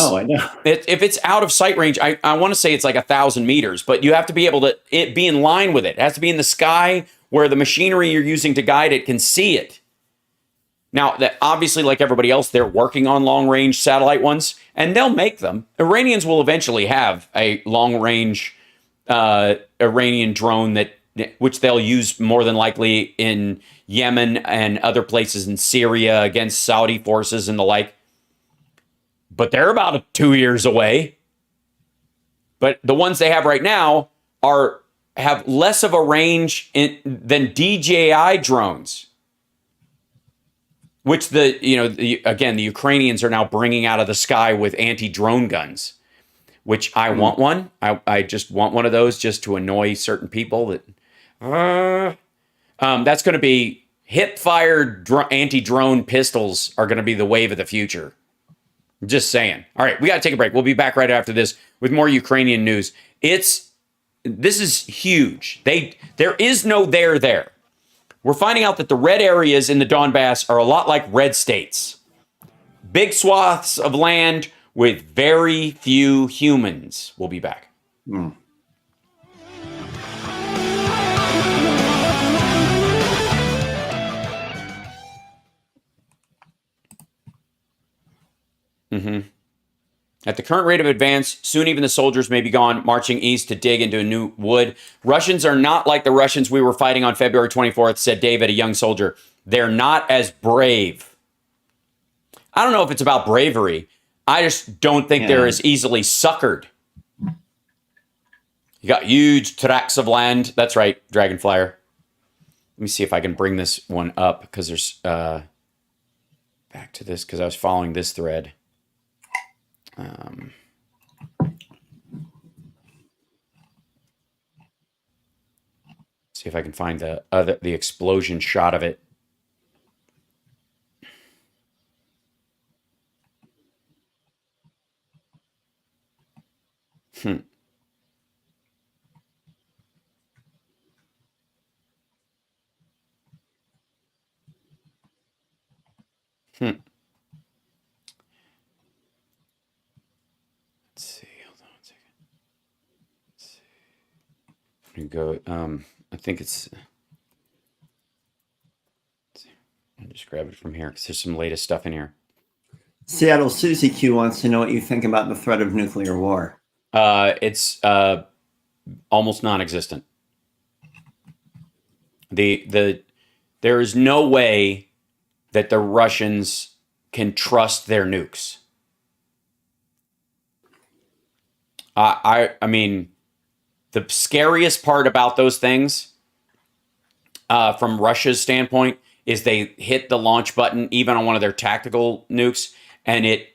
if it's out of sight range, I want to say it's like 1,000 meters, but you have to be able to be in line with it. It has to be in the sky where the machinery you're using to guide it can see it. Now, that obviously, like everybody else, they're working on long-range satellite ones, and they'll make them. Iranians will eventually have a long-range Iranian drone which they'll use more than likely in Yemen and other places in Syria against Saudi forces and the like. But they're about 2 years away. But the ones they have right now have less of a range than DJI drones, which the Ukrainians are now bringing out of the sky with anti-drone guns, which I want one. I just want one of those just to annoy certain people. That's going to be hip-fired anti-drone pistols are going to be the wave of the future. Just saying. All right, we got to take a break. We'll be back right after this with more Ukrainian news. This is huge. There is no there. We're finding out that the red areas in the Donbass are a lot like red states. Big swaths of land with very few humans. We'll be back. At the current rate of advance, soon even the soldiers may be gone, marching east to dig into a new wood. Russians are not like the Russians we were fighting on February 24th, said David, a young soldier. They're not as brave. I don't know if it's about bravery. I just don't think they're as easily suckered. You got huge tracts of land. That's right, Dragonflyer. Let me see if I can bring this one up, because there's... back to this, because I was following this thread. See if I can find the explosion shot of it. Let's see. Hold on a second. Let's see. I'm gonna go. I think it's. Let's see. I'll just grab it from here because there's some latest stuff in here. Seattle Susie Q wants to know what you think about the threat of nuclear war. It's almost non-existent. There is no way that the Russians can trust their nukes. I mean, the scariest part about those things, from Russia's standpoint, is they hit the launch button even on one of their tactical nukes, and it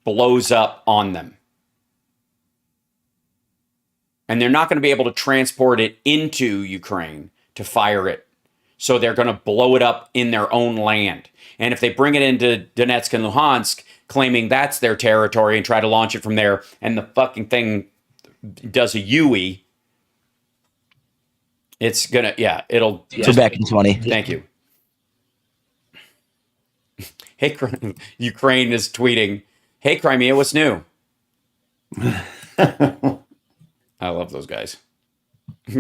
blows up on them. And they're not going to be able to transport it into Ukraine to fire it. So they're going to blow it up in their own land. And if they bring it into Donetsk and Luhansk, claiming that's their territory, and try to launch it from there, and the fucking thing does a Yui, it's going to, it'll... So back in 20. Thank you. Hey, Ukraine is tweeting, "Hey, Crimea, what's new?" I love those guys.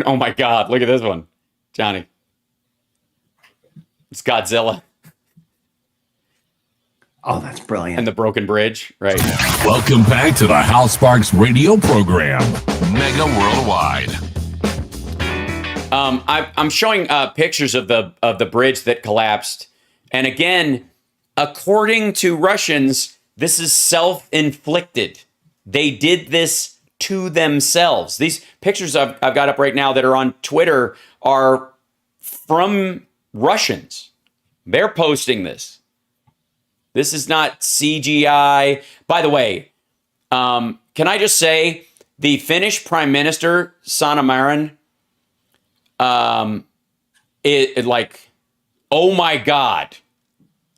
Oh my God, look at this one, Johnny. It's Godzilla. Oh, that's brilliant. And the broken bridge, right? Welcome back to the HAL Sparks radio program, Mega Worldwide. I'm showing pictures of the bridge that collapsed, and again, according to Russians, this is self-inflicted. They did this to themselves. These pictures I've got up right now that are on Twitter are from Russians. They're posting this. This is not CGI. By the way, can I just say the Finnish Prime Minister, Sanna Marin, oh my God.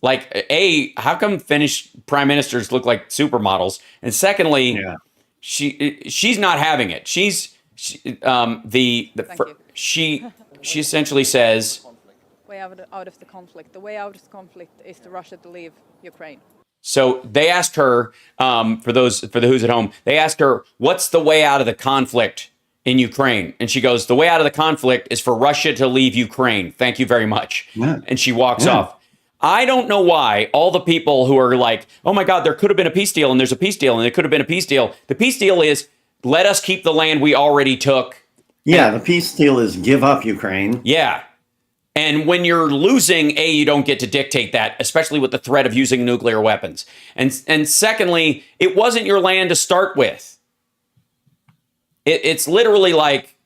Like, A, how come Finnish prime ministers look like supermodels? And secondly, she's not having it. She essentially says, way out of the conflict. The way out of the conflict is for Russia to leave Ukraine. So they asked her, for the who's at home, they asked her, what's the way out of the conflict in Ukraine? And she goes, the way out of the conflict is for Russia to leave Ukraine. Thank you very much. Yeah. And she walks off. I don't know why all the people who are like, oh my God, there could have been a peace deal, and there's a peace deal, and there could have been a peace deal. The peace deal is, let us keep the land we already took. Yeah, the peace deal is give up Ukraine. Yeah. And when you're losing, A, you don't get to dictate that, especially with the threat of using nuclear weapons. And secondly, it wasn't your land to start with. It's literally like,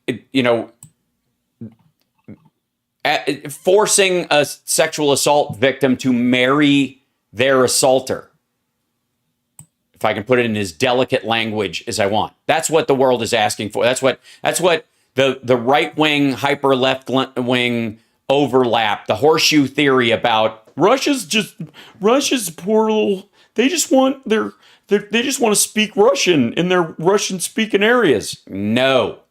forcing a sexual assault victim to marry their assaulter. If I can put it in as delicate language as I want. That's what the world is asking for. That's what the right-wing, hyper left-wing overlap, the horseshoe theory about Russia's poor little, they just want to speak Russian in their Russian-speaking areas. No.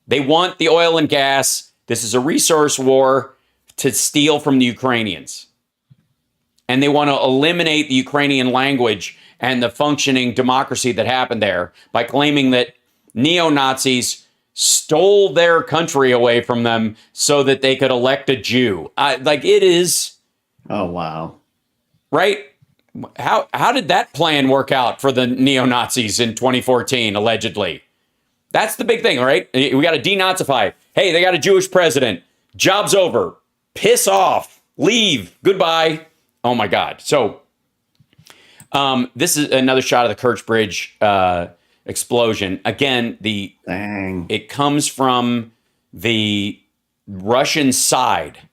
They want the oil and gas. This is a resource war to steal from the Ukrainians. And they want to eliminate the Ukrainian language and the functioning democracy that happened there by claiming that neo-Nazis stole their country away from them so that they could elect a Jew. It is... Oh, wow. Right? How did that plan work out for the neo-Nazis in 2014, allegedly? That's the big thing, right? We got to denazify. Hey, they got a Jewish president. Job's over. Piss off. Leave. Goodbye. Oh, my God. So this is another shot of the Kerch Bridge explosion. Again, it comes from the Russian side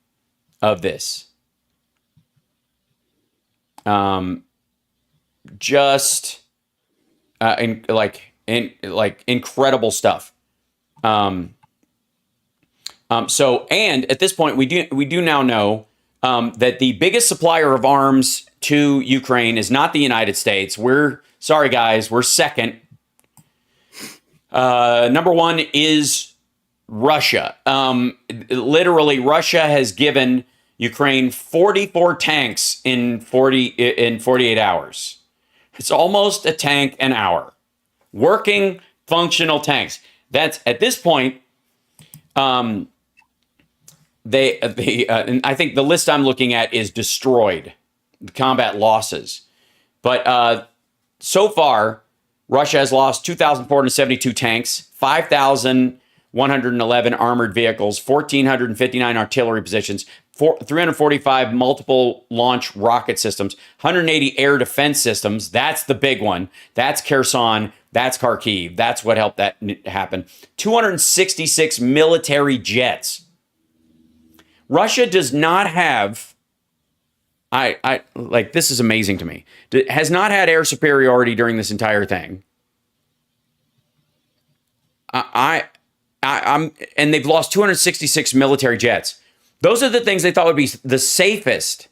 of this. Incredible stuff. So, and at this point, we do now know that the biggest supplier of arms to Ukraine is not the United States. We're sorry, guys, we're second. Number one is Russia. Literally, Russia has given Ukraine 44 tanks in 48 hours. It's almost a tank an hour. Working, functional tanks. That's at this point. And I think the list I'm looking at is destroyed, combat losses. But so far, Russia has lost 2,472 tanks, 5,111 armored vehicles, 1,459 artillery positions, 345 multiple launch rocket systems, 180 air defense systems. That's the big one. That's Kherson. That's Kharkiv. That's what helped that happen. 266 military jets. Russia does not have, I like, this is amazing to me, has not had air superiority during this entire thing. I'm, and they've lost 266 military jets. Those are the things they thought would be the safest,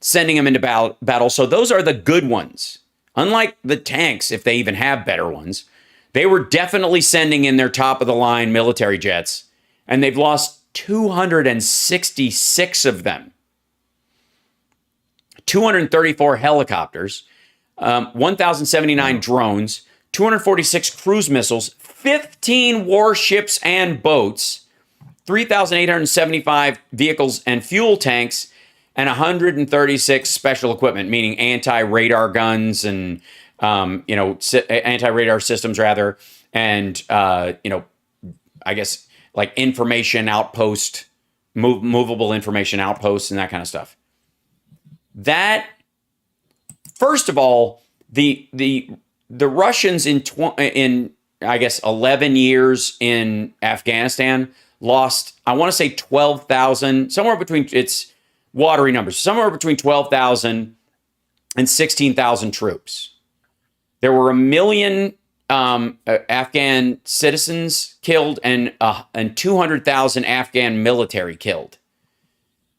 sending them into battle. So those are the good ones. Unlike the tanks, if they even have better ones, they were definitely sending in their top of the line military jets, and they've lost 266 of them. 234 helicopters, 1,079 drones, 246 cruise missiles, 15 warships and boats, 3,875 vehicles and fuel tanks, and 136 special equipment, meaning anti-radar guns and anti-radar systems rather, and I guess like information outpost, movable information outposts, and that kind of stuff. That, first of all, the Russians in I guess 11 years in Afghanistan lost, I want to say 12,000, somewhere between, it's watery numbers, somewhere between 12,000 and 16,000 troops. There were 1 million Afghan citizens killed and 200,000 Afghan military killed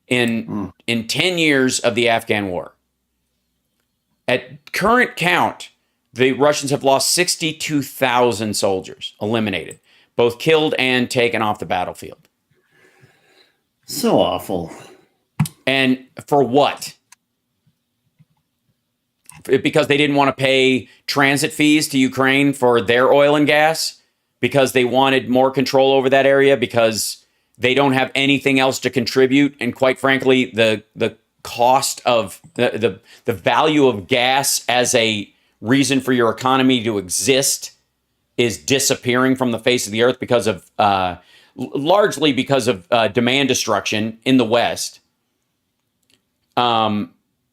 in 10 years of the Afghan war. At current count, the Russians have lost 62,000 soldiers, eliminated, both killed and taken off the battlefield. So awful. And for what? Because they didn't want to pay transit fees to Ukraine for their oil and gas? Because they wanted more control over that area? Because they don't have anything else to contribute? And quite frankly, the cost of the value of gas as a reason for your economy to exist is disappearing from the face of the earth because of largely because of demand destruction in the West.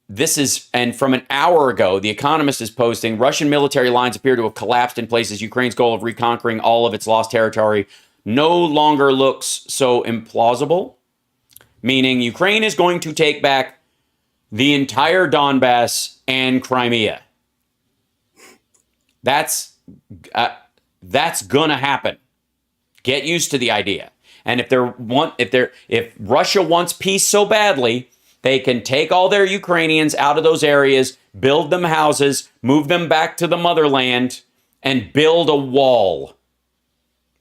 This is, and from an hour ago, The Economist is posting, Russian military lines appear to have collapsed in places. Ukraine's goal of reconquering all of its lost territory no longer looks so implausible, meaning Ukraine is going to take back the entire Donbass and Crimea. That's gonna happen. Get used to the idea. And if Russia wants peace so badly, they can take all their Ukrainians out of those areas, build them houses, move them back to the motherland, and build a wall.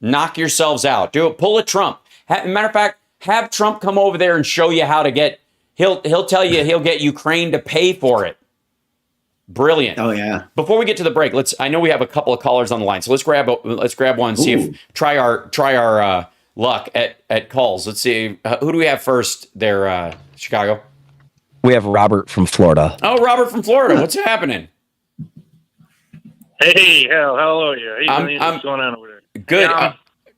Knock yourselves out. Do it. Pull a Trump. Matter of fact, have Trump come over there and show you how to get. He'll tell you he'll get Ukraine to pay for it. Brilliant. Oh yeah. Before we get to the break, I know we have a couple of callers on the line, so let's grab one and see if try our luck at calls. Let's see, who do we have first there, Chicago? We have Robert from Florida. Oh, Robert from Florida. What's happening? Hey, Hal, how are you? What's going on over there? Good.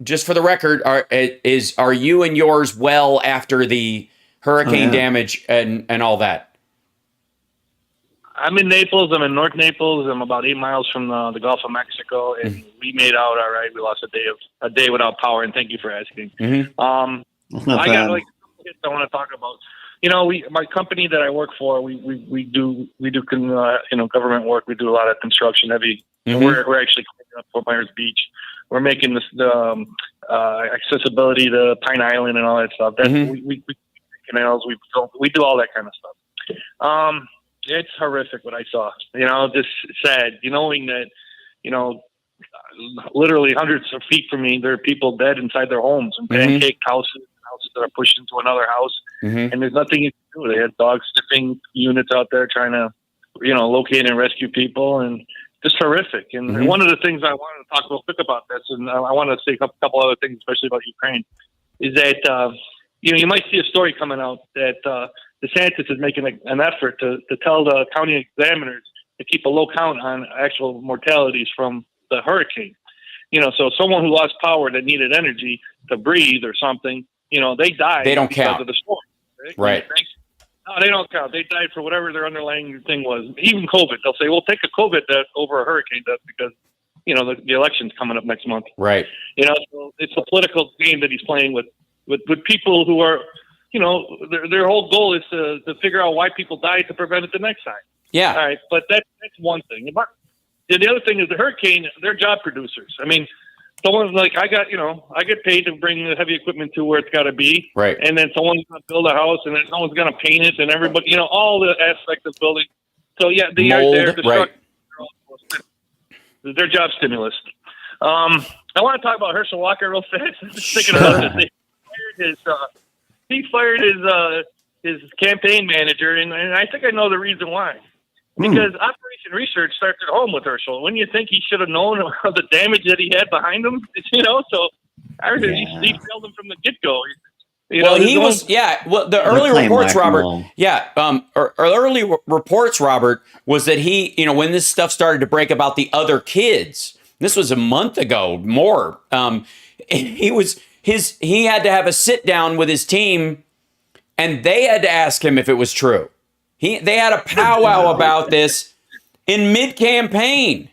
Just for the record, are you and yours well after the hurricane damage and all that? I'm in Naples. I'm in North Naples. I'm about 8 miles from the Gulf of Mexico, and we made out all right. We lost a day without power, and thank you for asking. Mm-hmm. I got like I want to talk about. My company that I work for, we do government work. We do a lot of construction, heavy. Mm-hmm. We're actually cleaning up Fort Myers Beach. We're making the accessibility to Pine Island and all that stuff. That's, we canals. We do all that kind of stuff. It's horrific what I saw. Just sad. Knowing that, literally hundreds of feet from me, there are people dead inside their homes and pancake houses that are pushed into another house, and there's nothing you can do. They had dog sniffing units out there trying to, locate and rescue people, and just horrific. And one of the things I wanted to talk real quick about this, and I want to say a couple other things, especially about Ukraine, is that you might see a story coming out that DeSantis is making an effort to tell the county examiners to keep a low count on actual mortalities from the hurricane. You know, so someone who lost power that needed energy to breathe or something, you know, they died. They don't because count. of the storm. Right. No, they don't count. They died for whatever their underlying thing was. Even COVID, they'll say, "Well, take a COVID death over a hurricane death because, you know, the election's coming up next month." Right. You know, so it's a political game that he's playing with people who are, you know, their whole goal is to figure out why people die to prevent it the next time. Yeah. All right, but that's one thing. But the other thing is the hurricane. They're job producers. I mean, someone's like, I get paid to bring the heavy equipment to where it's got to be. Right. And then someone's going to build a house, and then someone's going to paint it, and everybody, you know, all the aspects of building. So yeah, they are there. Right. Their job stimulus. I want to talk about Herschel Walker real fast. Thinking about this. He fired his campaign manager, and I think I know the reason why. Because Operation Research starts at home with Herschel. Wouldn't you think he should have known the damage that he had behind him? You know, so he failed him from the get-go. Well, the early reports, Robert. Early reports, Robert, was that he, you know, when this stuff started to break about the other kids, this was a month ago, more. He had to have a sit down with his team, and they had to ask him if it was true. They had a powwow about this in mid-campaign.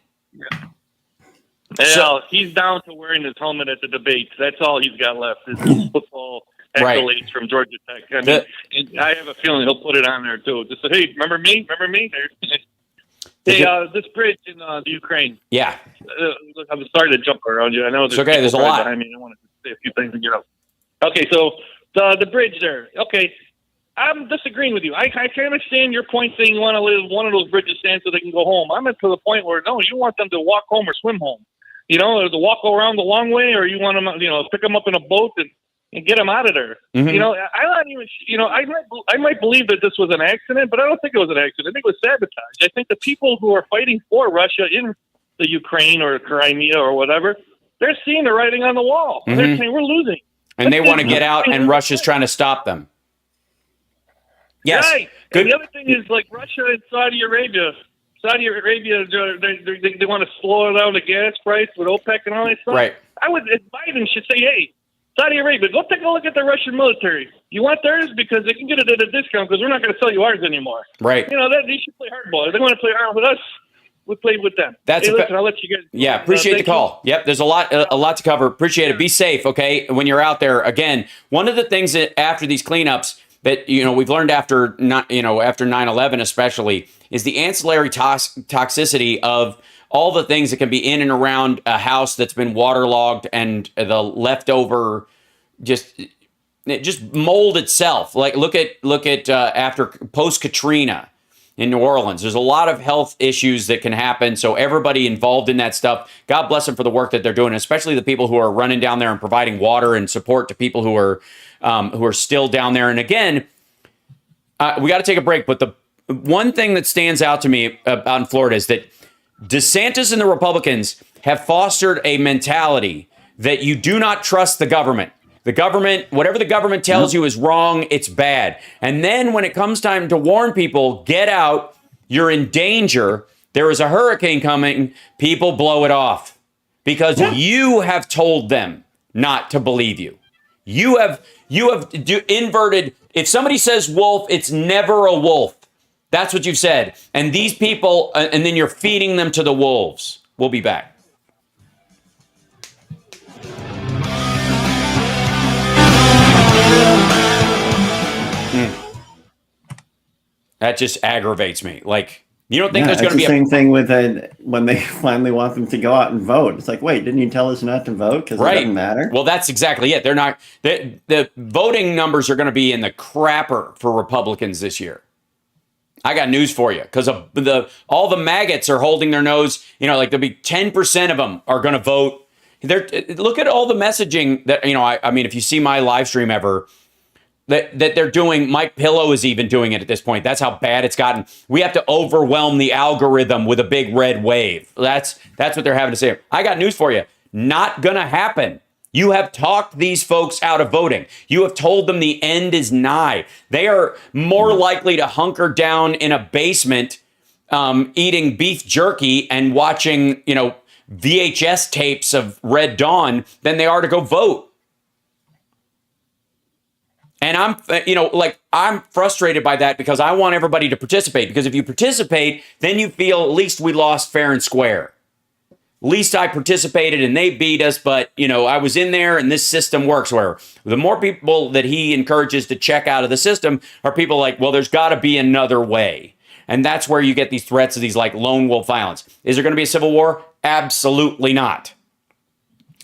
So he's down to wearing his helmet at the debates. That's all he's got left is his football accolades from Georgia Tech. I mean, and I have a feeling he'll put it on there too. Just say, hey, remember me? Hey, this bridge in the Ukraine. Yeah. I'm sorry to jump around you. I know it's okay. There's a lot. I mean, I want to say a few things and get up. Okay, so the bridge there. Okay. I'm disagreeing with you. I can understand your point saying you want to live one of those bridges stand so they can go home. I'm to the point where, no, you want them to walk home or swim home. You know, or to walk around the long way, or you want them, you know, pick them up in a boat and get them out of there. Mm-hmm. You know, I'm not even, you know, I might believe that this was an accident, but I don't think it was an accident. I think it was sabotage. I think the people who are fighting for Russia in the Ukraine or Crimea or whatever, they're seeing the writing on the wall. Mm-hmm. They're saying we're losing. And they want to get out, and Russia's trying to stop them. Yes. Right. And the other thing is, like, Russia and Saudi Arabia, they want to slow down the gas price with OPEC and all that stuff. Right. Biden should say, hey, Saudi Arabia, go take a look at the Russian military. You want theirs? Because they can get it at a discount because we're not going to sell you ours anymore. Right. You know, they should play hardball. If they want to play hardball with us, we play with them. Listen, I'll let you guys. Yeah, appreciate the call. Yep, there's a lot to cover. Appreciate it. Be safe, okay, when you're out there. Again, one of the things that after these cleanups that, you know, we've learned after 9/11 especially is the ancillary toxicity of all the things that can be in and around a house that's been waterlogged and the leftover just mold itself. Like look at after post Katrina in New Orleans. There's a lot of health issues that can happen. So everybody involved in that stuff, God bless them for the work that they're doing, especially the people who are running down there and providing water and support to people who are still down there. And again, we got to take a break. But the one thing that stands out to me out in Florida is that DeSantis and the Republicans have fostered a mentality that you do not trust the government. The government, whatever the government tells you is wrong, it's bad. And then when it comes time to warn people, get out, you're in danger, there is a hurricane coming, people blow it off because you have told them not to believe you. You have inverted. If somebody says wolf, it's never a wolf. That's what you've said. And these people, and then you're feeding them to the wolves. We'll be back. That just aggravates me. Like, you don't think there's going to be the same thing with when they finally want them to go out and vote. It's like, wait, didn't you tell us not to vote? Because it doesn't matter. Well, that's exactly it. They're not. The voting numbers are going to be in the crapper for Republicans this year. I got news for you, because all the maggots are holding their nose. You know, like there'll be 10% of them are going to vote. Look at all the messaging that, you know, I mean, if you see my live stream ever, that they're doing. Mike Pillow is even doing it at this point. That's how bad it's gotten. We have to overwhelm the algorithm with a big red wave. That's what they're having to say. I got news for you. Not going to happen. You have talked these folks out of voting. You have told them the end is nigh. They are more likely to hunker down in a basement eating beef jerky and watching, VHS tapes of Red Dawn than they are to go vote. And I'm frustrated by that because I want everybody to participate. Because if you participate, then you feel at least we lost fair and square. At least I participated and they beat us, but I was in there and this system works. Where the more people that he encourages to check out of the system are people like, well, there's got to be another way. And that's where you get these threats of these like lone wolf violence. Is there going to be a civil war? Absolutely not.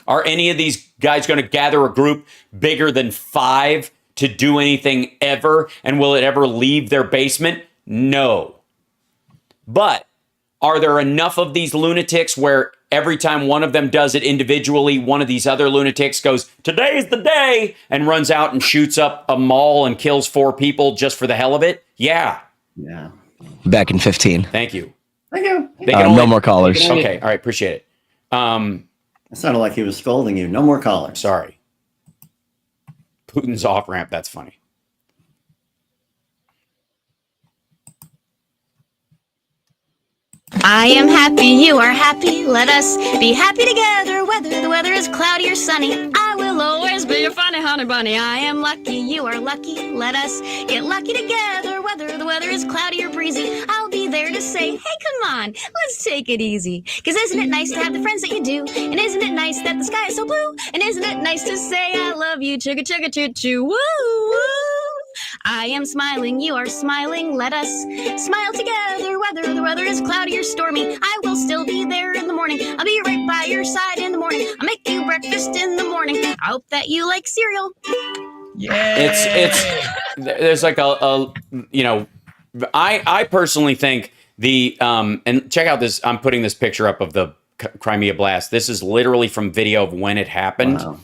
Are any of these guys going to gather a group bigger than 5 to do anything ever? And will it ever leave their basement? No. But are there enough of these lunatics where every time one of them does it individually, one of these other lunatics goes, today's the day, and runs out and shoots up a mall and kills 4 people just for the hell of it? Yeah. Yeah. Back in 15. Thank you. Thank you. No more callers. Okay. All right. Appreciate it. It sounded like he was scolding you. No more callers. Sorry. Putin's off ramp. That's funny. I am happy, you are happy. Let us be happy together, whether the weather is cloudy or sunny. I will always be your funny honey bunny. I am lucky, you are lucky. Let us get lucky together, whether the weather is cloudy or breezy. I'll be there to say, hey, come on, let's take it easy. 'Cause isn't it nice to have the friends that you do? And isn't it nice that the sky is so blue? And isn't it nice to say I love you, chugga chugga choo choo, woo woo. I am smiling, you are smiling. Let us smile together, whether the weather is cloudy or stormy. I will still be there in the morning. I'll be right by your side in the morning. I'll make you breakfast in the morning. I hope that you like cereal. Yeah. There's like I personally think and check out this, I'm putting this picture up of the Crimea blast. This is literally from video of when it happened. Wow.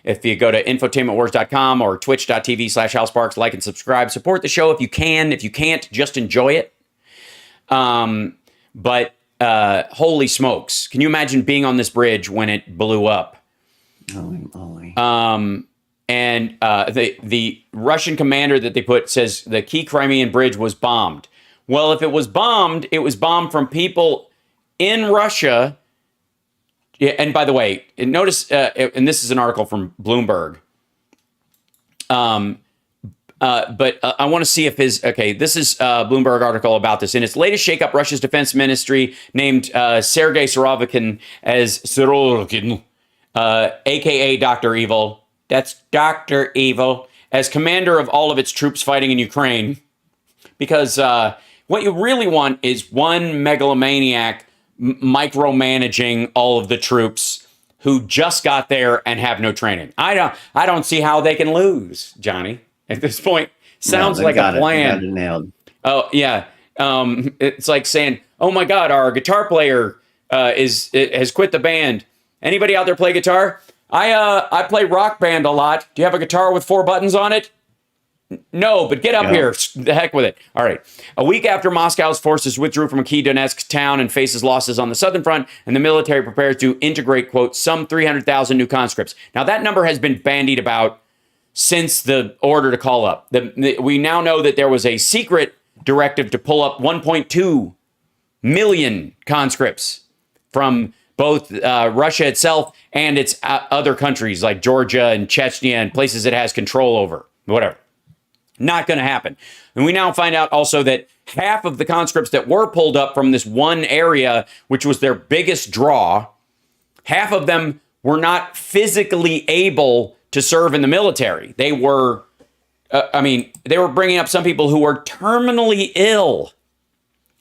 If you go to infotainmentwars.com or twitch.tv/HalSparks, like and subscribe. Support the show if you can. If you can't, just enjoy it. But holy smokes. Can you imagine being on this bridge when it blew up? And the Russian commander that they put says the key Crimean bridge was bombed. Well, if it was bombed from people in Russia. Yeah, and by the way, notice, and this is an article from Bloomberg. But I want to see if this is a Bloomberg article about this. In its latest shakeup, Russia's defense ministry named Sergei Sorokin as Sorokin, a.k.a. Dr. Evil. That's Dr. Evil, as commander of all of its troops fighting in Ukraine. Because what you really want is one megalomaniac micromanaging all of the troops who just got there and have no training. I don't see how they can lose, Johnny. At this point, sounds like a plan. Got it nailed. Oh yeah, it's like saying, "Oh my God, our guitar player has quit the band." Anybody out there play guitar? I play Rock Band a lot. Do you have a guitar with 4 buttons on it? No, but get up here. The heck with it. All right. A week after Moscow's forces withdrew from a key Donetsk town and faces losses on the southern front, and the military prepares to integrate, quote, some 300,000 new conscripts. Now, that number has been bandied about since the order to call up. We now know that there was a secret directive to pull up 1.2 million conscripts from both Russia itself and its other countries like Georgia and Chechnya and places it has control over. Whatever. Not going to happen. And we now find out also that half of the conscripts that were pulled up from this one area, which was their biggest draw, half of them were not physically able to serve in the military. They were, they were bringing up some people who were terminally ill.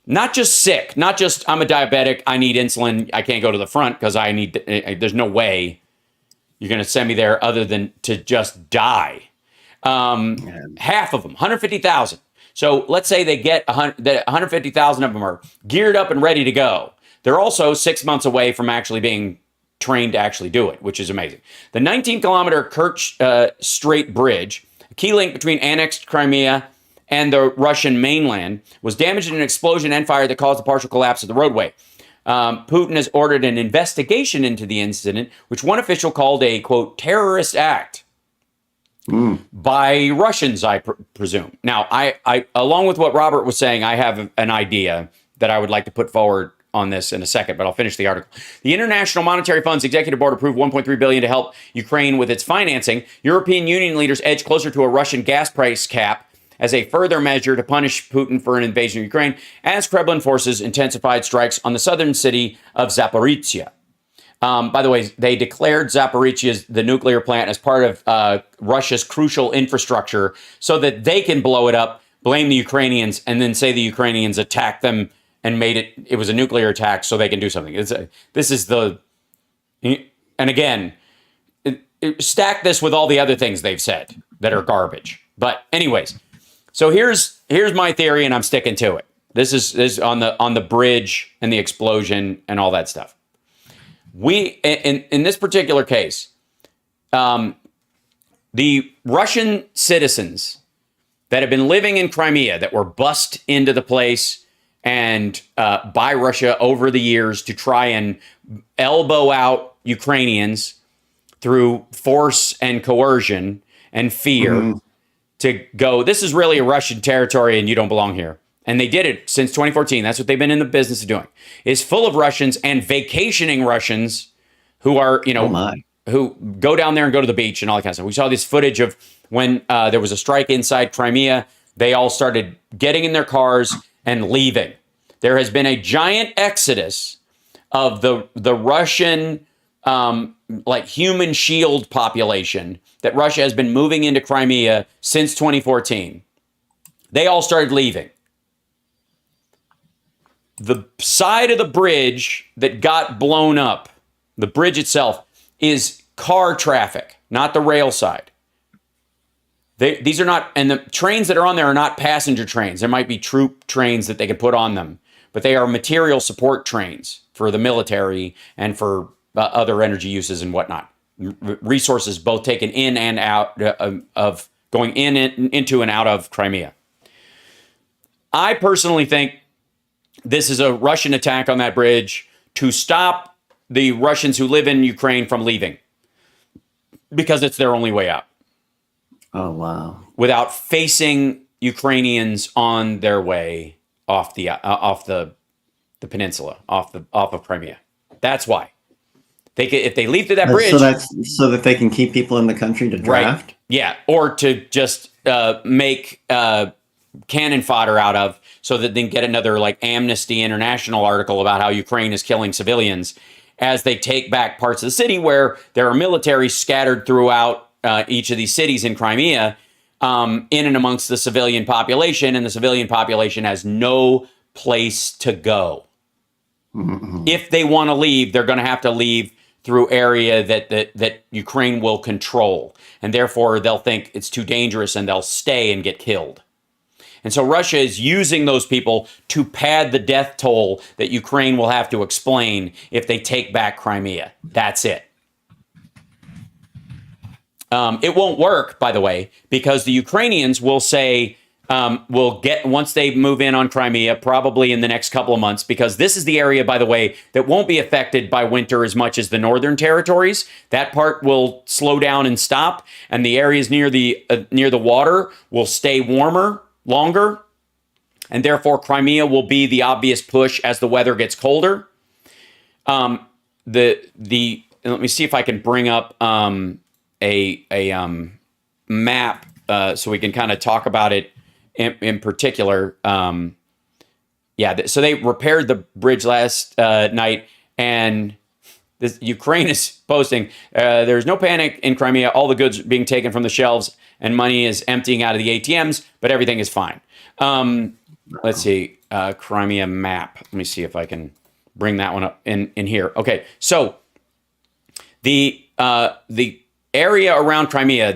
Not just sick, not just I'm a diabetic, I need insulin, I can't go to the front because there's no way you're going to send me there other than to just die. Half of them, 150,000. So let's say they get 150,000 of them are geared up and ready to go. They're also 6 months away from actually being trained to actually do it, which is amazing. The 19-kilometer Kerch Strait Bridge, a key link between annexed Crimea and the Russian mainland, was damaged in an explosion and fire that caused the partial collapse of the roadway. Putin has ordered an investigation into the incident, which one official called a, quote, terrorist act. By Russians, I presume. Now, I along with what Robert was saying, I have an idea that I would like to put forward on this in a second, but I'll finish the article. The International Monetary Fund's executive board approved $1.3 billion to help Ukraine with its financing. European Union leaders edged closer to a Russian gas price cap as a further measure to punish Putin for an invasion of Ukraine, as Kremlin forces intensified strikes on the southern city of Zaporizhia. By the way, they declared Zaporizhia, the nuclear plant, as part of Russia's crucial infrastructure so that they can blow it up, blame the Ukrainians, and then say the Ukrainians attacked them and made it was a nuclear attack so they can do something. And again, stack this with all the other things they've said that are garbage. But anyways, so here's my theory, and I'm sticking to it. This is on the bridge and the explosion and all that stuff. We in this particular case, the Russian citizens that have been living in Crimea that were bussed into the place and by Russia over the years to try and elbow out Ukrainians through force and coercion and fear to go, this is really a Russian territory and you don't belong here. And they did it since 2014. That's what they've been in the business of doing, is full of Russians and vacationing Russians who are, who go down there and go to the beach and all that kind of stuff. We saw this footage of when there was a strike inside Crimea. They all started getting in their cars and leaving. There has been a giant exodus of the Russian human shield population that Russia has been moving into Crimea since 2014. They all started leaving. The side of the bridge that got blown up, the bridge itself, is car traffic, not the rail side. These are not, and the trains that are on there are not passenger trains. There might be troop trains that they can put on them, but they are material support trains for the military and for other energy uses and whatnot. Resources both taken in and out of going into and out of Crimea. I personally think this is a Russian attack on that bridge to stop the Russians who live in Ukraine from leaving, because it's their only way out. Oh, wow. Without facing Ukrainians on their way off the peninsula, off of Crimea. That's why. If they leave through that bridge, so that they can keep people in the country to draft. Right. Yeah, or to just make cannon fodder out of, so that they can get another Amnesty International article about how Ukraine is killing civilians as they take back parts of the city where there are military scattered throughout each of these cities in Crimea, in and amongst the civilian population, and the civilian population has no place to go. Mm-hmm. If they want to leave, they're going to have to leave through area that Ukraine will control, and therefore they'll think it's too dangerous and they'll stay and get killed. And so Russia is using those people to pad the death toll that Ukraine will have to explain if they take back Crimea. That's it. It won't work, by the way, because the Ukrainians will say, once they move in on Crimea, probably in the next couple of months, because this is the area, by the way, that won't be affected by winter as much as the northern territories. That part will slow down and stop, and the areas near the water will stay warmer longer, and therefore Crimea will be the obvious push as the weather gets colder. Let me see if I can bring up a map so we can kind of talk about it in particular. So they repaired the bridge last night, and Ukraine is posting, there's no panic in Crimea. All the goods being taken from the shelves and money is emptying out of the ATMs, but everything is fine. Let's see, Crimea map. Let me see if I can bring that one up in here. Okay, so the area around Crimea,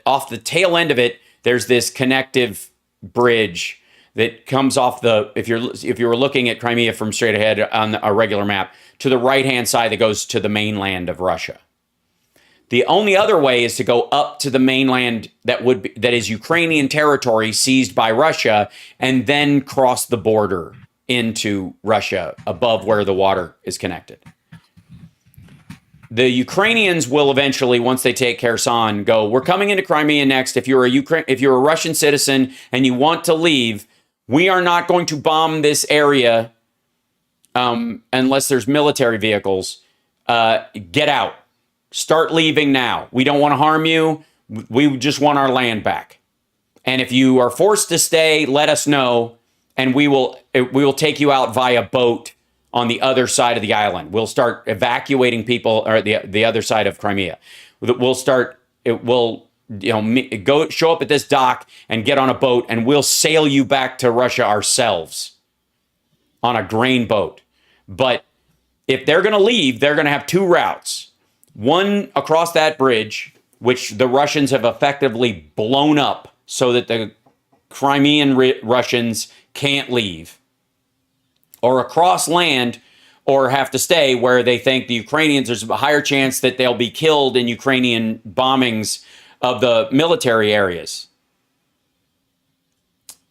off the tail end of it, there's this connective bridge that comes off if you were looking at Crimea from straight ahead on a regular map, to the right-hand side that goes to the mainland of Russia. The only other way is to go up to the mainland that is Ukrainian territory seized by Russia, and then cross the border into Russia above where the water is connected. The Ukrainians will eventually, once they take Kherson, go, we're coming into Crimea next. If you're a Russian citizen and you want to leave, we are not going to bomb this area unless there's military vehicles, get out. Start leaving now. We don't want to harm you. We just want our land back. And if you are forced to stay, let us know, and we will take you out via boat on the other side of the island. We'll start evacuating people, or the other side of Crimea. We'll go show up at this dock and get on a boat, and we'll sail you back to Russia ourselves on a grain boat. But if they're going to leave, they're going to have two routes. One across that bridge, which the Russians have effectively blown up so that the Crimean Russians can't leave, or across land, or have to stay where they think the Ukrainians, there's a higher chance that they'll be killed in Ukrainian bombings of the military areas.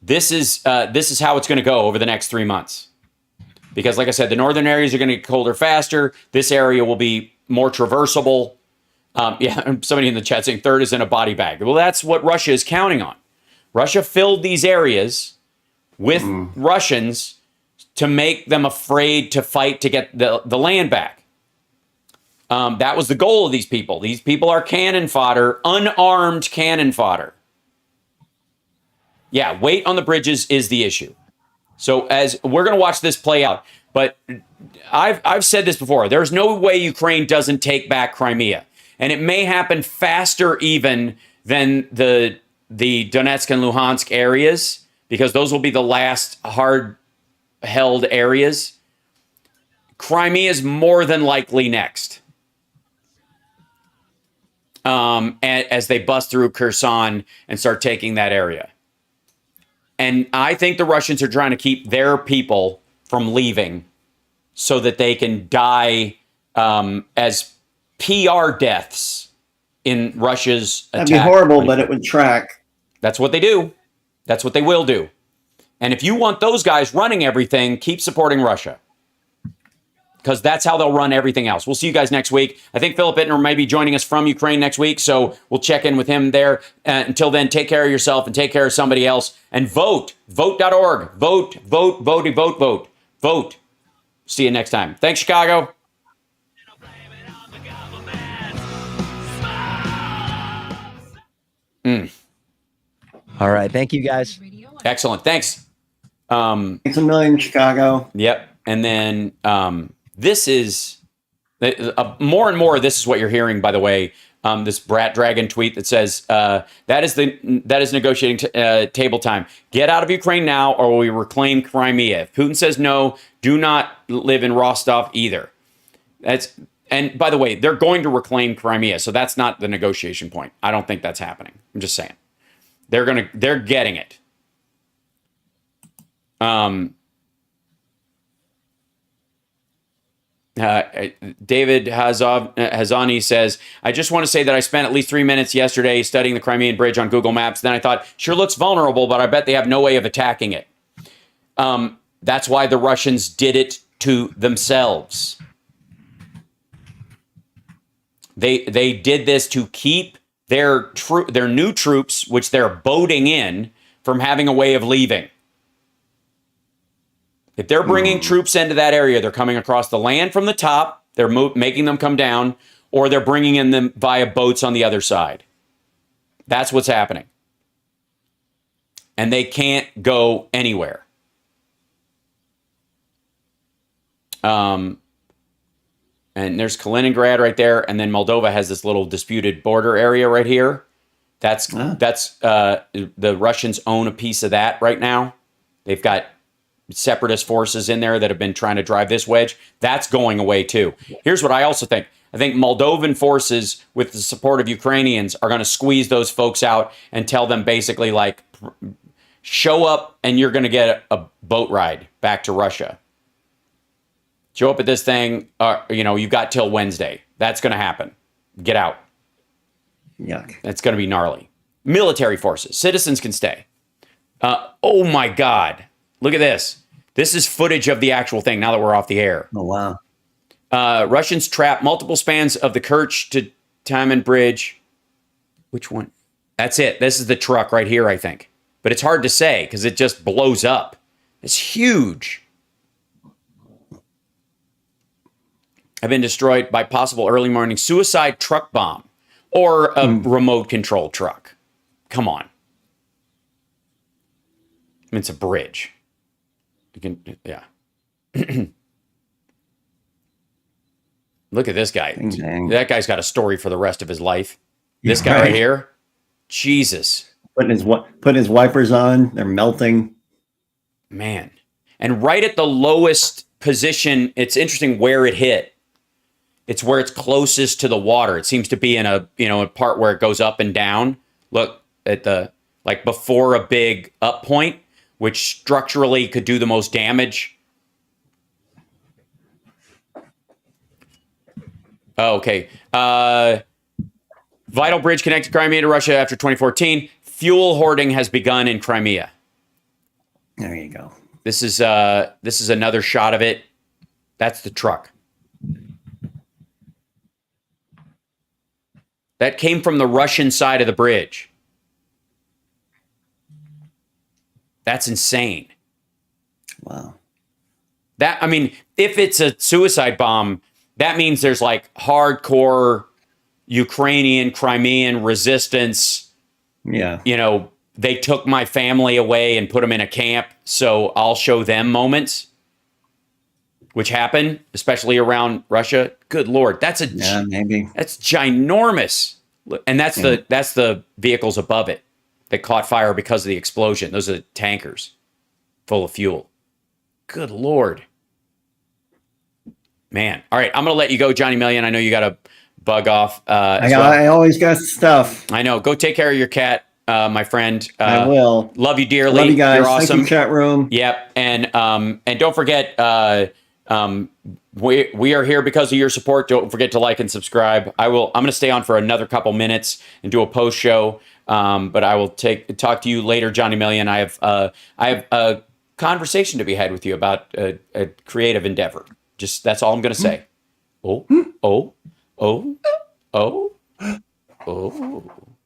This is how it's going to go over the next 3 months. Because like I said, the northern areas are going to get colder faster. This area will be more traversable. Somebody in the chat saying third is in a body bag. Well, that's what Russia is counting on. Russia filled these areas with Russians to make them afraid to fight to get the land back. That was the goal of these people. These people are cannon fodder, unarmed cannon fodder. Yeah, weight on the bridges is the issue. So as we're going to watch this play out, but I've said this before, there's no way Ukraine doesn't take back Crimea. And it may happen faster even than the Donetsk and Luhansk areas, because those will be the last hard-held areas. Crimea is more than likely next. As they bust through Kherson and start taking that area. And I think the Russians are trying to keep their people from leaving so that they can die as PR deaths in Russia's attack. That'd be horrible, but it would track. That's what they do. That's what they will do. And if you want those guys running everything, keep supporting Russia. Because that's how they'll run everything else. We'll see you guys next week. I think Philip Ittner may be joining us from Ukraine next week, so we'll check in with him there. Until then, take care of yourself and take care of somebody else. And vote. Vote.org. Vote, vote, vote, vote, vote. Vote. See you next time. Thanks, Chicago. All right. Thank you, guys. Excellent. Thanks. Thanks a million, Chicago. Yep. And then this is more and more. This is what you're hearing, by the way. This Brat Dragon tweet that says that is negotiating table time. Get out of Ukraine now, or we reclaim Crimea. If Putin says no, do not live in Rostov either. And by the way, they're going to reclaim Crimea, so that's not the negotiation point. I don't think that's happening. I'm just saying they're getting it. David Hazani says, I just want to say that I spent at least 3 minutes yesterday studying the Crimean Bridge on Google Maps. Then I thought, sure looks vulnerable, but I bet they have no way of attacking it. That's why the Russians did it to themselves. They did this to keep their new troops, which they're boating in, from having a way of leaving. If they're bringing troops into that area, they're coming across the land from the top, they're making them come down, or they're bringing in them via boats on the other side. That's what's happening. And they can't go anywhere. And there's Kaliningrad right there, and then Moldova has this little disputed border area right here. That's the Russians own a piece of that right now. They've got separatist forces in there that have been trying to drive this wedge. That's going away too. Here's what I also think. I think Moldovan forces, with the support of Ukrainians, are going to squeeze those folks out and tell them basically, like, show up and you're going to get a boat ride back to Russia. Show up at this thing, you've got till Wednesday. That's going to happen. Get out. Yuck. That's going to be gnarly. Military forces. Citizens can stay. Oh, my God. Look at this. This is footage of the actual thing now that we're off the air. Oh, wow. Russians trap multiple spans of the Kerch to Taman Bridge. Which one? That's it. This is the truck right here, I think. But it's hard to say because it just blows up. It's huge. have been destroyed by possible early morning suicide truck bomb or a remote control truck. Come on. I mean, it's a bridge. You can, yeah. Look at this guy. Dang. That guy's got a story for the rest of his life. This guy right here, Jesus. Putting his wipers on, they're melting. Man. And right at the lowest position, it's interesting where it hit. It's where it's closest to the water. It seems to be in a part where it goes up and down. Look at the, like before a big up point, which structurally could do the most damage. Oh, okay. Vital bridge connected Crimea to Russia after 2014. Fuel hoarding has begun in Crimea. There you go. This is another shot of it. That's the truck. That came from the Russian side of the bridge. That's insane. Wow. That, I mean, if it's a suicide bomb, that means there's like hardcore Ukrainian, Crimean resistance. Yeah. You know, they took my family away and put them in a camp, so I'll show them moments, which happen, especially around Russia. Good Lord, that's maybe that's ginormous, and that's the vehicles above it that caught fire because of the explosion. Those are the tankers full of fuel. Good Lord. Man. All right, I'm going to let you go, Johnny Million. I know you got to bug off. I always got stuff. I know. Go take care of your cat, my friend. I will. Love you dearly. Love you guys. You're awesome. Thank you, chat room. Yep. And don't forget, we are here because of your support. Don't forget to like and subscribe. I'm going to stay on for another couple minutes and do a post show. But I will talk to you later, Johnny Million. I have a conversation to be had with you about a creative endeavor. Just that's all I'm going to say. Oh. All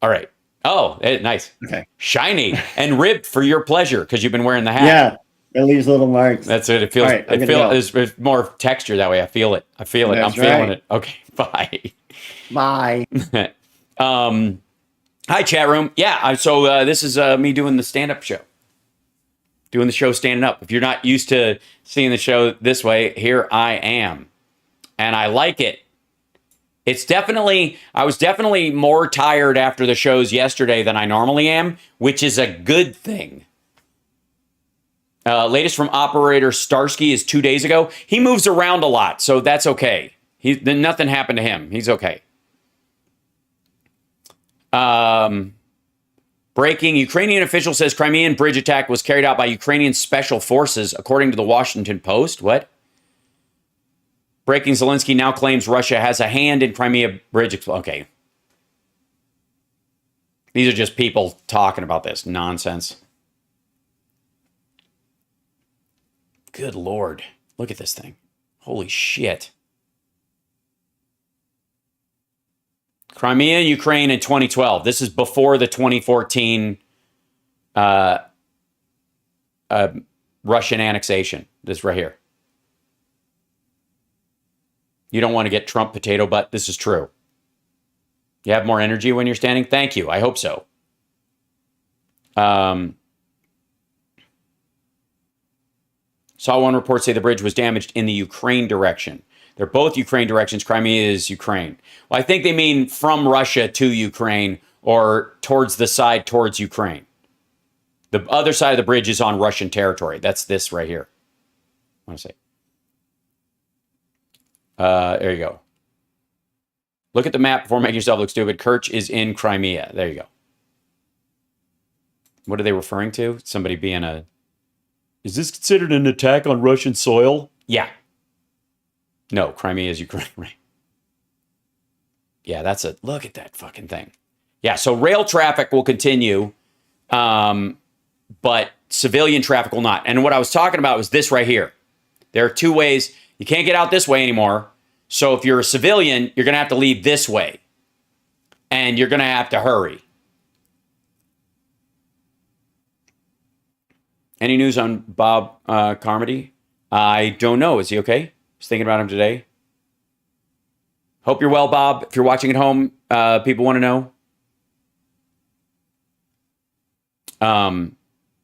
right. Oh, nice. Okay. Shiny and ribbed for your pleasure because you've been wearing the hat. Yeah. It leaves little marks. That's it. It feels. Right, There's more texture that way. I feel it. That's I'm feeling it. Okay. Bye. Bye. Hi, chat room. Yeah. So this is me doing the stand-up show. Doing the show standing up. If you're not used to seeing the show this way, here I am. And I like it. I was definitely more tired after the shows yesterday than I normally am, which is a good thing. Latest from Operator Starsky is 2 days ago. He moves around a lot, so that's okay. Nothing happened to him. He's okay. Breaking, Ukrainian official says Crimean bridge attack was carried out by Ukrainian special forces, according to the Washington Post. What? Breaking, Zelensky now claims Russia has a hand in Crimea bridge explosion. Okay. These are just people talking about this nonsense. Good Lord. Look at this thing. Holy shit. Crimea, Ukraine in 2012. This is before the 2014 Russian annexation. This right here. You don't want to get Trump potato butt. This is true. You have more energy when you're standing? Thank you. I hope so. Saw one report say the bridge was damaged in the Ukraine direction. They're both Ukraine directions. Crimea is Ukraine. Well, I think they mean from Russia to Ukraine or towards the side towards Ukraine. The other side of the bridge is on Russian territory. That's this right here. I want to say. There you go. Look at the map before making yourself look stupid. Kerch is in Crimea. There you go. What are they referring to? Somebody being a... Is this considered an attack on Russian soil? Yeah. No, Crimea is Ukraine, right? Yeah, that's a... Look at that fucking thing. Yeah, so rail traffic will continue, but civilian traffic will not. And what I was talking about was this right here. There are two ways. You can't get out this way anymore. So if you're a civilian, you're going to have to leave this way. And you're going to have to hurry. Any news on Bob Carmody? I don't know. Is he okay? I was thinking about him today. Hope you're well, Bob. If you're watching at home, people want to know.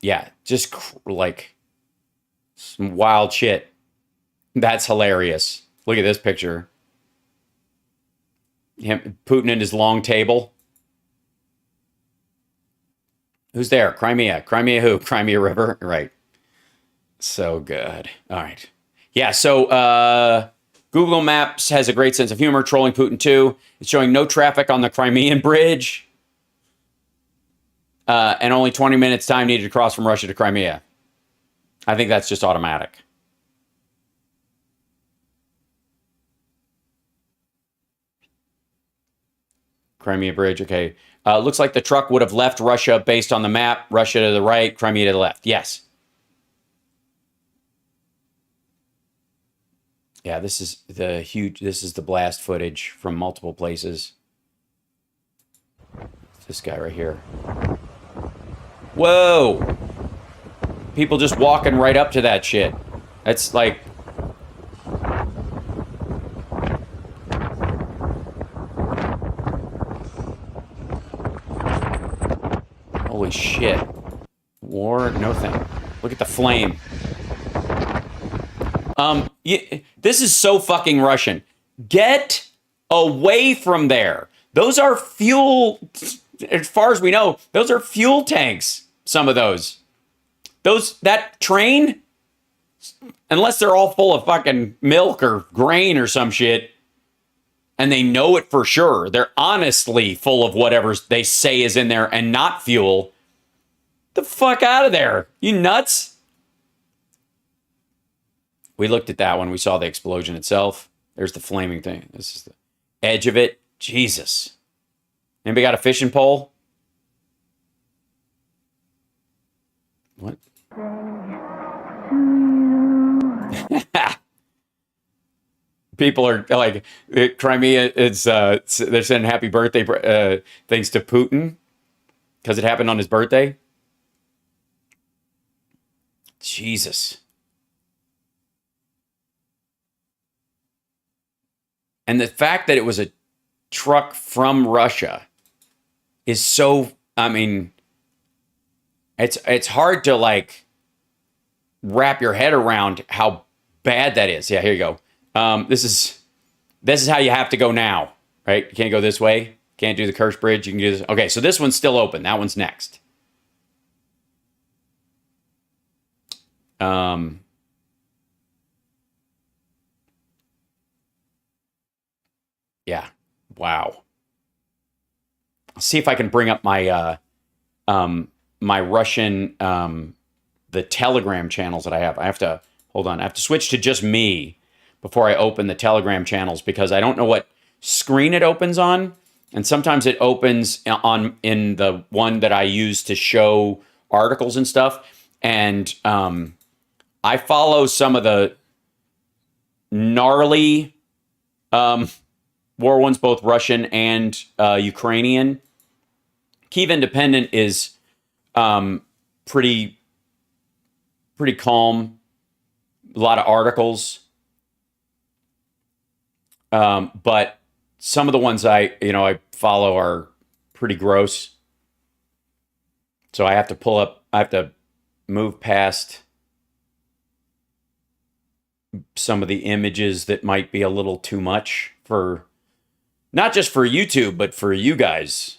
Yeah, just like some wild shit. That's hilarious. Look at this picture. Putin and his long table. Who's there? Crimea. Crimea who? Crimea River? Right. So good. All right. Yeah, so Google Maps has a great sense of humor, trolling Putin too. It's showing no traffic on the Crimean Bridge. And only 20 minutes time needed to cross from Russia to Crimea. I think that's just automatic. Crimea Bridge, okay. Looks like the truck would have left Russia based on the map. Russia to the right, Crimea to the left. Yes. Yeah, this is the blast footage from multiple places. This guy right here. Whoa! People just walking right up to that shit. That's like... Holy shit. War? No thing. Look at the flame. This is so fucking Russian. Get away from there. Those are fuel... As far as we know, those are fuel tanks. Some of those. That train, unless they're all full of fucking milk or grain or some shit, and they know it for sure, they're honestly full of whatever they say is in there and not fuel. The fuck out of there. You nuts? We looked at that when we saw the explosion itself. There's the flaming thing. This is the edge of it. Jesus. Anybody got a fishing pole? What? People are like, Crimea is, they're sending happy birthday things to Putin because it happened on his birthday. Jesus. And the fact that it was a truck from Russia is so, I mean, it's hard to like wrap your head around how bad that is. Yeah, here you go. This is how you have to go now, right? You can't go this way. Can't do the Kerch Bridge. You can do this. Okay, so this one's still open. That one's next. Yeah. Wow. I'll see if I can bring up my my Russian the Telegram channels that I have. I have to hold on. I have to switch to just me before I open the Telegram channels because I don't know what screen it opens on, and sometimes it opens in the one that I use to show articles and stuff. And I follow some of the gnarly war ones, both Russian and Ukrainian. Kyiv Independent is pretty calm. A lot of articles. But some of the ones I follow are pretty gross. So I have to move past some of the images that might be a little too much for, not just for YouTube, but for you guys.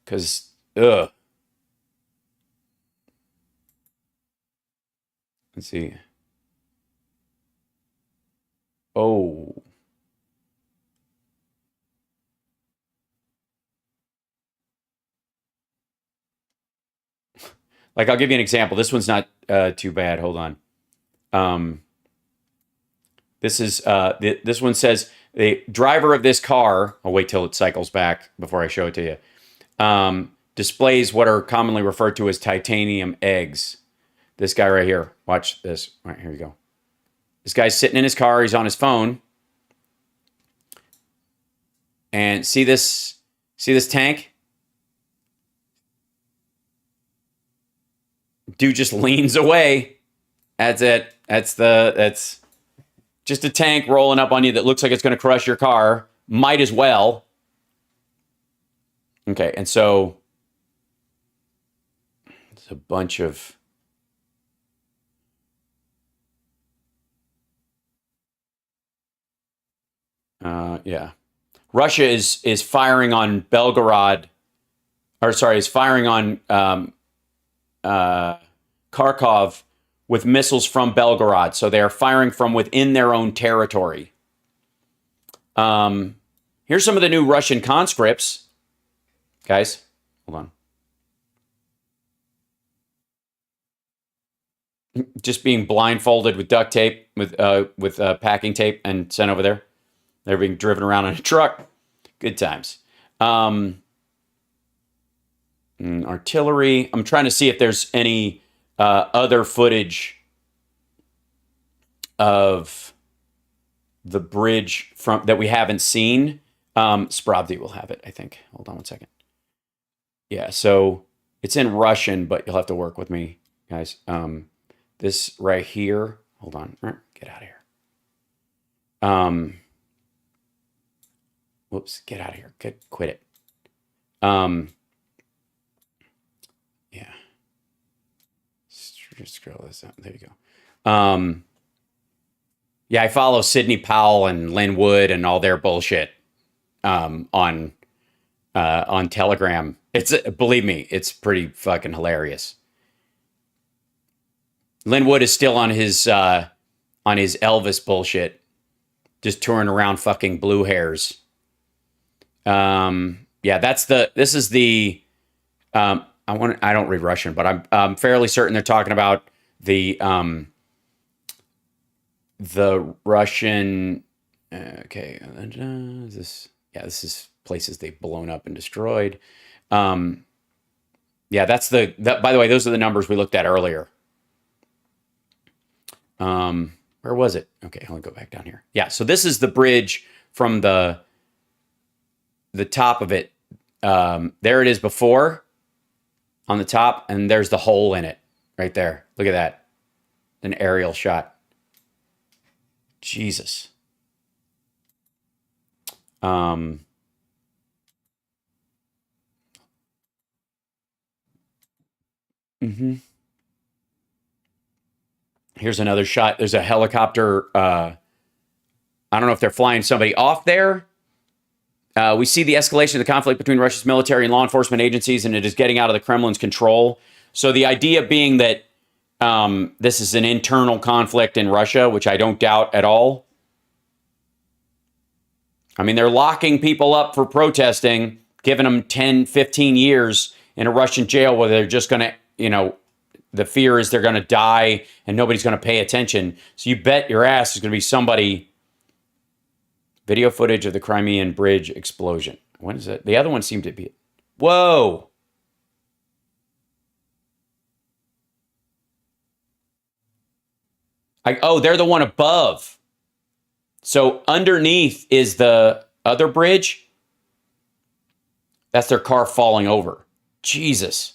Because, Let's see. Oh. Like, I'll give you an example. This one's not too bad. Hold on. This one says, the driver of this car, I'll wait till it cycles back before I show it to you, displays what are commonly referred to as titanium eggs. This guy right here. Watch this. All right, here we go. This guy's sitting in his car. He's on his phone. And see this tank? Dude just leans away. That's it. That's Just a tank rolling up on you that looks like it's going to crush your car. Might as well. Okay, and so it's a bunch of yeah. Russia is firing on Belgorod, or sorry, is firing on Kharkov with missiles from Belgorod. So they are firing from within their own territory. Here's some of the new Russian conscripts. Guys, hold on. Just being blindfolded with duct tape, with packing tape, and sent over there. They're being driven around in a truck. Good times. Artillery. I'm trying to see if there's any other footage of the bridge from that we haven't seen. Spravdi will have it, I think. Hold on one second. Yeah, so it's in Russian, but you'll have to work with me, guys. This right here. Hold on. Get out of here. Whoops, get out of here. Quit it. Yeah. Just scroll this out. There you go. Yeah, I follow Sidney Powell and Lynn Wood and all their bullshit on Telegram. Believe me, it's pretty fucking hilarious. Lynn Wood is still on his Elvis bullshit, just touring around fucking blue hairs. Yeah, this is the I don't read Russian, but I'm fairly certain they're talking about the Russian okay, this is places they've blown up and destroyed. Yeah, by the way, those are the numbers we looked at earlier. Where was it? Okay, I'll go back down here. Yeah, so this is the bridge from the top of it. There it is before on the top, and there's the hole in it right there. Look at that. An aerial shot. Jesus. Here's another shot. There's a helicopter. I don't know if they're flying somebody off there. We see the escalation of the conflict between Russia's military and law enforcement agencies, and it is getting out of the Kremlin's control. So the idea being that this is an internal conflict in Russia, which I don't doubt at all. I mean, they're locking people up for protesting, giving them 10, 15 years in a Russian jail where they're just going to, the fear is they're going to die and nobody's going to pay attention. So you bet your ass there's going to be somebody. Video footage of the Crimean Bridge explosion. When is it? The other one seemed to be. Whoa. They're the one above. So underneath is the other bridge. That's their car falling over. Jesus.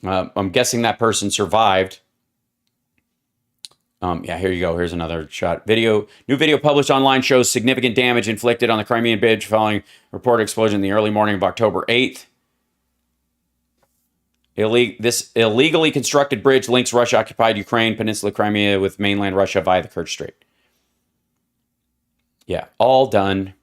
I'm guessing that person survived. Yeah, here you go. Here's another shot. New video published online shows significant damage inflicted on the Crimean Bridge following reported explosion in the early morning of October 8th. This illegally constructed bridge links Russia-occupied Ukraine, Peninsula Crimea with mainland Russia via the Kerch Strait. Yeah, all done.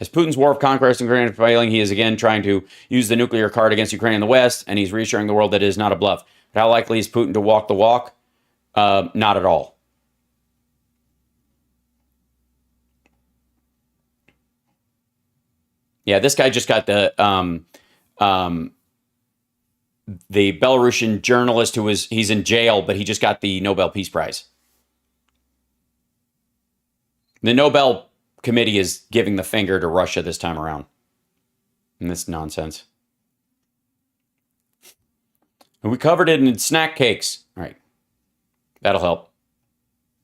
As Putin's war of conquest in Ukraine is failing, he is again trying to use the nuclear card against Ukraine in the West, and he's reassuring the world that it is not a bluff. But how likely is Putin to walk the walk? Not at all. Yeah, this guy just got the Belarusian journalist he's in jail, but he just got the Nobel Peace Prize. The Nobel Committee is giving the finger to Russia this time around. And this nonsense. And we covered it in snack cakes. All right. That'll help.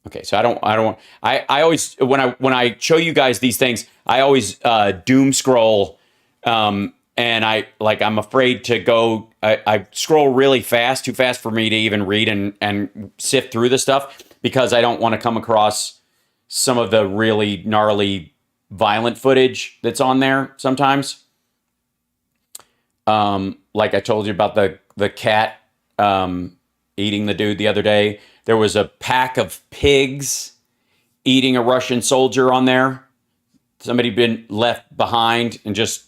Okay, so I always when I show you guys these things, I always doom scroll, and I'm afraid to go. I scroll really fast, too fast for me to even read and sift through the stuff, because I don't want to come across some of the really gnarly, violent footage that's on there sometimes. Like I told you about the cat eating the dude the other day. There was a pack of pigs eating a Russian soldier on there. Somebody been left behind and just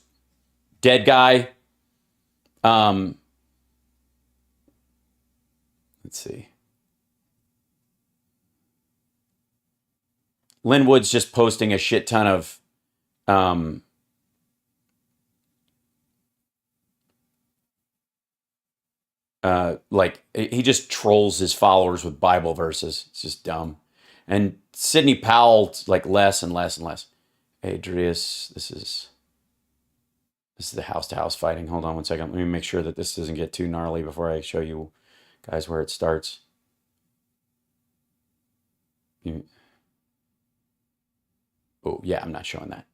dead guy. Let's see. Linwood's just posting a shit ton of like he just trolls his followers with Bible verses. It's just dumb. And Sidney Powell's like less and less and less. Adrius, this is the house-to-house fighting. Hold on one second. Let me make sure that this doesn't get too gnarly before I show you guys where it starts. Oh, yeah, I'm not showing that.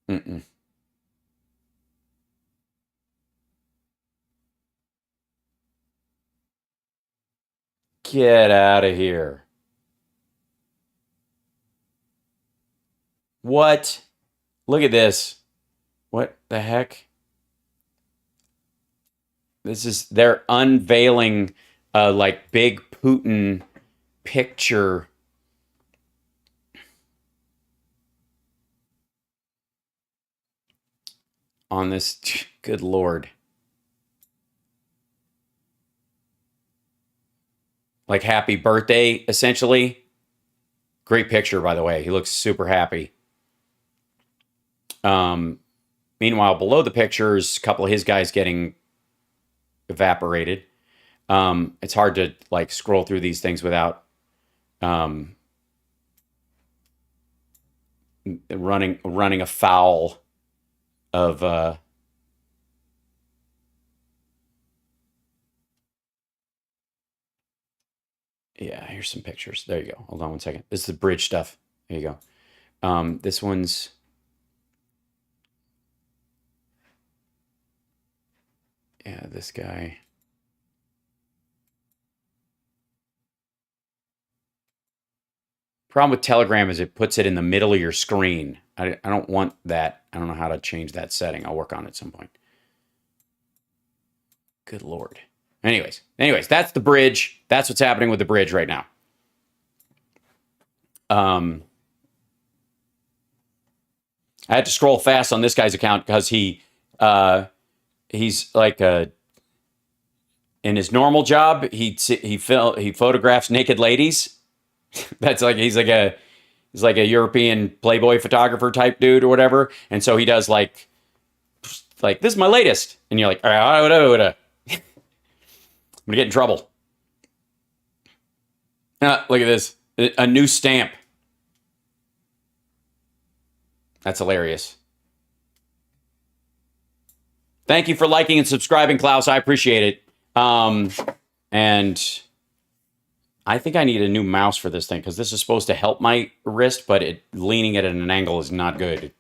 Mm-mm. Get out of here. What? Look at this. What the heck? This is, they're unveiling a like big Putin picture. On this, good Lord. Like happy birthday, essentially. Great picture, by the way. He looks super happy. Meanwhile, below the pictures, a couple of his guys getting evaporated. It's hard to like scroll through these things without running afoul of yeah, here's some pictures. There you go. Hold on one second. This is the bridge stuff. There you go. This one's yeah, this guy. Problem with Telegram is it puts it in the middle of your screen. I don't want that. I don't know how to change that setting. I'll work on it at some point. Good Lord. Anyways, that's the bridge. That's what's happening with the bridge right now. I had to scroll fast on this guy's account because he's like in his normal job, he photographs naked ladies. That's like he's like a European Playboy photographer type dude or whatever, and so he does like this is my latest, and you're like, all right, I'm gonna get in trouble. Look at this, a new stamp. That's hilarious. Thank you for liking and subscribing, Klaus. I appreciate it. And I think I need a new mouse for this thing because this is supposed to help my wrist, but leaning it at an angle is not good.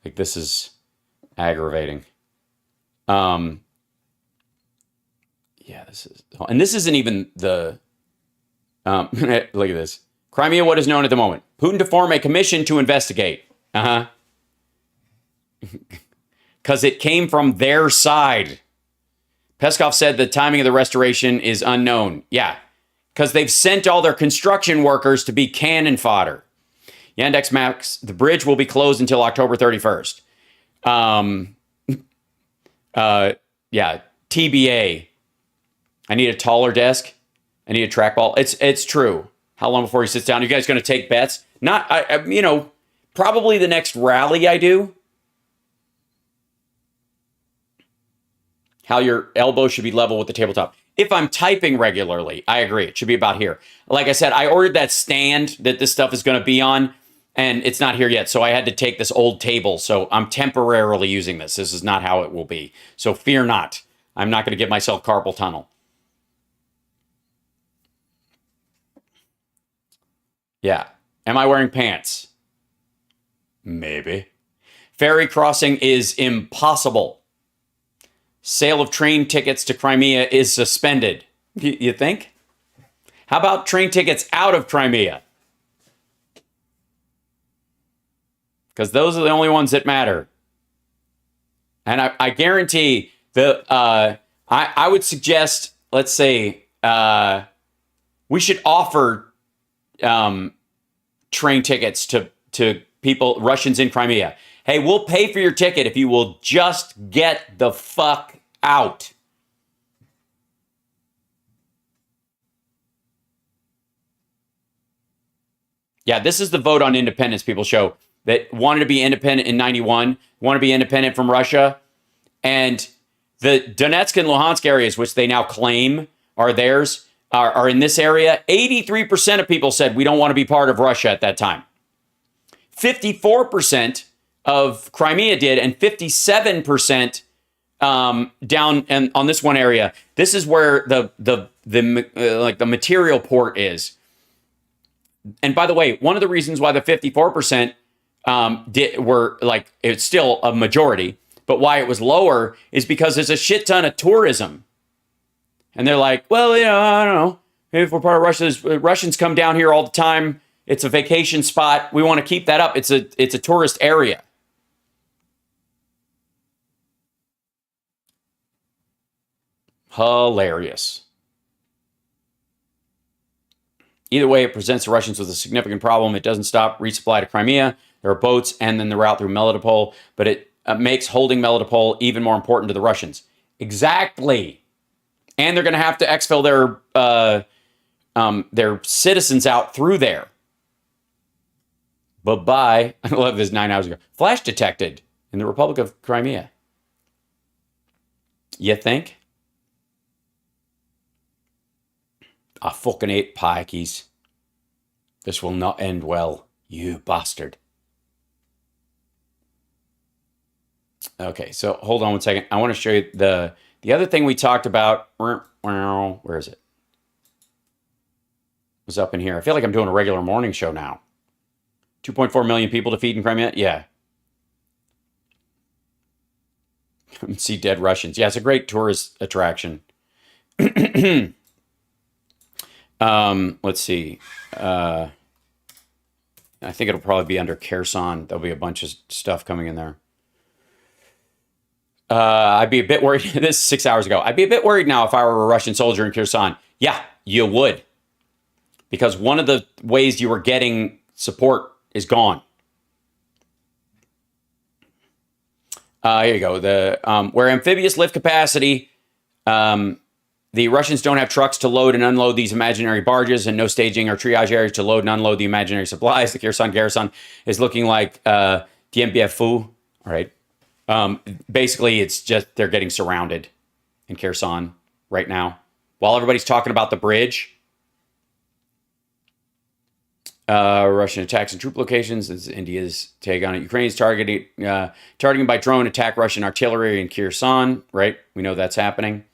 Like this is aggravating. Yeah, this is, and this isn't even the. Look at this. Crimea, what is known at the moment? Putin to form a commission to investigate. Because it came from their side. Peskov said the timing of the restoration is unknown. Yeah, because they've sent all their construction workers to be cannon fodder. Yandex Max, the bridge will be closed until October 31st. Yeah, TBA. I need a taller desk. I need a trackball. It's true. How long before he sits down? Are you guys going to take bets? Not, probably the next rally I do. How your elbow should be level with the tabletop. If I'm typing regularly, I agree. It should be about here. Like I said, I ordered that stand that this stuff is going to be on, and it's not here yet. So I had to take this old table. So I'm temporarily using this. This is not how it will be. So fear not. I'm not going to give myself carpal tunnel. Yeah. Am I wearing pants? Maybe. Ferry crossing is impossible. Sale of train tickets to Crimea is suspended. You think? How about train tickets out of Crimea? Because those are the only ones that matter. And I guarantee I would suggest, let's say, we should offer train tickets to people, Russians in Crimea. Hey, we'll pay for your ticket if you will just get the fuck out. Yeah, this is the vote on independence people show that wanted to be independent in 91, want to be independent from Russia. And the Donetsk and Luhansk areas, which they now claim are theirs, are in this area. 83% of people said we don't want to be part of Russia at that time. 54% of Crimea did, and 57% down and on this one area. This is where the material port is. And by the way, one of the reasons why the 54% were like, it's still a majority, but why it was lower is because there's a shit ton of tourism. And they're like, well, I don't know. If we're part of Russia, Russians come down here all the time. It's a vacation spot. We want to keep that up. It's a tourist area. Hilarious. Either way, it presents the Russians with a significant problem. It doesn't stop resupply to Crimea. There are boats and then the route through Melitopol, but it makes holding Melitopol even more important to the Russians. Exactly. And they're going to have to exfil their citizens out through there. Bye-bye. I love this 9 hours ago. Flash detected in the Republic of Crimea. You think? I fucking ate pikeys. This will not end well, you bastard. Okay, so hold on one second. I want to show you the other thing we talked about. Where is it? It was up in here. I feel like I'm doing a regular morning show now. 2.4 million people to feed in Crimea? Yeah. See dead Russians. Yeah, it's a great tourist attraction. Let's see. I think it'll probably be under Kherson. There'll be a bunch of stuff coming in there. I'd be a bit worried. This is 6 hours ago. I'd be a bit worried now if I were a Russian soldier in Kherson. Yeah, you would. Because one of the ways you were getting support is gone. Here you go. Where amphibious lift capacity, the Russians don't have trucks to load and unload these imaginary barges and no staging or triage areas to load and unload the imaginary supplies. The Kherson garrison is looking like Dien Bien Phu. All right. Basically, it's just they're getting surrounded in Kherson right now. While everybody's talking about the bridge. Russian attacks and troop locations. This is India's take on it. Ukraine's targeting by drone attack Russian artillery in Kherson. Right. We know that's happening.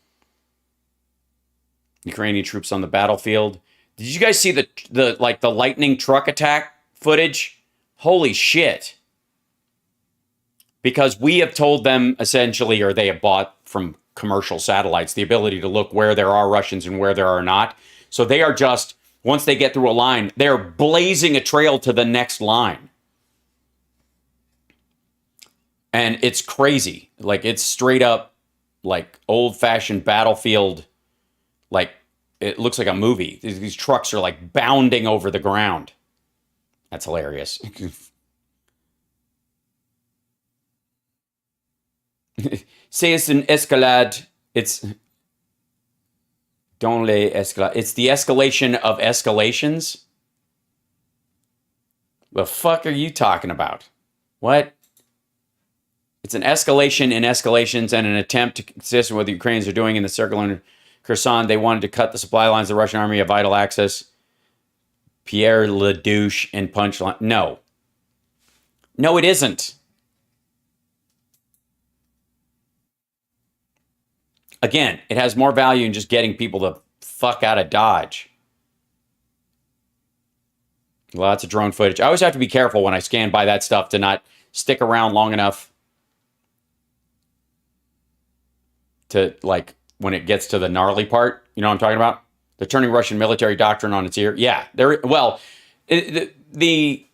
Ukrainian troops on the battlefield. Did you guys see the lightning truck attack footage? Holy shit. Because we have told them essentially, or they have bought from commercial satellites, the ability to look where there are Russians and where there are not. So they are just, once they get through a line, they're blazing a trail to the next line. And it's crazy. Like, it's straight up, like, old-fashioned battlefield. Like, it looks like a movie. These trucks are, like, bounding over the ground. That's hilarious. Say it's an escalade. It's... Don't les escalade. It's the escalation of escalations? The fuck are you talking about? What? It's an escalation in escalations and an attempt to consist with what the Ukrainians are doing in the circle in Kherson. They wanted to cut the supply lines of the Russian army a vital access. Pierre Ledouche and Punchline. No. No, it isn't. Again, it has more value in just getting people the fuck out of Dodge. Lots of drone footage. I always have to be careful when I scan by that stuff to not stick around long enough to, like, when it gets to the gnarly part. You know what I'm talking about? They're turning Russian military doctrine on its ear. Yeah. The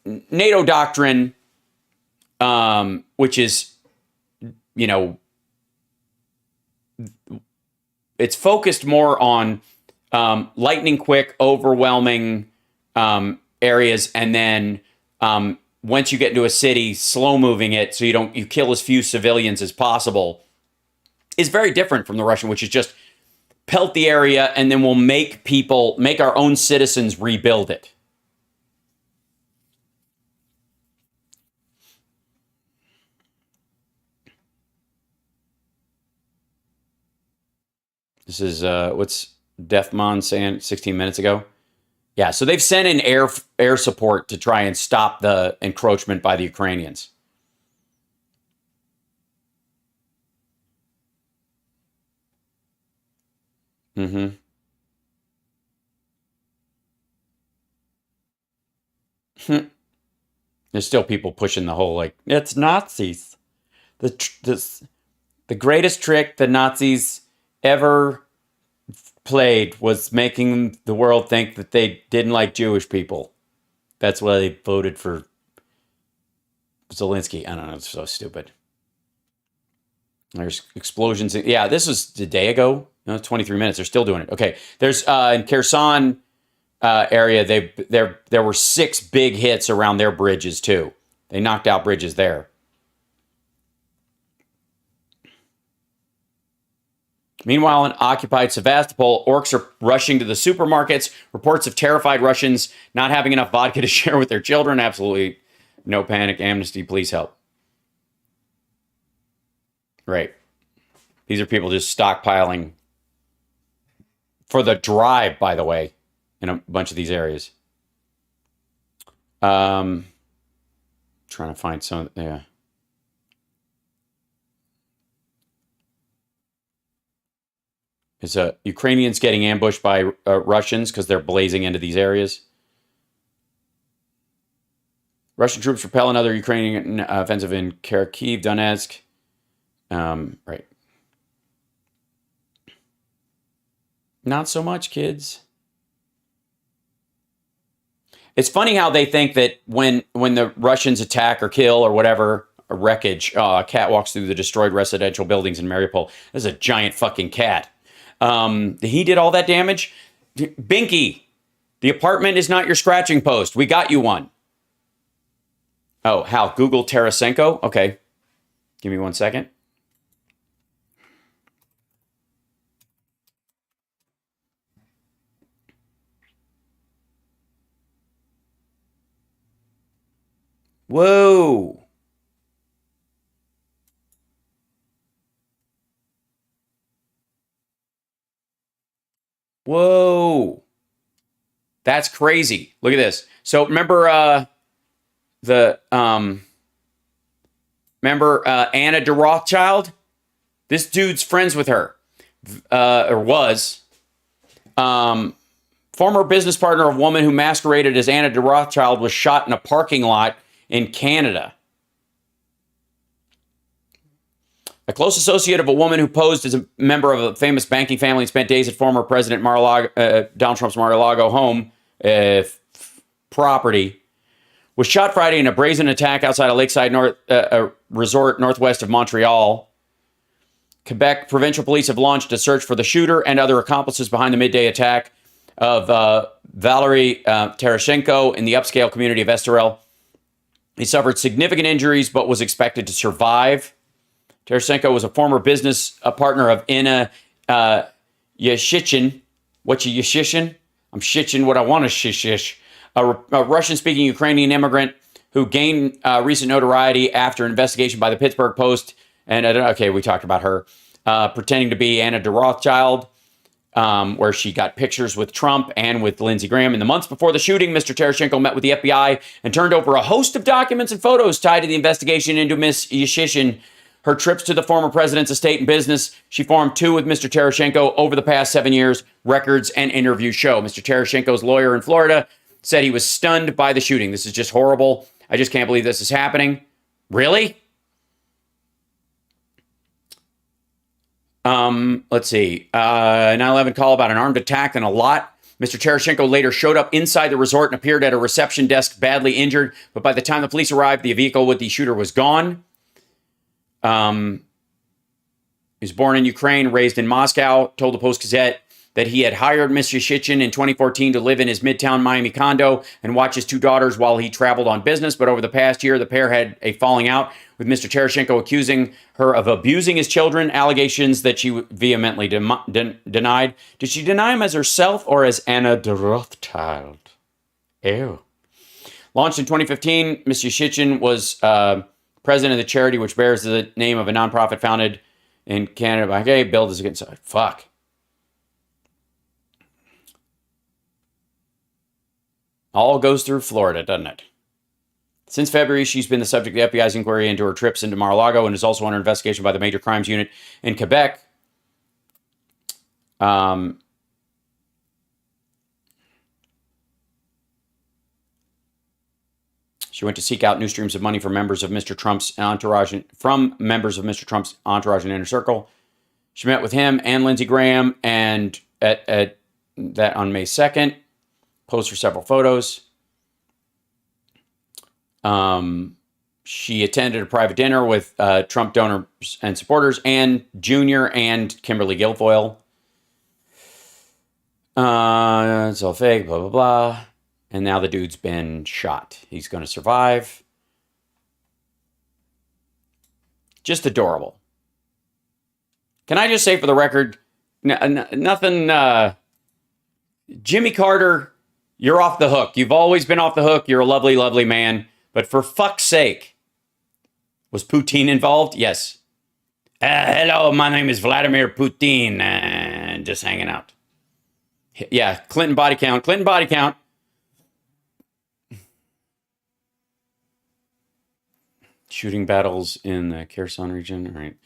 NATO doctrine, which is, you know, it's focused more on lightning quick, overwhelming areas, and then once you get into a city, slow moving it so you kill as few civilians as possible, is very different from the Russian, which is just pelt the area and then we'll make our own citizens rebuild it. This is what's Defmon saying 16 minutes ago? Yeah, so they've sent in air support to try and stop the encroachment by the Ukrainians. Mm-hmm. There's still people pushing the whole, like, it's Nazis. The greatest trick the Nazis ever played was making the world think that they didn't like Jewish people. That's why they voted for Zelensky. I don't know. It's so stupid. There's explosions. Yeah, this was a day ago. No, 23 minutes. They're still doing it. Okay. There's in Kherson area, there were 6 big hits around their bridges too. They knocked out bridges there. Meanwhile, in occupied Sevastopol, orcs are rushing to the supermarkets. Reports of terrified Russians not having enough vodka to share with their children. Absolutely no panic. Amnesty, please help. Right. These are people just stockpiling for the drive, by the way, in a bunch of these areas. Trying to find some, yeah. Is Ukrainians getting ambushed by Russians because they're blazing into these areas? Russian troops repel another Ukrainian offensive in Kharkiv, Donetsk. Right. Not so much, kids. It's funny how they think that when the Russians attack or kill or whatever, a wreckage, a cat walks through the destroyed residential buildings in Mariupol. There's a giant fucking cat. He did all that damage. Binky, the apartment is not your scratching post. We got you one. Oh, HAL, Google Tarasenko. Okay. Give me 1 second. Whoa. Whoa. That's crazy. Look at this. So remember Anna de Rothschild? This dude's friends with her. Or was. Former business partner of a woman who masqueraded as Anna de Rothschild was shot in a parking lot in Canada. A close associate of a woman who posed as a member of a famous banking family and spent days at former President Donald Trump's Mar-a-Lago home property was shot Friday in a brazen attack outside a lakeside resort northwest of Montreal. Quebec provincial police have launched a search for the shooter and other accomplices behind the midday attack of Valery Terashenko in the upscale community of Electoral. He suffered significant injuries but was expected to survive. Tarasenko was a former business partner of Inna Yashichin. What's a Yashichin? I'm shitching what I want to shish. A Russian-speaking Ukrainian immigrant who gained recent notoriety after an investigation by the Pittsburgh Post. And we talked about her pretending to be Anna de Rothschild, where she got pictures with Trump and with Lindsey Graham. In the months before the shooting, Mr. Terashenko met with the FBI and turned over a host of documents and photos tied to the investigation into Miss Yashichin. Her trips to the former president's estate and business. She formed 2 with Mr. Terashenko over the past 7 years. Records and interviews show. Mr. Terashenko's lawyer in Florida said he was stunned by the shooting. This is just horrible. I just can't believe this is happening. Really? Let's see. 9/11 call about an armed attack in a lot. Mr. Tereshchenko later showed up inside the resort and appeared at a reception desk badly injured. But by the time the police arrived, the vehicle with the shooter was gone. He was born in Ukraine, raised in Moscow, told the Post-Gazette that he had hired Mr. Shichin in 2014 to live in his Midtown Miami condo and watch his two daughters while he traveled on business. But over the past year, the pair had a falling out, with Mr. Tereshchenko accusing her of abusing his children, allegations that she vehemently denied. Did she deny him as herself or as Anna de Rothschild? Ew. Launched in 2015, Mr. Shichin was president of the charity, which bears the name of a nonprofit founded in Canada. Okay, Bill is against... Fuck. All goes through Florida, doesn't it? Since February, she's been the subject of the FBI's inquiry into her trips into Mar-a-Lago and is also under investigation by the Major Crimes Unit in Quebec. She went to seek out new streams of money from members of Mr. Trump's entourage and inner circle. She met with him and Lindsey Graham, and at that on May 2nd. Posed for several photos. She attended a private dinner with Trump donors and supporters, and Junior and Kimberly Guilfoyle. It's all fake, blah, blah, blah. And now the dude's been shot. He's going to survive. Just adorable. Can I just say for the record, nothing... Jimmy Carter... You're off the hook. You've always been off the hook. You're a lovely, lovely man. But for fuck's sake, was Putin involved? Yes. Hello, my name is Vladimir Putin. Just hanging out. Yeah, Clinton body count. Clinton body count. Shooting battles in the Kherson region. All right.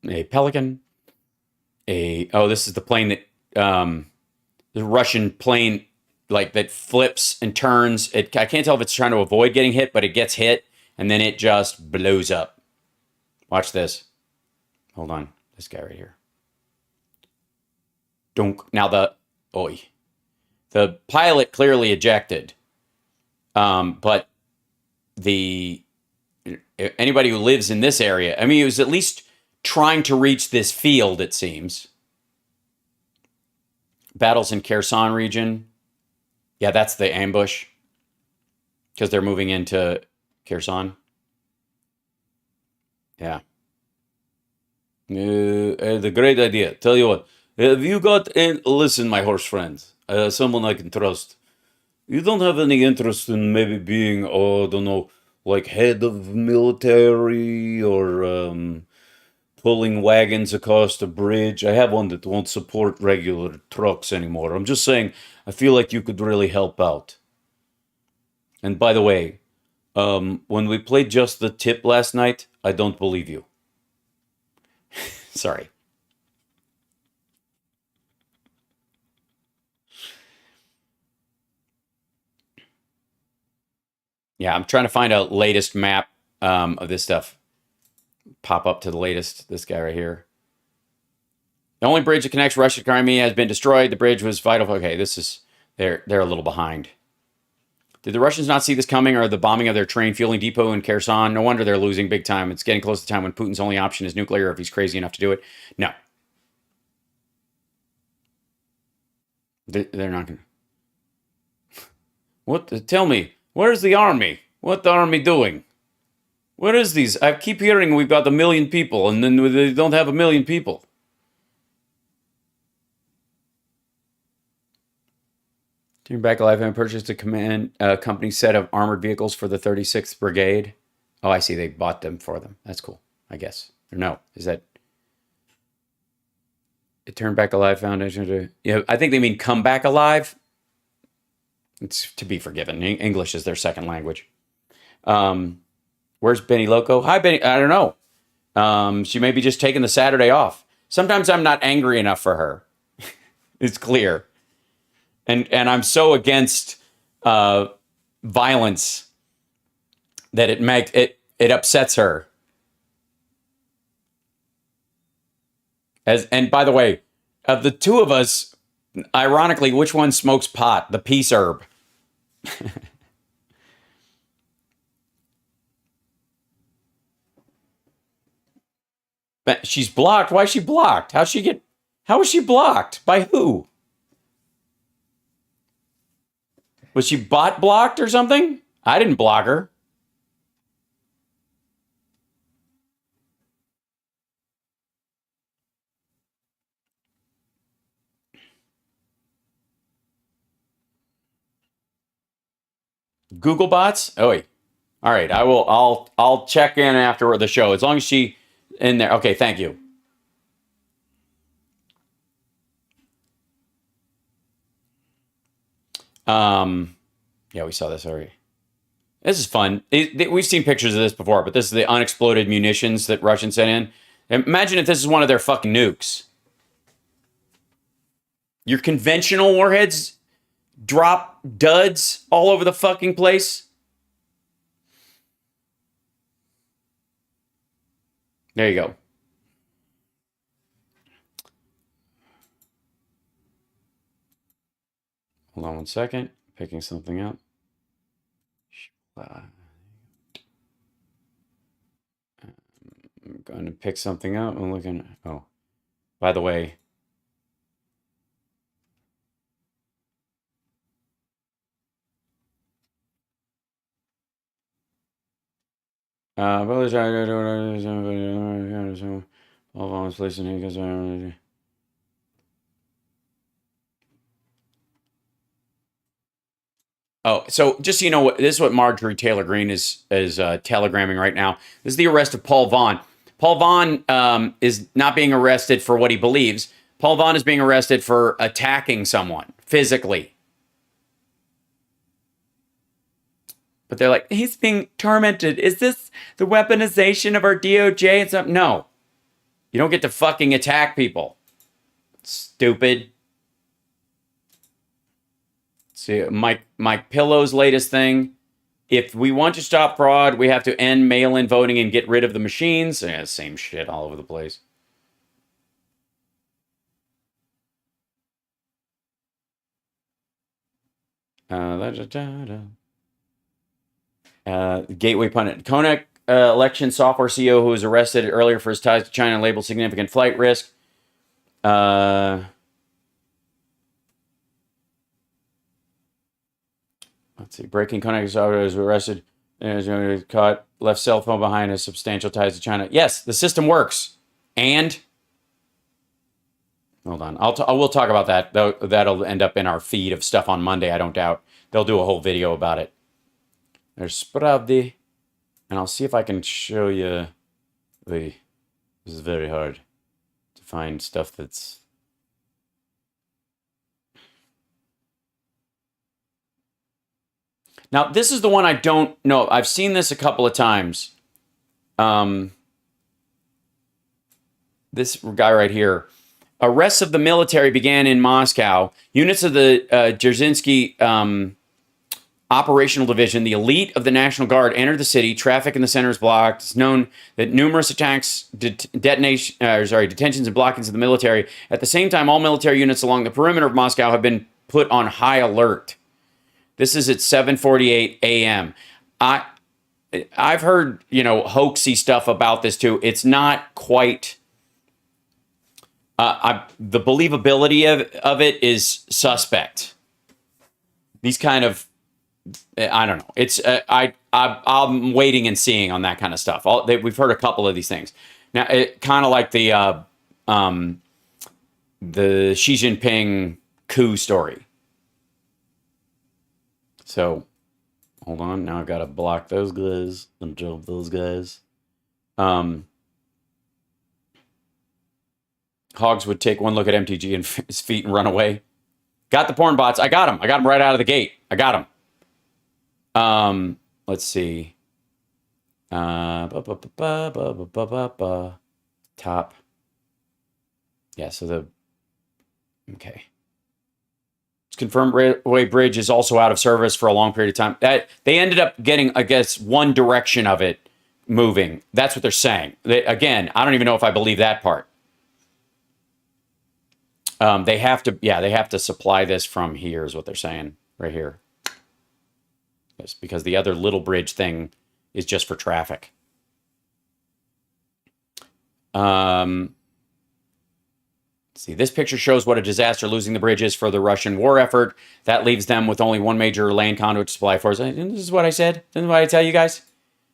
A Pelican. This is the plane that... the Russian plane... like that flips and turns. I can't tell if it's trying to avoid getting hit, but it gets hit and then it just blows up. Watch this. Hold on. This guy right here. Dunk. Now the pilot clearly ejected. But anybody who lives in this area, I mean, he was at least trying to reach this field, it seems. Battles in Kherson region. Yeah, that's the ambush. Because they're moving into Kherson. Yeah. The great idea. Tell you what. Have you got... listen, my horse friends. Someone I can trust. You don't have any interest in maybe being, I don't know, like head of military or pulling wagons across the bridge. I have one that won't support regular trucks anymore. I'm just saying... I feel like you could really help out. And by the way, when we played Just the Tip last night, I don't believe you. Sorry. Yeah, I'm trying to find a latest map of this stuff. Pop up to the latest. This guy right here. The only bridge that connects Russia to Crimea has been destroyed. The bridge was vital. Okay, this is... They're a little behind. Did the Russians not see this coming, or the bombing of their train fueling depot in Kherson? No wonder they're losing big time. It's getting close to the time when Putin's only option is nuclear if he's crazy enough to do it. No. They're not going to... What? Tell me, where's the army? What the army doing? Where is these? I keep hearing we've got 1 million people, and then they don't have 1 million people. Turning back alive and purchased a company set of armored vehicles for the 36th Brigade. Oh, I see. They bought them for them. That's cool, I guess. Or no, is that... It turned back alive foundation to... Yeah, I think they mean come back alive. It's to be forgiven. English is their second language. Where's Benny Loco? Hi, Benny. I don't know. She may be just taking the Saturday off. Sometimes I'm not angry enough for her. It's clear. And I'm so against violence that it makes it upsets her. And by the way, of the two of us, ironically, which one smokes pot? The peace herb. But she's blocked. Why is she blocked? How is she blocked? By who? Was she bot blocked or something? I didn't block her. Google bots? Oh wait. All right, I'll check in after the show as long as she in there. Okay, thank you. Yeah, we saw this already. This is fun. We've seen pictures of this before, but this is the unexploded munitions that Russians sent in. Imagine if this is one of their fucking nukes. Your conventional warheads drop duds all over the fucking place. There you go. Hold on one second. Picking something up. I'm going to pick something up. I'm looking. Oh, by the way. Oh, so just so you know, this is what Marjorie Taylor Greene is telegramming right now. This is the arrest of Paul Vaughn. Paul Vaughn is not being arrested for what he believes. Paul Vaughn is being arrested for attacking someone physically. But they're like, he's being tormented. Is this the weaponization of our DOJ and something? No. You don't get to fucking attack people. Stupid. See, Mike Pillow's latest thing. If we want to stop fraud, we have to end mail-in voting and get rid of the machines. Yeah, same shit all over the place. Gateway pundit. Koenig election software CEO who was arrested earlier for his ties to China and labeled significant flight risk. Let's see. Breaking Koenig software was arrested and caught, left cell phone behind, has substantial ties to China. Yes, the system works. And hold on. I will talk about that. That'll end up in our feed of stuff on Monday, I don't doubt. They'll do a whole video about it. There's Spravdi. And I'll see if I can show you. This is very hard to find stuff that's. Now, this is the one I don't know. I've seen this a couple of times. This guy right here. Arrests of the military began in Moscow. Units of the Dzerzhinsky Operational Division, the elite of the National Guard, entered the city. Traffic in the center is blocked. It's known that numerous attacks, detentions, and blockings of the military. At the same time, all military units along the perimeter of Moscow have been put on high alert. This is at 7:48 a.m. I've heard, hoaxy stuff about this too. It's not quite. The believability of it is suspect. These kind of. I don't know. It's I'm waiting and seeing on that kind of stuff. We've heard a couple of these things. Now, it kind of like the Xi Jinping coup story. So, hold on. Now I've got to block those guys and jump those guys. Hogs would take one look at MTG and his feet and run away. Got the porn bots. I got them. I got them right out of the gate. I got them. Let's see. Top. Okay. Let's confirmed railway bridge is also out of service for a long period of time. That they ended up getting, I guess, one direction of it moving. That's what they're saying. Again, I don't even know if I believe that part. They have to supply this from here is what they're saying right here. Yes, because the other little bridge thing is just for traffic. See, this picture shows what a disaster losing the bridge is for the Russian war effort. That leaves them with only one major land conduit to supply force. This is what I said. This is what I tell you guys.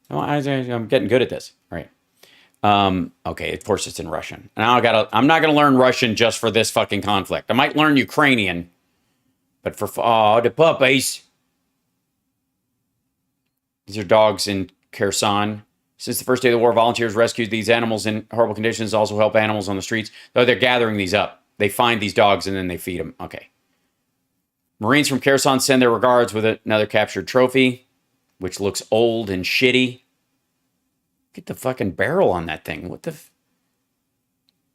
I'm getting good at this. All right. Okay, of course it's in Russian. Now I'm not gonna learn Russian just for this fucking conflict. I might learn Ukrainian, but for the puppies. These are dogs in Kherson. Since the first day of the war, volunteers rescued these animals in horrible conditions, also help animals on the streets. Though they're gathering these up. They find these dogs and then they feed them. Okay. Marines from Kherson send their regards with another captured trophy, which looks old and shitty. Get the fucking barrel on that thing. What the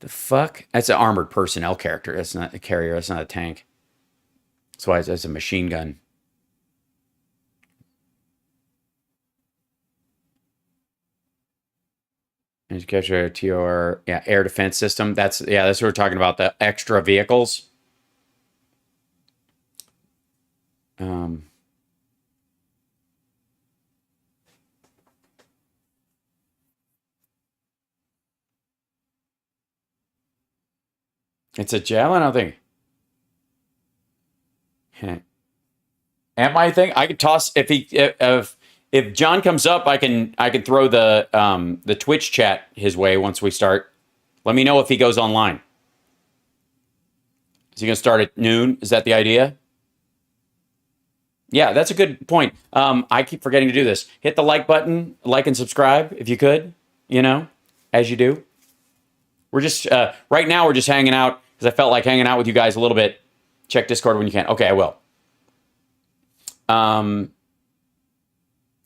fuck? That's an armored personnel character. That's not a carrier. That's not a tank. That's why it's a machine gun. And you capture a TOR, air defense system. That's what we're talking about, the extra vehicles. It's a javelin, I think. Am I a thing? I could toss if John comes up, I can throw the Twitch chat his way once we start. Let me know if he goes online. Is he going to start at noon? Is that the idea? Yeah, that's a good point. I keep forgetting to do this. Hit the like button, like and subscribe if you could, as you do. We're just, right now we're just hanging out because I felt like hanging out with you guys a little bit. Check Discord when you can. Okay, I will.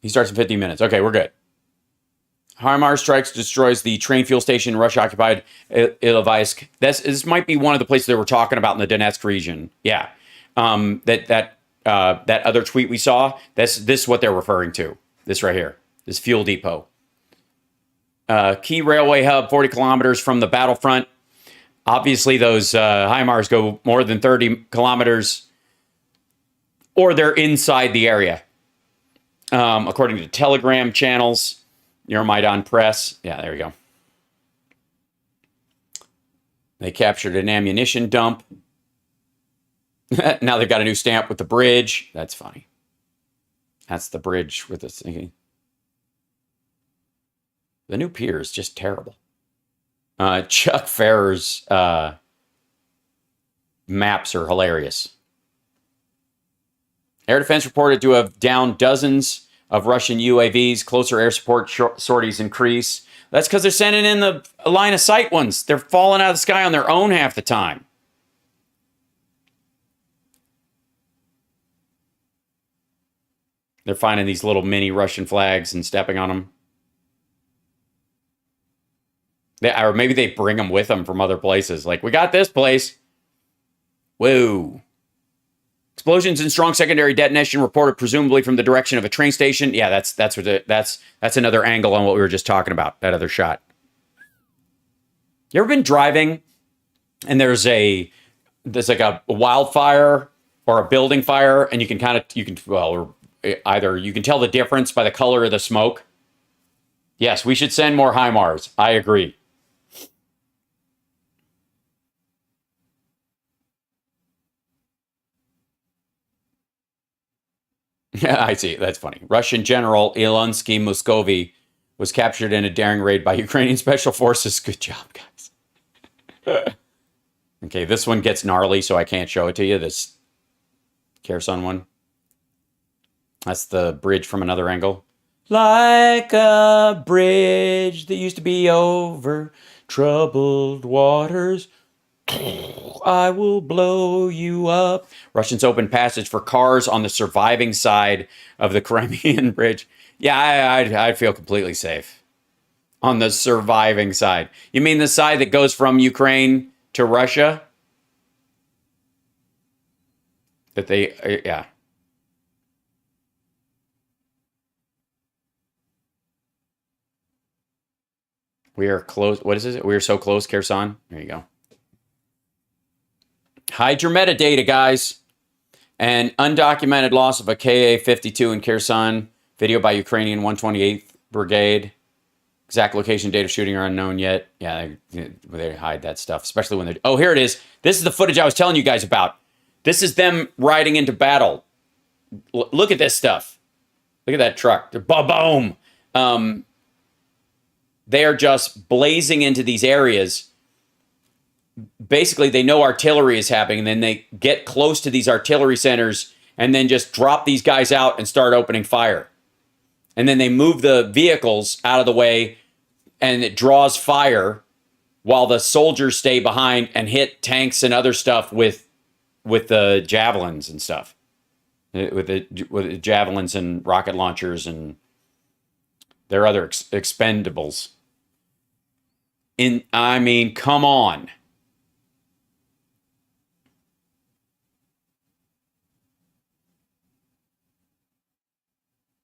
He starts in 15 minutes. Okay, we're good. HIMARS strikes, destroys the train fuel station in Russia-occupied Ilovaisk. This might be one of the places they were talking about in the Donetsk region. Yeah. That other tweet we saw, this is what they're referring to. This right here. This fuel depot. Key railway hub, 40 kilometers from the battlefront. Obviously, those HIMARS go more than 30 kilometers, or they're inside the area. According to Telegram channels, Euromaidan Press. Yeah, there we go. They captured an ammunition dump. Now they've got a new stamp with the bridge. That's funny. That's the bridge with this thing. The new pier is just terrible. Chuck Ferrer's maps are hilarious. Air Defense reported to have downed dozens of Russian UAVs. Closer air support sorties increase. That's because they're sending in the line of sight ones. They're falling out of the sky on their own half the time. They're finding these little mini Russian flags and stepping on them. Or maybe they bring them with them from other places. Like, we got this place. Whoa. Explosions and strong secondary detonation reported presumably from the direction of a train station. Yeah, that's another angle on what we were just talking about. That other shot. You ever been driving and there's like a wildfire or a building fire, and you can tell the difference by the color of the smoke? Yes, we should send more HIMARS. I agree. Yeah, I see. That's funny. Russian General Ilonsky Muscovy was captured in a daring raid by Ukrainian Special Forces. Good job, guys. Okay, this one gets gnarly, so I can't show it to you. This Kherson one. That's the bridge from another angle. Like a bridge that used to be over troubled waters, I will blow you up. Russians open passage for cars on the surviving side of the Crimean Bridge. Yeah, I'd feel completely safe. On the surviving side. You mean the side that goes from Ukraine to Russia? that they, yeah. We are close. What is it? We are so close, Kherson. There you go. Hide your metadata, guys. An undocumented loss of a Ka-52 in Kherson. Video by Ukrainian 128th Brigade. Exact location, date of shooting are unknown yet. Yeah, they hide that stuff, especially when they're... Oh, here it is. This is the footage I was telling you guys about. This is them riding into battle. Look at this stuff. Look at that truck. Ba-boom. They are just blazing into these areas. Basically, they know artillery is happening, and then they get close to these artillery centers and then just drop these guys out and start opening fire. And then they move the vehicles out of the way, and it draws fire while the soldiers stay behind and hit tanks and other stuff with the javelins and stuff. With the javelins and rocket launchers and their other expendables. I mean, come on.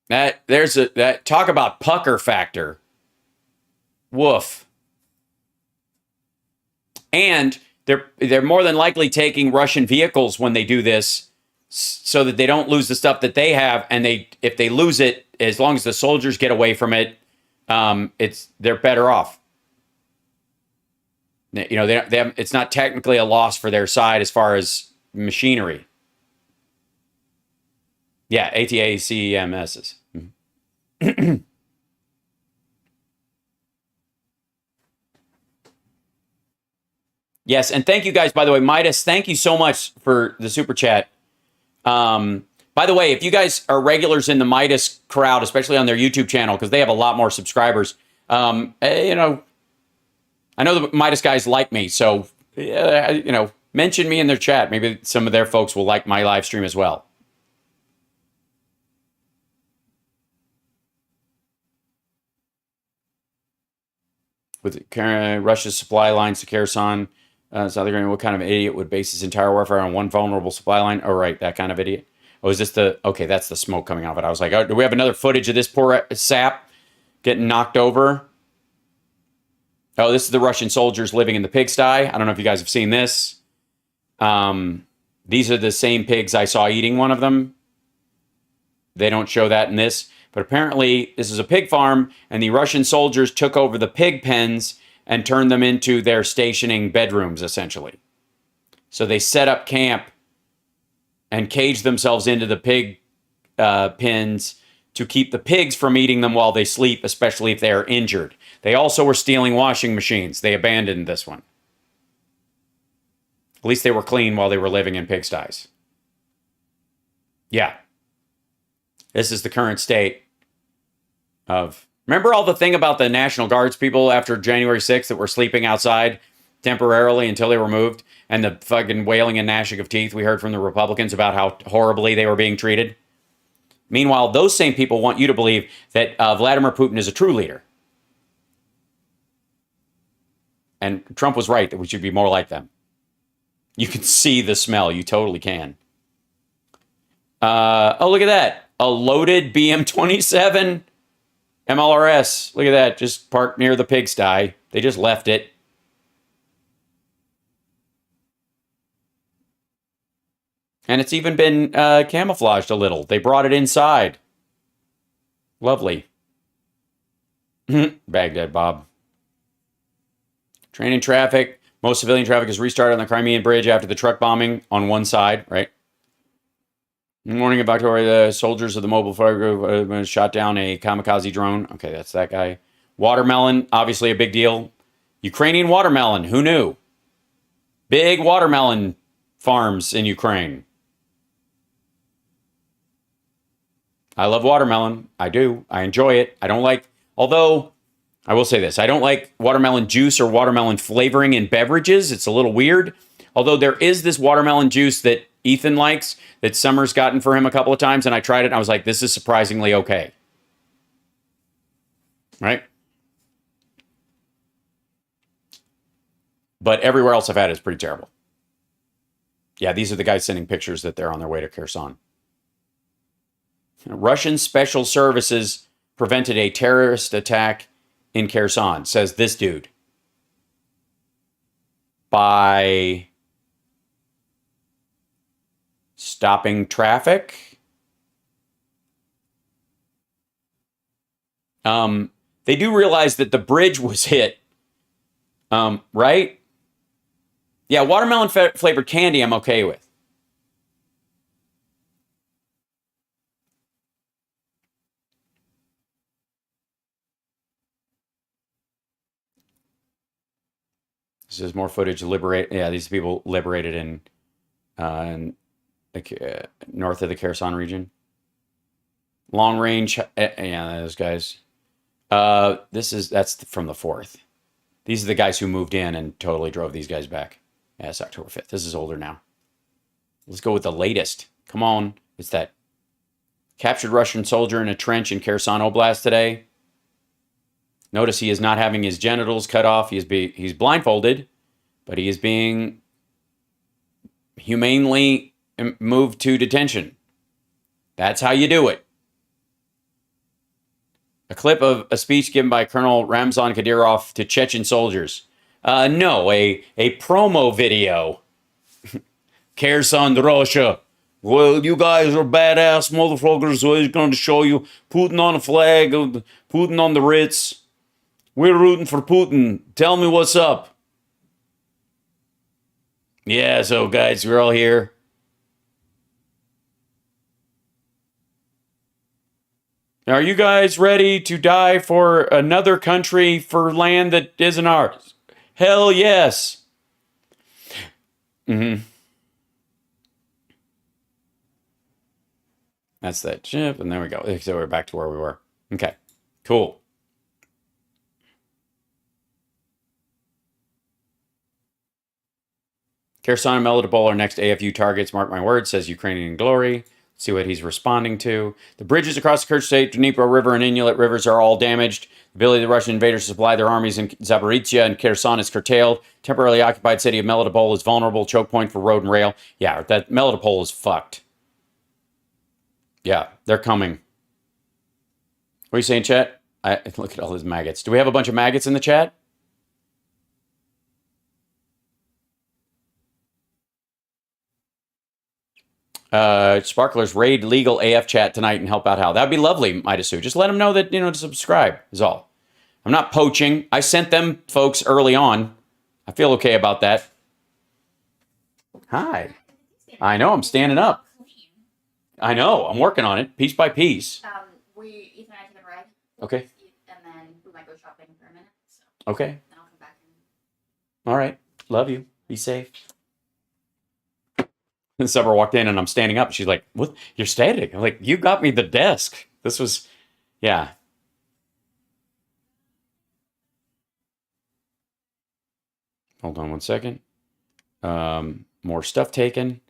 That talk about pucker factor. Woof. And they're more than likely taking Russian vehicles when they do this, so that they don't lose the stuff that they have. And if they lose it, as long as the soldiers get away from it, they're better off. You know, it's not technically a loss for their side as far as machinery. Yeah, ATACMSs. Yes, and thank you guys, by the way. Midas, thank you so much for the super chat. By the way, if you guys are regulars in the Midas crowd, especially on their YouTube channel, because they have a lot more subscribers, you know, I know the Midas guys like me, so, you know, mention me in their chat. Maybe some of their folks will like my live stream as well. With Russia's supply lines to Kherson, South Ukraine, what kind of idiot would base his entire warfare on one vulnerable supply line? Oh, right, that kind of idiot. Oh, is this okay, that's the smoke coming off it. I was like, oh, do we have another footage of this poor sap getting knocked over? Oh, this is the Russian soldiers living in the pigsty. I don't know if you guys have seen this. These are the same pigs I saw eating one of them. They don't show that in this. But apparently, this is a pig farm, and the Russian soldiers took over the pig pens and turned them into their stationing bedrooms, essentially. So they set up camp and caged themselves into the pig pens to keep the pigs from eating them while they sleep, especially if they are injured. They also were stealing washing machines. They abandoned this one. At least they were clean while they were living in pigsties. Yeah. This is the current state of... Remember all the thing about the National Guards people after January 6th that were sleeping outside temporarily until they were moved? And the fucking wailing and gnashing of teeth we heard from the Republicans about how horribly they were being treated? Meanwhile, those same people want you to believe that Vladimir Putin is a true leader. And Trump was right that we should be more like them. You can see the smell. You totally can. Oh, look at that. A loaded BM-27 MLRS. Look at that. Just parked near the pigsty. They just left it. And it's even been camouflaged a little. They brought it inside. Lovely. Baghdad Bob. Train in traffic. Most civilian traffic is restarted on the Crimean Bridge after the truck bombing on one side, right? In the morning of October, the soldiers of the mobile fire group shot down a kamikaze drone. Okay, that's that guy. Watermelon, obviously a big deal. Ukrainian watermelon, who knew? Big watermelon farms in Ukraine. I love watermelon. I do. I enjoy it. I don't like, although I will say this, I don't like watermelon juice or watermelon flavoring in beverages. It's a little weird. Although there is this watermelon juice that Ethan likes, that Summer's gotten for him a couple of times, and I tried it, and I was like, this is surprisingly okay. Right? But everywhere else I've had it is pretty terrible. Yeah, these are the guys sending pictures that they're on their way to Kherson. Russian special services prevented a terrorist attack in Kherson, says this dude, by stopping traffic. They do realize that the bridge was hit, right? Yeah, watermelon flavored candy I'm okay with. This is more footage. Yeah, these people liberated in north of the Kherson region. Long range. Yeah, those guys. That's from the 4th. These are the guys who moved in and totally drove these guys back. Yeah, it's October 5th. This is older now. Let's go with the latest. Come on. It's that captured Russian soldier in a trench in Kherson Oblast today. Notice he is not having his genitals cut off. He's blindfolded, but he is being humanely moved to detention. That's how you do it. A clip of a speech given by Colonel Ramzan Kadyrov to Chechen soldiers. No, a promo video. Kherson, Russia. Well, you guys are badass motherfuckers, so he's going to show you Putin on a flag, Putin on the Ritz. We're rooting for Putin. Tell me what's up. Yeah, so guys, we're all here. Are you guys ready to die for another country for land that isn't ours? Hell yes. That's that ship, and there we go. So we're back to where we were. Okay, cool. Kherson and Melitopol are next AFU targets. Mark my words, says Ukrainian Glory. See what he's responding to. The bridges across the Kerch Strait, Dnipro River, and Inuit rivers are all damaged. The ability of the Russian invaders to supply their armies in Zaporizhia and Kherson is curtailed. Temporarily occupied city of Melitopol is vulnerable. Choke point for road and rail. Yeah, that Melitopol is fucked. Yeah, they're coming. What are you saying, chat? Look at all those maggots. Do we have a bunch of maggots in the chat? Sparklers raid legal AF chat tonight and help out HAL. That'd be lovely, Midasu. Just let them know that, to subscribe is all. I'm not poaching. I sent them folks early on. I feel okay about that. Hi. I know, I'm standing up. I know, I'm working on it, piece by piece. Ethan and I took a ride. Okay. And then we might go shopping for a minute. So Okay. then I'll come back. All right. Love you. Be safe. And Summer walked in and I'm standing up. She's like, "What? You're standing?" I'm like, "You got me the desk." This was, yeah. Hold on one second. More stuff taken.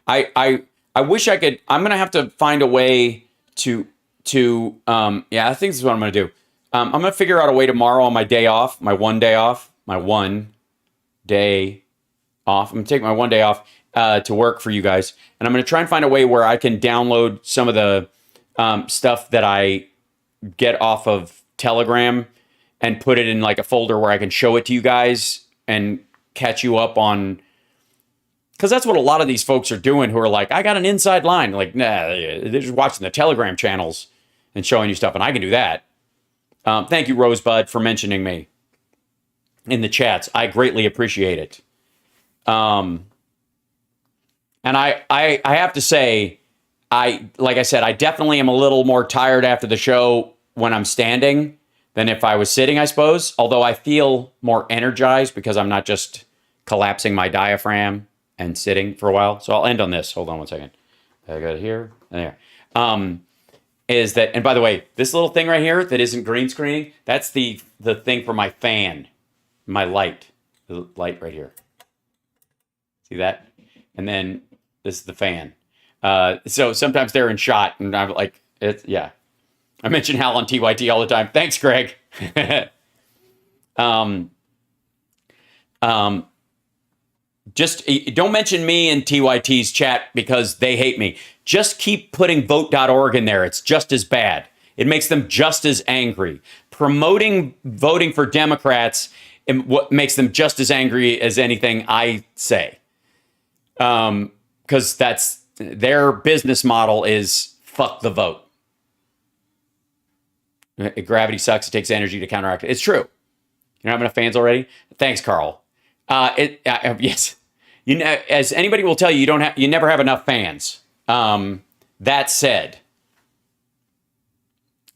I wish I could. I'm gonna have to find a way to yeah, I think this is what I'm gonna do. I'm gonna figure out a way tomorrow on my day off, my one day off. I'm gonna take my one day off to work for you guys, and I'm gonna try and find a way where I can download some of the stuff that I get off of Telegram and put it in like a folder where I can show it to you guys and catch you up on. Because that's what a lot of these folks are doing who are like, I got an inside line. Like, nah, they're just watching the Telegram channels and showing you stuff, and I can do that. Thank you, Rosebud, for mentioning me in the chats. I greatly appreciate it. And I have to say, like I said, I definitely am a little more tired after the show when I'm standing than if I was sitting, I suppose. Although I feel more energized because I'm not just collapsing my diaphragm and sitting for a while. So I'll end on this. Hold on one second. I got it here and there. Is that, and by the way, this little thing right here that isn't green screening, that's the thing for my fan, my light, the light right here. See that? And then this is the fan. So sometimes they're in shot and I'm like, yeah. I mention HAL on TYT all the time. Thanks, Greg. Just don't mention me in TYT's chat because they hate me. Just keep putting vote.org in there. It's just as bad. It makes them just as angry. Promoting voting for Democrats what makes them just as angry as anything I say. Because that's their business model is fuck the vote. Gravity sucks. It takes energy to counteract it. It's true. You don't have enough fans already? Thanks, Carl. Yes. You know, as anybody will tell you, you never have enough fans. That said,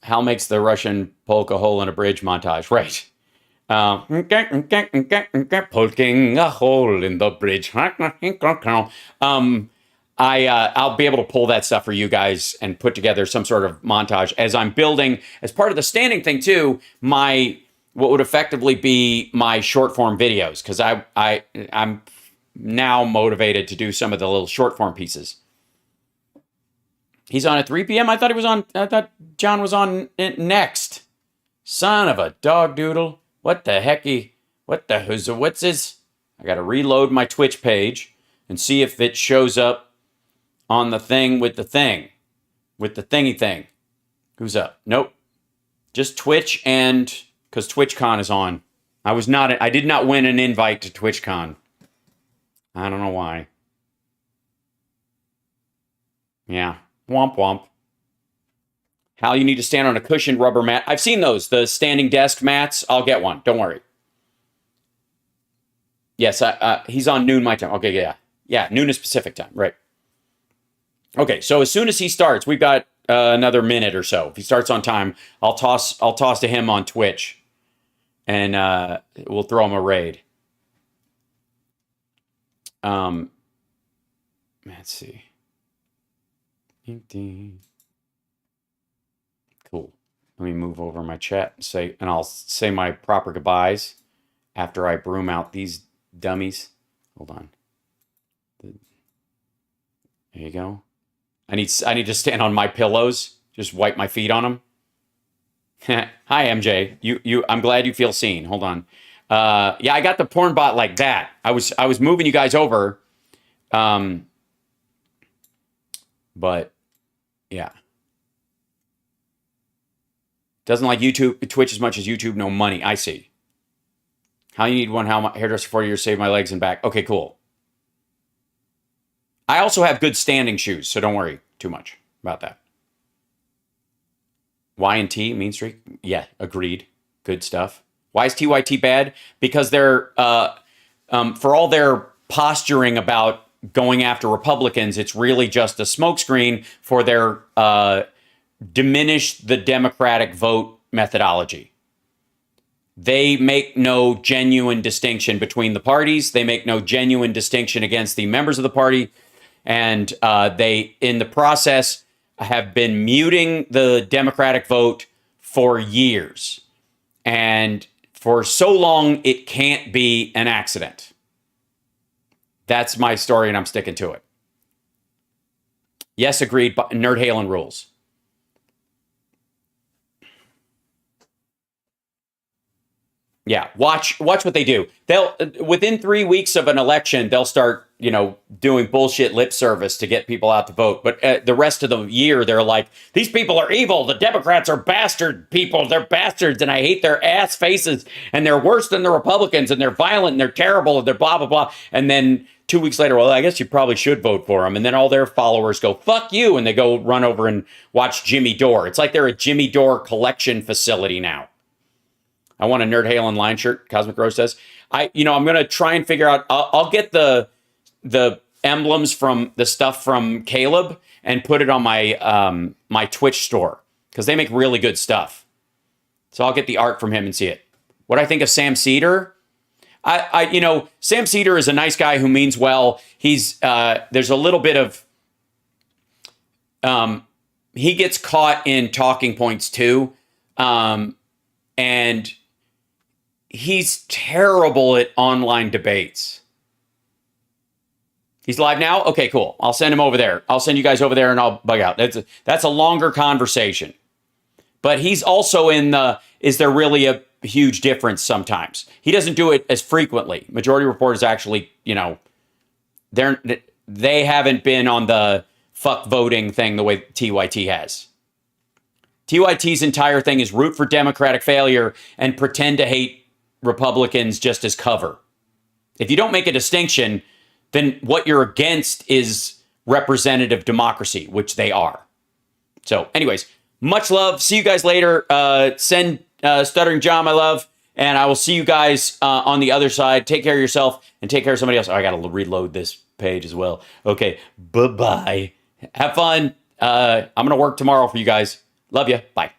Hal makes the Russian polka hole in a bridge montage. Right. Poking a hole in the bridge. I'll be able to pull that stuff for you guys and put together some sort of montage as I'm building, as part of the standing thing too, what would effectively be my short form videos, because I'm now motivated to do some of the little short form pieces. He's on at 3 p.m. I thought John was on next. Son of a dog doodle. What the hecky? What's this? I got to reload my Twitch page and see if it shows up on the thing with the thingy thing. Who's up? Nope. Just Twitch, and because TwitchCon is on. I did not win an invite to TwitchCon. I don't know why. Yeah. Womp womp. Hal, you need to stand on a cushioned rubber mat. I've seen those, the standing desk mats. I'll get one. Don't worry. Yes, he's on noon my time. Okay, yeah. Yeah, noon is Pacific time. Right. Okay, so as soon as he starts, we've got another minute or so. If he starts on time, I'll toss to him on Twitch, and we'll throw him a raid. Let's see. Cool. Let me move over my chat and I'll say my proper goodbyes after I broom out these dummies. Hold on. There you go. I need to stand on my pillows. Just wipe my feet on them. Hi, MJ. I'm glad you feel seen. Hold on. Yeah, I got the porn bot like that. I was moving you guys over. But yeah. Doesn't like Twitch as much as YouTube. No money. I see. How you need one hairdresser for you to save my legs and back. Okay, cool. I also have good standing shoes, so don't worry too much about that. Y&T, Mean Streak? Yeah, agreed. Good stuff. Why is TYT bad? Because they're, for all their posturing about going after Republicans, it's really just a smokescreen for their diminish the Democratic vote methodology. They make no genuine distinction between the parties. They make no genuine distinction against the members of the party. And they, in the process, have been muting the Democratic vote for years. And for so long, it can't be an accident. That's my story, and I'm sticking to it. Yes, agreed. Nerd Halen rules. Yeah, watch what they do. They'll within 3 weeks of an election, they'll start, doing bullshit lip service to get people out to vote. But the rest of the year, they're like, these people are evil. The Democrats are bastard people. They're bastards, and I hate their ass faces. And they're worse than the Republicans, and they're violent, and they're terrible, and they're blah, blah, blah. And then 2 weeks later, well, I guess you probably should vote for them. And then all their followers go, fuck you, and they go run over and watch Jimmy Dore. It's like they're a Jimmy Dore collection facility now. I want a Nerd Halen line shirt, Cosmic Rose says. I'm going to try and figure out, I'll get the emblems from the stuff from Caleb and put it on my my Twitch store, because they make really good stuff. So I'll get the art from him and see it. What I think of Sam Cedar? Sam Cedar is a nice guy who means well. He's there's a little bit of he gets caught in talking points too, and he's terrible at online debates. He's live now? Okay, cool. I'll send him over there. I'll send you guys over there and I'll bug out. That's a longer conversation. But he's also in the, is there really a huge difference sometimes? He doesn't do it as frequently. Majority Report is actually, they haven't been on the fuck voting thing the way TYT has. TYT's entire thing is root for Democratic failure and pretend to hate Republicans just as cover. If you don't make a distinction, then what you're against is representative democracy, which they are. So anyways, much love. See you guys later. Send Stuttering John my love. And I will see you guys on the other side. Take care of yourself and take care of somebody else. Oh, I got to reload this page as well. Okay, bye-bye. Have fun. I'm going to work tomorrow for you guys. Love you. Bye.